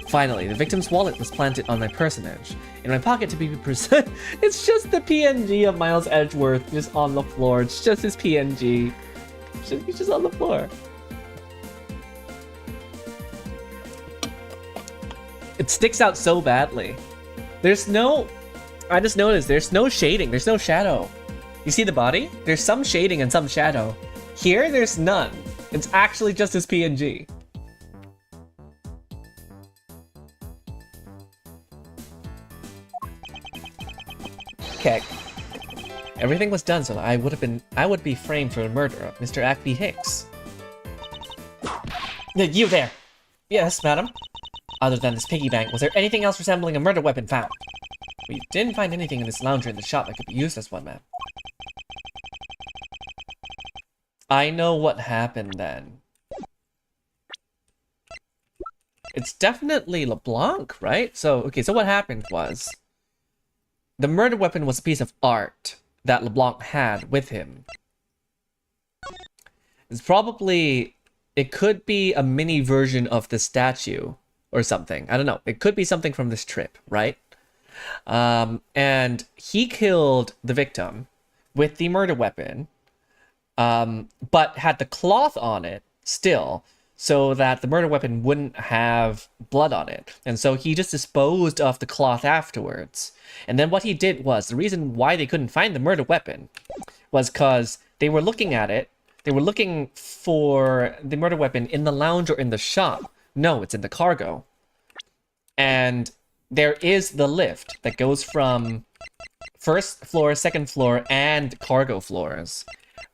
Finally, the victim's wallet was planted on my personage. In my pocket to be precise, it's just the PNG of Miles Edgeworth just on the floor. It's just his PNG. He's just on the floor. It sticks out so badly. There's no... I just noticed there's no shading. There's no shadow. You see the body? There's some shading and some shadow. Here, there's none. It's actually just his PNG. Okay. Everything was done so I would be framed for the murder of Mr. Ackby Hicks. You there! Yes, madam? Other than this piggy bank, was there anything else resembling a murder weapon found? We didn't find anything in this lounger in the shop that could be used as one, ma'am. I know what happened then. It's definitely LeBlanc, right? So, okay, so what happened was the murder weapon was a piece of art that LeBlanc had with him. It's probably... It could be a mini version of the statue or something. I don't know. It could be something from this trip, right? And he killed the victim with the murder weapon, but had the cloth on it still. so that the murder weapon wouldn't have blood on it. And so he just disposed of the cloth afterwards. And then what he did was, the reason why they couldn't find the murder weapon was because they were looking at it. They were looking for the murder weapon in the lounge or in the shop. No, it's in the cargo. And there is the lift that goes from first floor, second floor, and cargo floors.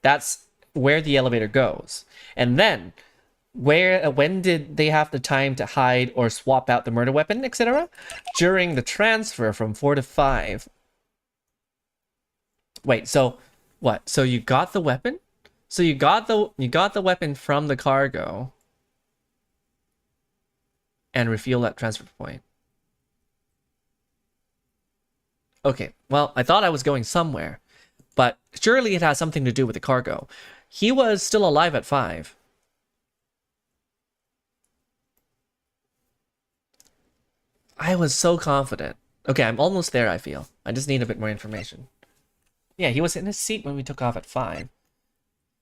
That's where the elevator goes. And then, when did they have the time to hide or swap out the murder weapon, etc.? During the transfer from 4 to 5. Wait, so what? So you got the weapon? So you got the weapon from the cargo and refuel that transfer point. Okay, well, I thought I was going somewhere, but surely it has something to do with the cargo. He was still alive at 5. I was so confident. Okay, I'm almost there, I feel. I just need a bit more information. Yeah, he was in his seat when we took off at 5.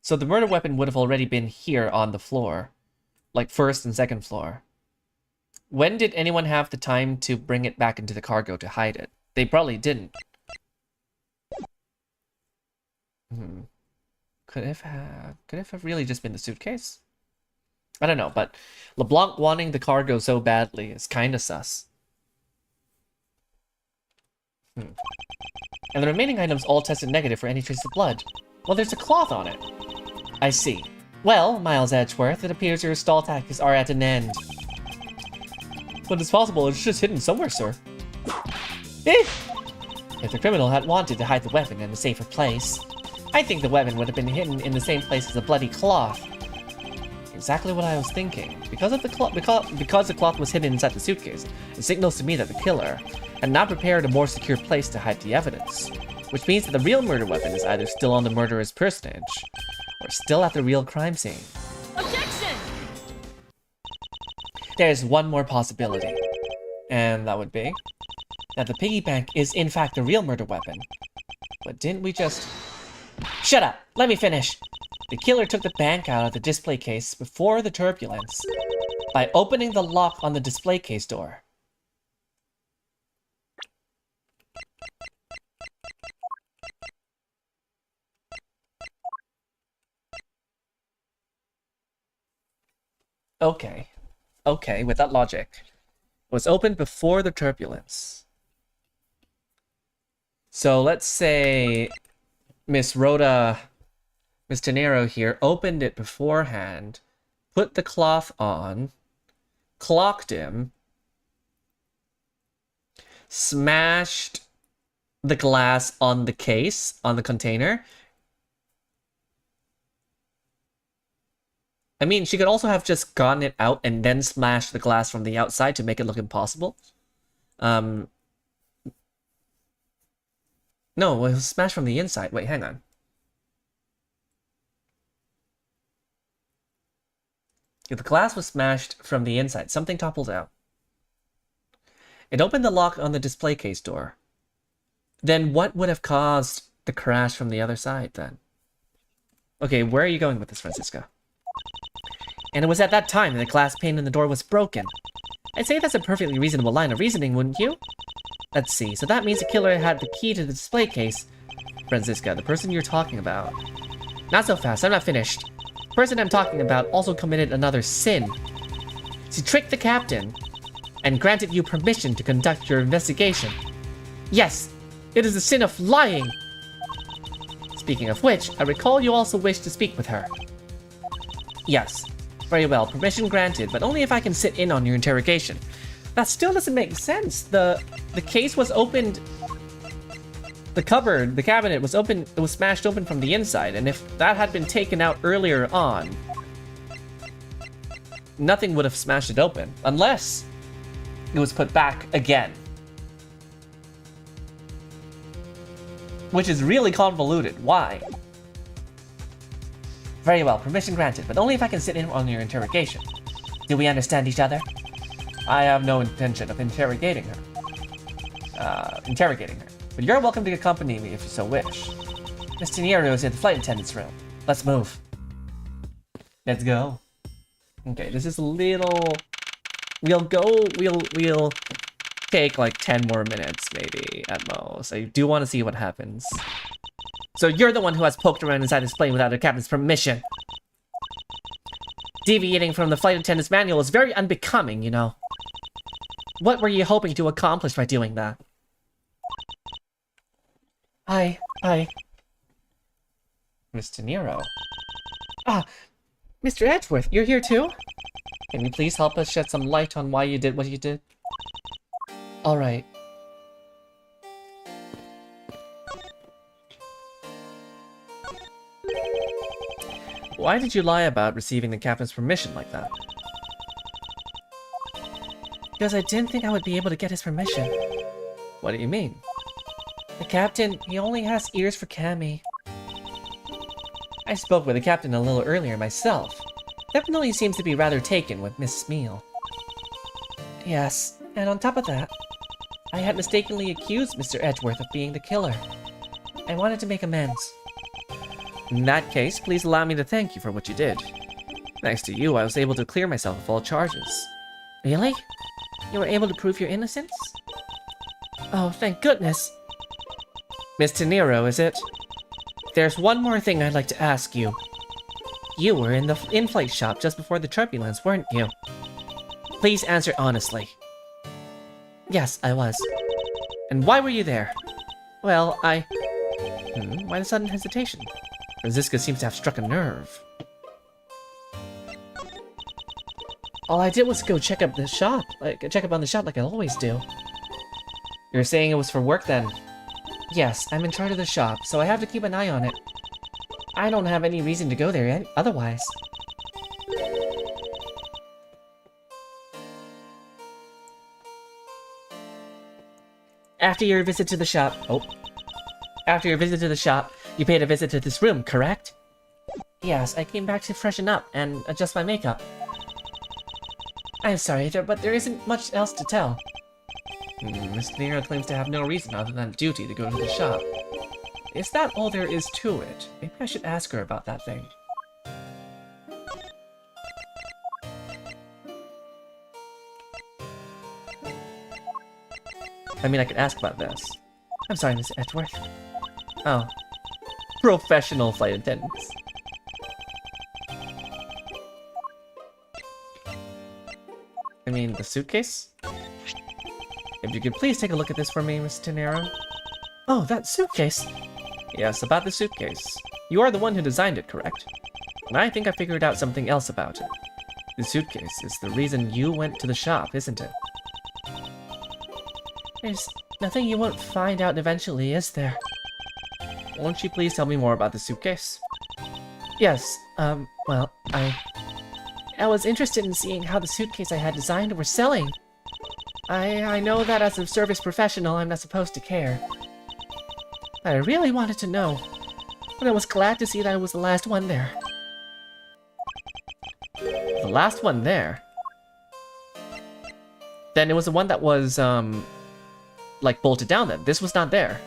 So the murder weapon would have already been here on the floor. Like first and second floor. When did anyone have the time to bring it back into the cargo to hide it? They probably didn't. Could it have really just been the suitcase? I don't know, but LeBlanc wanting the cargo so badly is kinda sus. And the remaining items all tested negative for any trace of blood. Well, there's a cloth on it. I see. Well, Miles Edgeworth, it appears your stall tactics are at an end. But it's possible it's just hidden somewhere, sir. If the criminal had wanted to hide the weapon in a safer place, I think the weapon would have been hidden in the same place as the bloody cloth. Exactly what I was thinking. Because the cloth was hidden inside the suitcase, it signals to me that the killer had not prepared a more secure place to hide the evidence. Which means that the real murder weapon is either still on the murderer's personage, or still at the real crime scene. Objection! There's one more possibility. And that would be that the piggy bank is in fact the real murder weapon. But didn't we just... Shut up! Let me finish! The killer took the bank out of the display case before the turbulence by opening the lock on the display case door. Okay, with that logic. It was opened before the turbulence. So let's say Miss Tenero here opened it beforehand, put the cloth on, clocked him, smashed the glass on the case, on the container. I mean, she could also have just gotten it out and then smashed the glass from the outside to make it look impossible. No, it was smashed from the inside. Wait, hang on. If the glass was smashed from the inside, something toppled out. It opened the lock on the display case door. Then what would have caused the crash from the other side, then? Okay, where are you going with this, Francisca? And it was at that time that the glass pane in the door was broken. I'd say that's a perfectly reasonable line of reasoning, wouldn't you? Let's see, so that means the killer had the key to the display case. Francisca, the person you're talking about. Not so fast, I'm not finished. The person I'm talking about also committed another sin. She tricked the captain and granted you permission to conduct your investigation. Yes, it is the sin of lying. Speaking of which, I recall you also wish to speak with her. Yes. Very well, permission granted, but only if I can sit in on your interrogation. That still doesn't make sense. The case was opened... The cupboard, the cabinet was open, it was smashed open from the inside, and if that had been taken out earlier on, nothing would have smashed it open, unless it was put back again. Which is really convoluted. Why? Very well, permission granted, but only if I can sit in on your interrogation. Do we understand each other? I have no intention of interrogating her. But you're welcome to accompany me if you so wish. Miss Tenero is in the flight attendant's room. Let's move. Let's go. Okay, this is a little... We'll take like 10 more minutes, maybe, at most. I do want to see what happens. So you're the one who has poked around inside this plane without the captain's permission. Deviating from the flight attendant's manual is very unbecoming, you know. What were you hoping to accomplish by doing that? Hi. Mr. Nero. Ah, Mr. Edgeworth, you're here too? Can you please help us shed some light on why you did what you did? Alright. Why did you lie about receiving the captain's permission like that? Because I didn't think I would be able to get his permission. What do you mean? The captain, he only has ears for Cammy. I spoke with the captain a little earlier myself. Definitely seems to be rather taken with Miss Smeel. Yes, and on top of that, I had mistakenly accused Mr. Edgeworth of being the killer. I wanted to make amends. In that case, please allow me to thank you for what you did. Thanks to you, I was able to clear myself of all charges. Really? You were able to prove your innocence? Oh, thank goodness! Mr. Nero, is it? There's one more thing I'd like to ask you. You were in the in-flight shop just before the turbulence, weren't you? Please answer honestly. Yes, I was. And why were you there? Well, why the sudden hesitation? Franziska seems to have struck a nerve. All I did was go check up the shop, check up on the shop like I always do. You're saying it was for work then? Yes, I'm in charge of the shop, so I have to keep an eye on it. I don't have any reason to go there otherwise. After your visit to the shop... After your visit to the shop, you paid a visit to this room, correct? Yes, I came back to freshen up and adjust my makeup. I'm sorry, but there isn't much else to tell. Mr. Nero claims to have no reason other than duty to go to the shop. Is that all there is to it? Maybe I should ask her about that thing. I mean, I could ask about this. I'm sorry, Miss Edgeworth. Oh. Professional flight attendants. I mean, the suitcase? If you could please take a look at this for me, Mr. Nero. Oh, that suitcase! Yes, about the suitcase. You are the one who designed it, correct? And I think I figured out something else about it. The suitcase is the reason you went to the shop, isn't it? There's nothing you won't find out eventually, is there? Won't you please tell me more about the suitcase? Yes, well, I was interested in seeing how the suitcase I had designed were selling. I know that as a service professional, I'm not supposed to care. But I really wanted to know. But I was glad to see that it was the last one there. The last one there? Then it was the one that was, like, bolted down then. This was not there.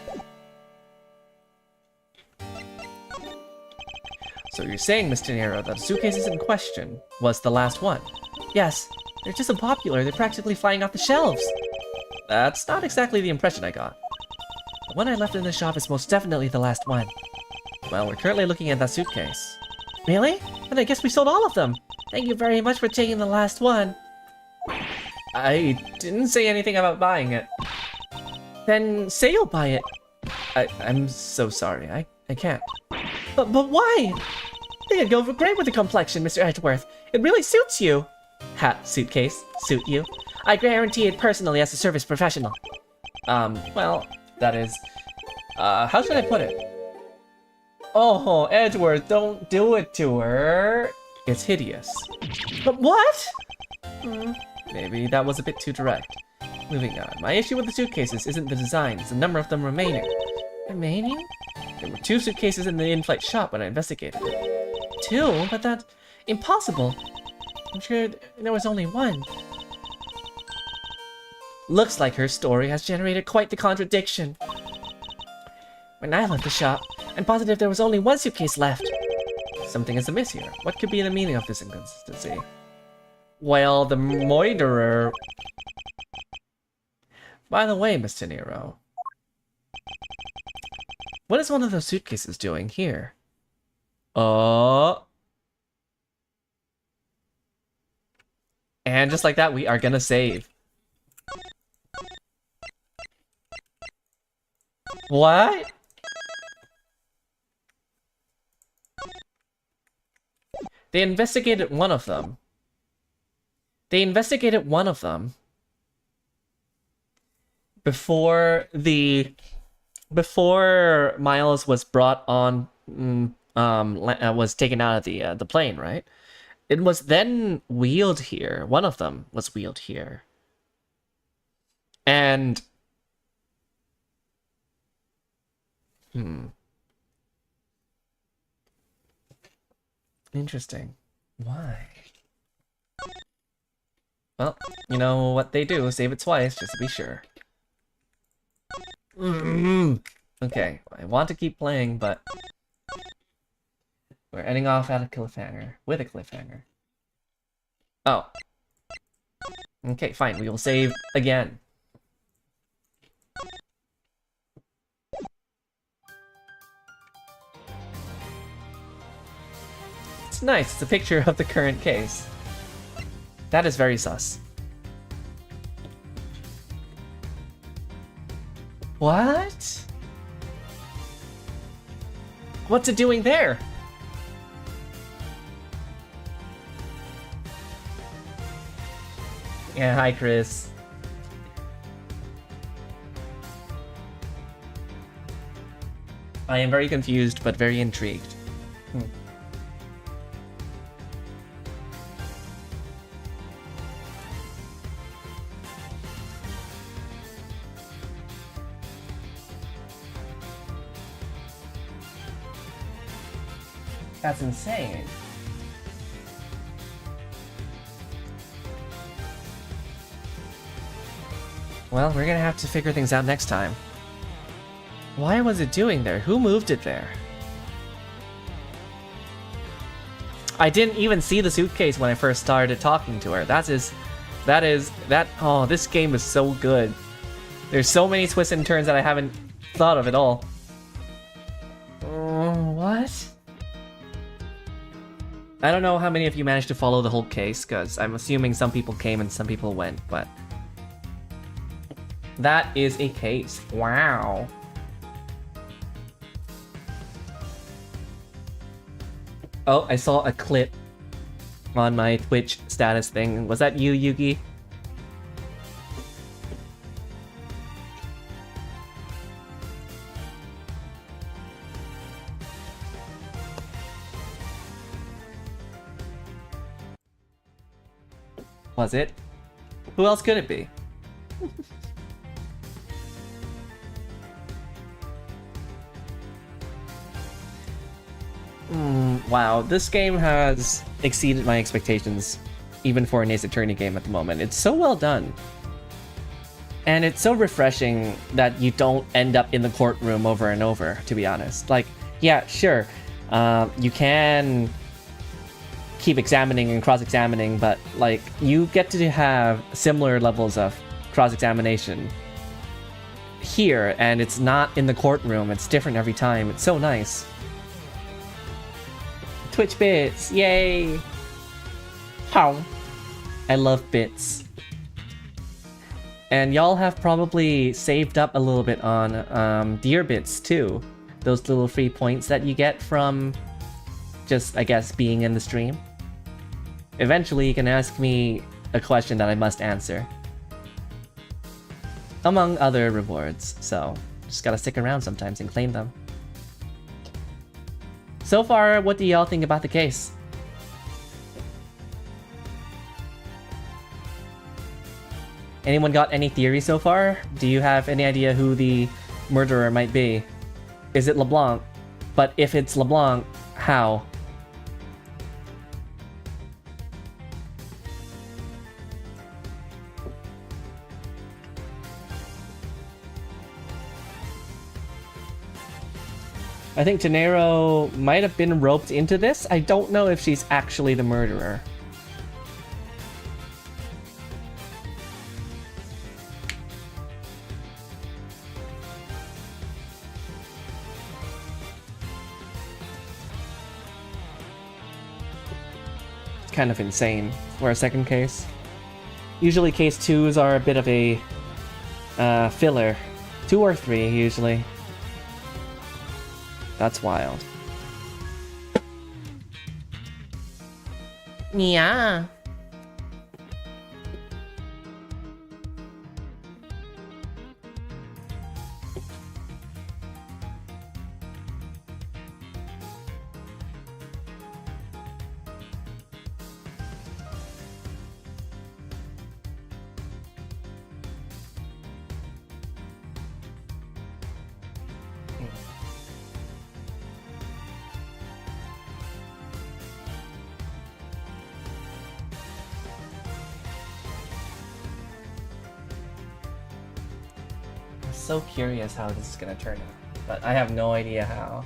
So you're saying, Mr. Nero, that the suitcases in question was the last one? Yes. They're just so popular, they're practically flying off the shelves. That's not exactly the impression I got. The one I left in the shop is most definitely the last one. Well, we're currently looking at that suitcase. Really? Then I guess we sold all of them. Thank you very much for taking the last one. I didn't say anything about buying it. Then say you'll buy it. I'm so sorry, I can't. But why? I think it'd go great with the complexion, Mr. Edgeworth. It really suits you. Hat, suitcase, suit you. I guarantee it personally as a service professional. Well, that is... how should I put it? Oh, Edgeworth, don't do it to her. It's hideous. But what? Maybe that was a bit too direct. Moving on. My issue with the suitcases isn't the design, it's the number of them remaining. Remaining? There were 2 suitcases in the in-flight shop when I investigated it. 2? But that's impossible. I'm sure there was only 1. Looks like her story has generated quite the contradiction. When I left the shop, I'm positive there was only 1 suitcase left. Something is amiss here. What could be the meaning of this inconsistency? Well, the murderer... By the way, Mr. Nero, what is one of those suitcases doing here? And just like that, we are gonna save. What? They investigated one of them. Before Miles was brought on, was taken out of the plane, right? It was then wheeled here. One of them was wheeled here. And... Interesting. Why? Well, you know what they do, save it twice, just to be sure. Okay, I want to keep playing, but... We're ending off at a cliffhanger. With a cliffhanger. Oh. Okay, fine, we will save again. It's nice, it's a picture of the current case. That is very sus. What? What's it doing there? Yeah, hi Chris. I am very confused, but very intrigued. That's insane. Well, we're gonna have to figure things out next time. Why was it doing there? Who moved it there? I didn't even see the suitcase when I first started talking to her. Oh, this game is so good. There's so many twists and turns that I haven't thought of at all. What? I don't know how many of you managed to follow the whole case, because I'm assuming some people came and some people went, but... That is a case. Wow. Oh, I saw a clip on my Twitch status thing. Was that you, Yugi? Was it? Who else could it be? Wow, this game has exceeded my expectations, even for an Ace Attorney game at the moment. It's so well done. And it's so refreshing that you don't end up in the courtroom over and over, to be honest. Like, yeah, sure, you can keep examining and cross-examining, but like, you get to have similar levels of cross-examination here, and it's not in the courtroom. It's different every time. It's so nice. Twitch bits, yay! How? I love bits. And y'all have probably saved up a little bit on deer bits too. Those little free points that you get from just, I guess, being in the stream. Eventually you can ask me a question that I must answer. Among other rewards, so just gotta stick around sometimes and claim them. So far, what do y'all think about the case? Anyone got any theory so far? Do you have any idea who the murderer might be? Is it LeBlanc? But if it's LeBlanc, how? I think Gennaro might have been roped into this. I don't know if she's actually the murderer. kind of insane for a second case. Usually case 2s are a bit of a filler. 2 or 3 usually. That's wild. Yeah. So curious how this is gonna turn out, but I have no idea how.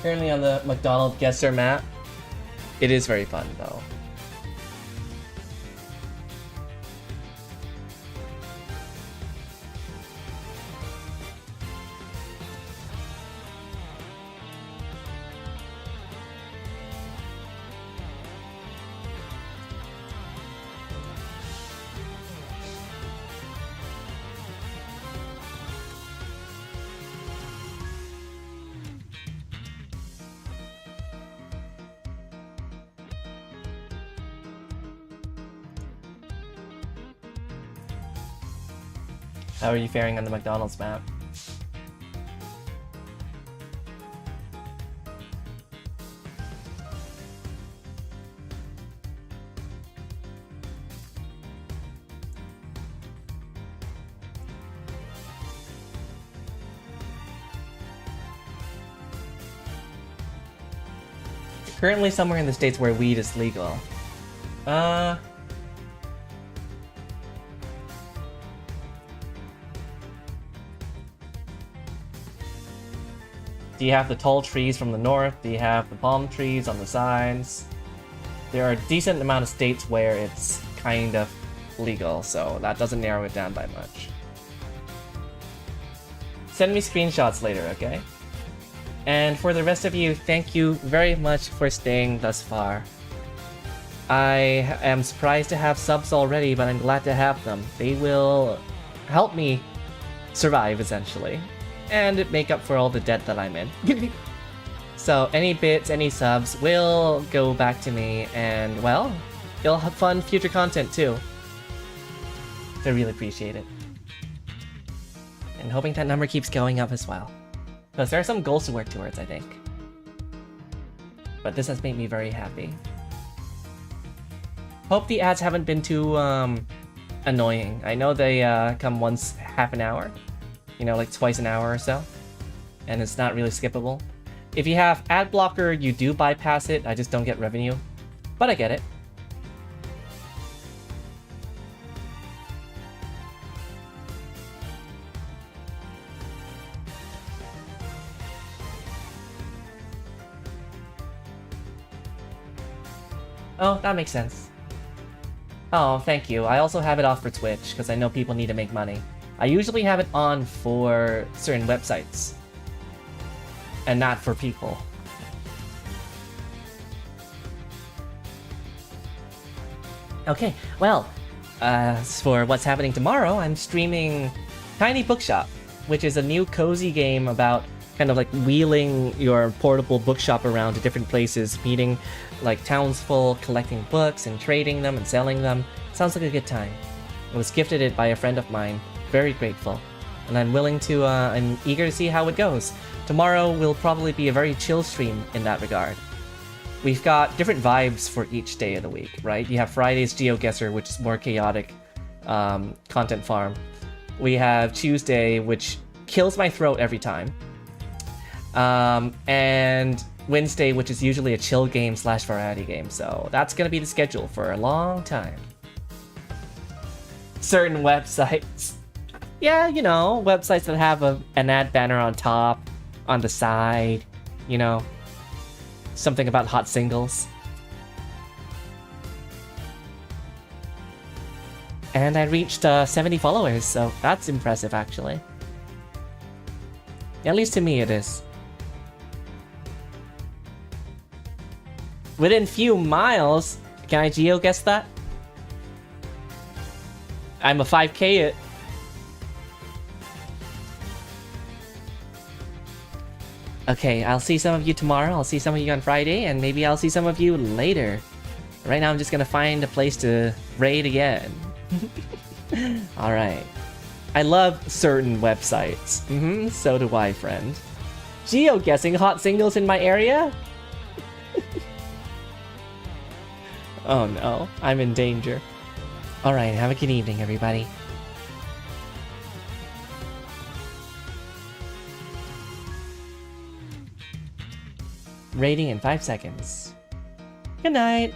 Currently on the McDonald Geoguessr map. It is very fun though. How are you faring on the McDonald's map? Currently somewhere in the States where weed is legal. Do you have the tall trees from the north? Do you have the palm trees on the sides? There are a decent amount of states where it's kind of legal, so that doesn't narrow it down by much. Send me screenshots later, okay? And for the rest of you, thank you very much for staying thus far. I am surprised to have subs already, but I'm glad to have them. They will help me survive, essentially, and make up for all the debt that I'm in. So any bits, any subs will go back to me, and well, you'll have fun future content too. I really appreciate it. And hoping that number keeps going up as well. Because there are some goals to work towards, I think. But this has made me very happy. Hope the ads haven't been too annoying. I know they come once half an hour. You know, like twice an hour or so. And it's not really skippable. If you have ad blocker, you do bypass it. I just don't get revenue. But I get it. Oh, that makes sense. Oh, thank you. I also have it off for Twitch, because I know people need to make money. I usually have it on for certain websites. And not for people. Okay, well, as for what's happening tomorrow, I'm streaming Tiny Bookshop, which is a new cozy game about kind of like wheeling your portable bookshop around to different places, meeting like townsfolk, collecting books and trading them and selling them. Sounds like a good time. I was gifted it by a friend of mine. Very grateful. And I'm eager to see how it goes. Tomorrow will probably be a very chill stream in that regard. We've got different vibes for each day of the week, right? You have Friday's Geoguessr, which is more chaotic content farm. We have Tuesday, which kills my throat every time. And Wednesday, which is usually a chill game / variety game. So that's gonna be the schedule for a long time. Certain websites. Yeah, you know, websites that have an ad banner on top, on the side, you know. Something about hot singles. And I reached 70 followers, so that's impressive actually. At least to me it is. Within few miles? Can I geo-guess that? I'm a 5K it. Okay, I'll see some of you tomorrow, I'll see some of you on Friday, and maybe I'll see some of you later. Right now I'm just gonna find a place to raid again. Alright. I love certain websites. So do I, friend. Geo-guessing hot singles in my area? Oh no, I'm in danger. Alright, have a good evening, everybody. Rating in 5 seconds. Good night.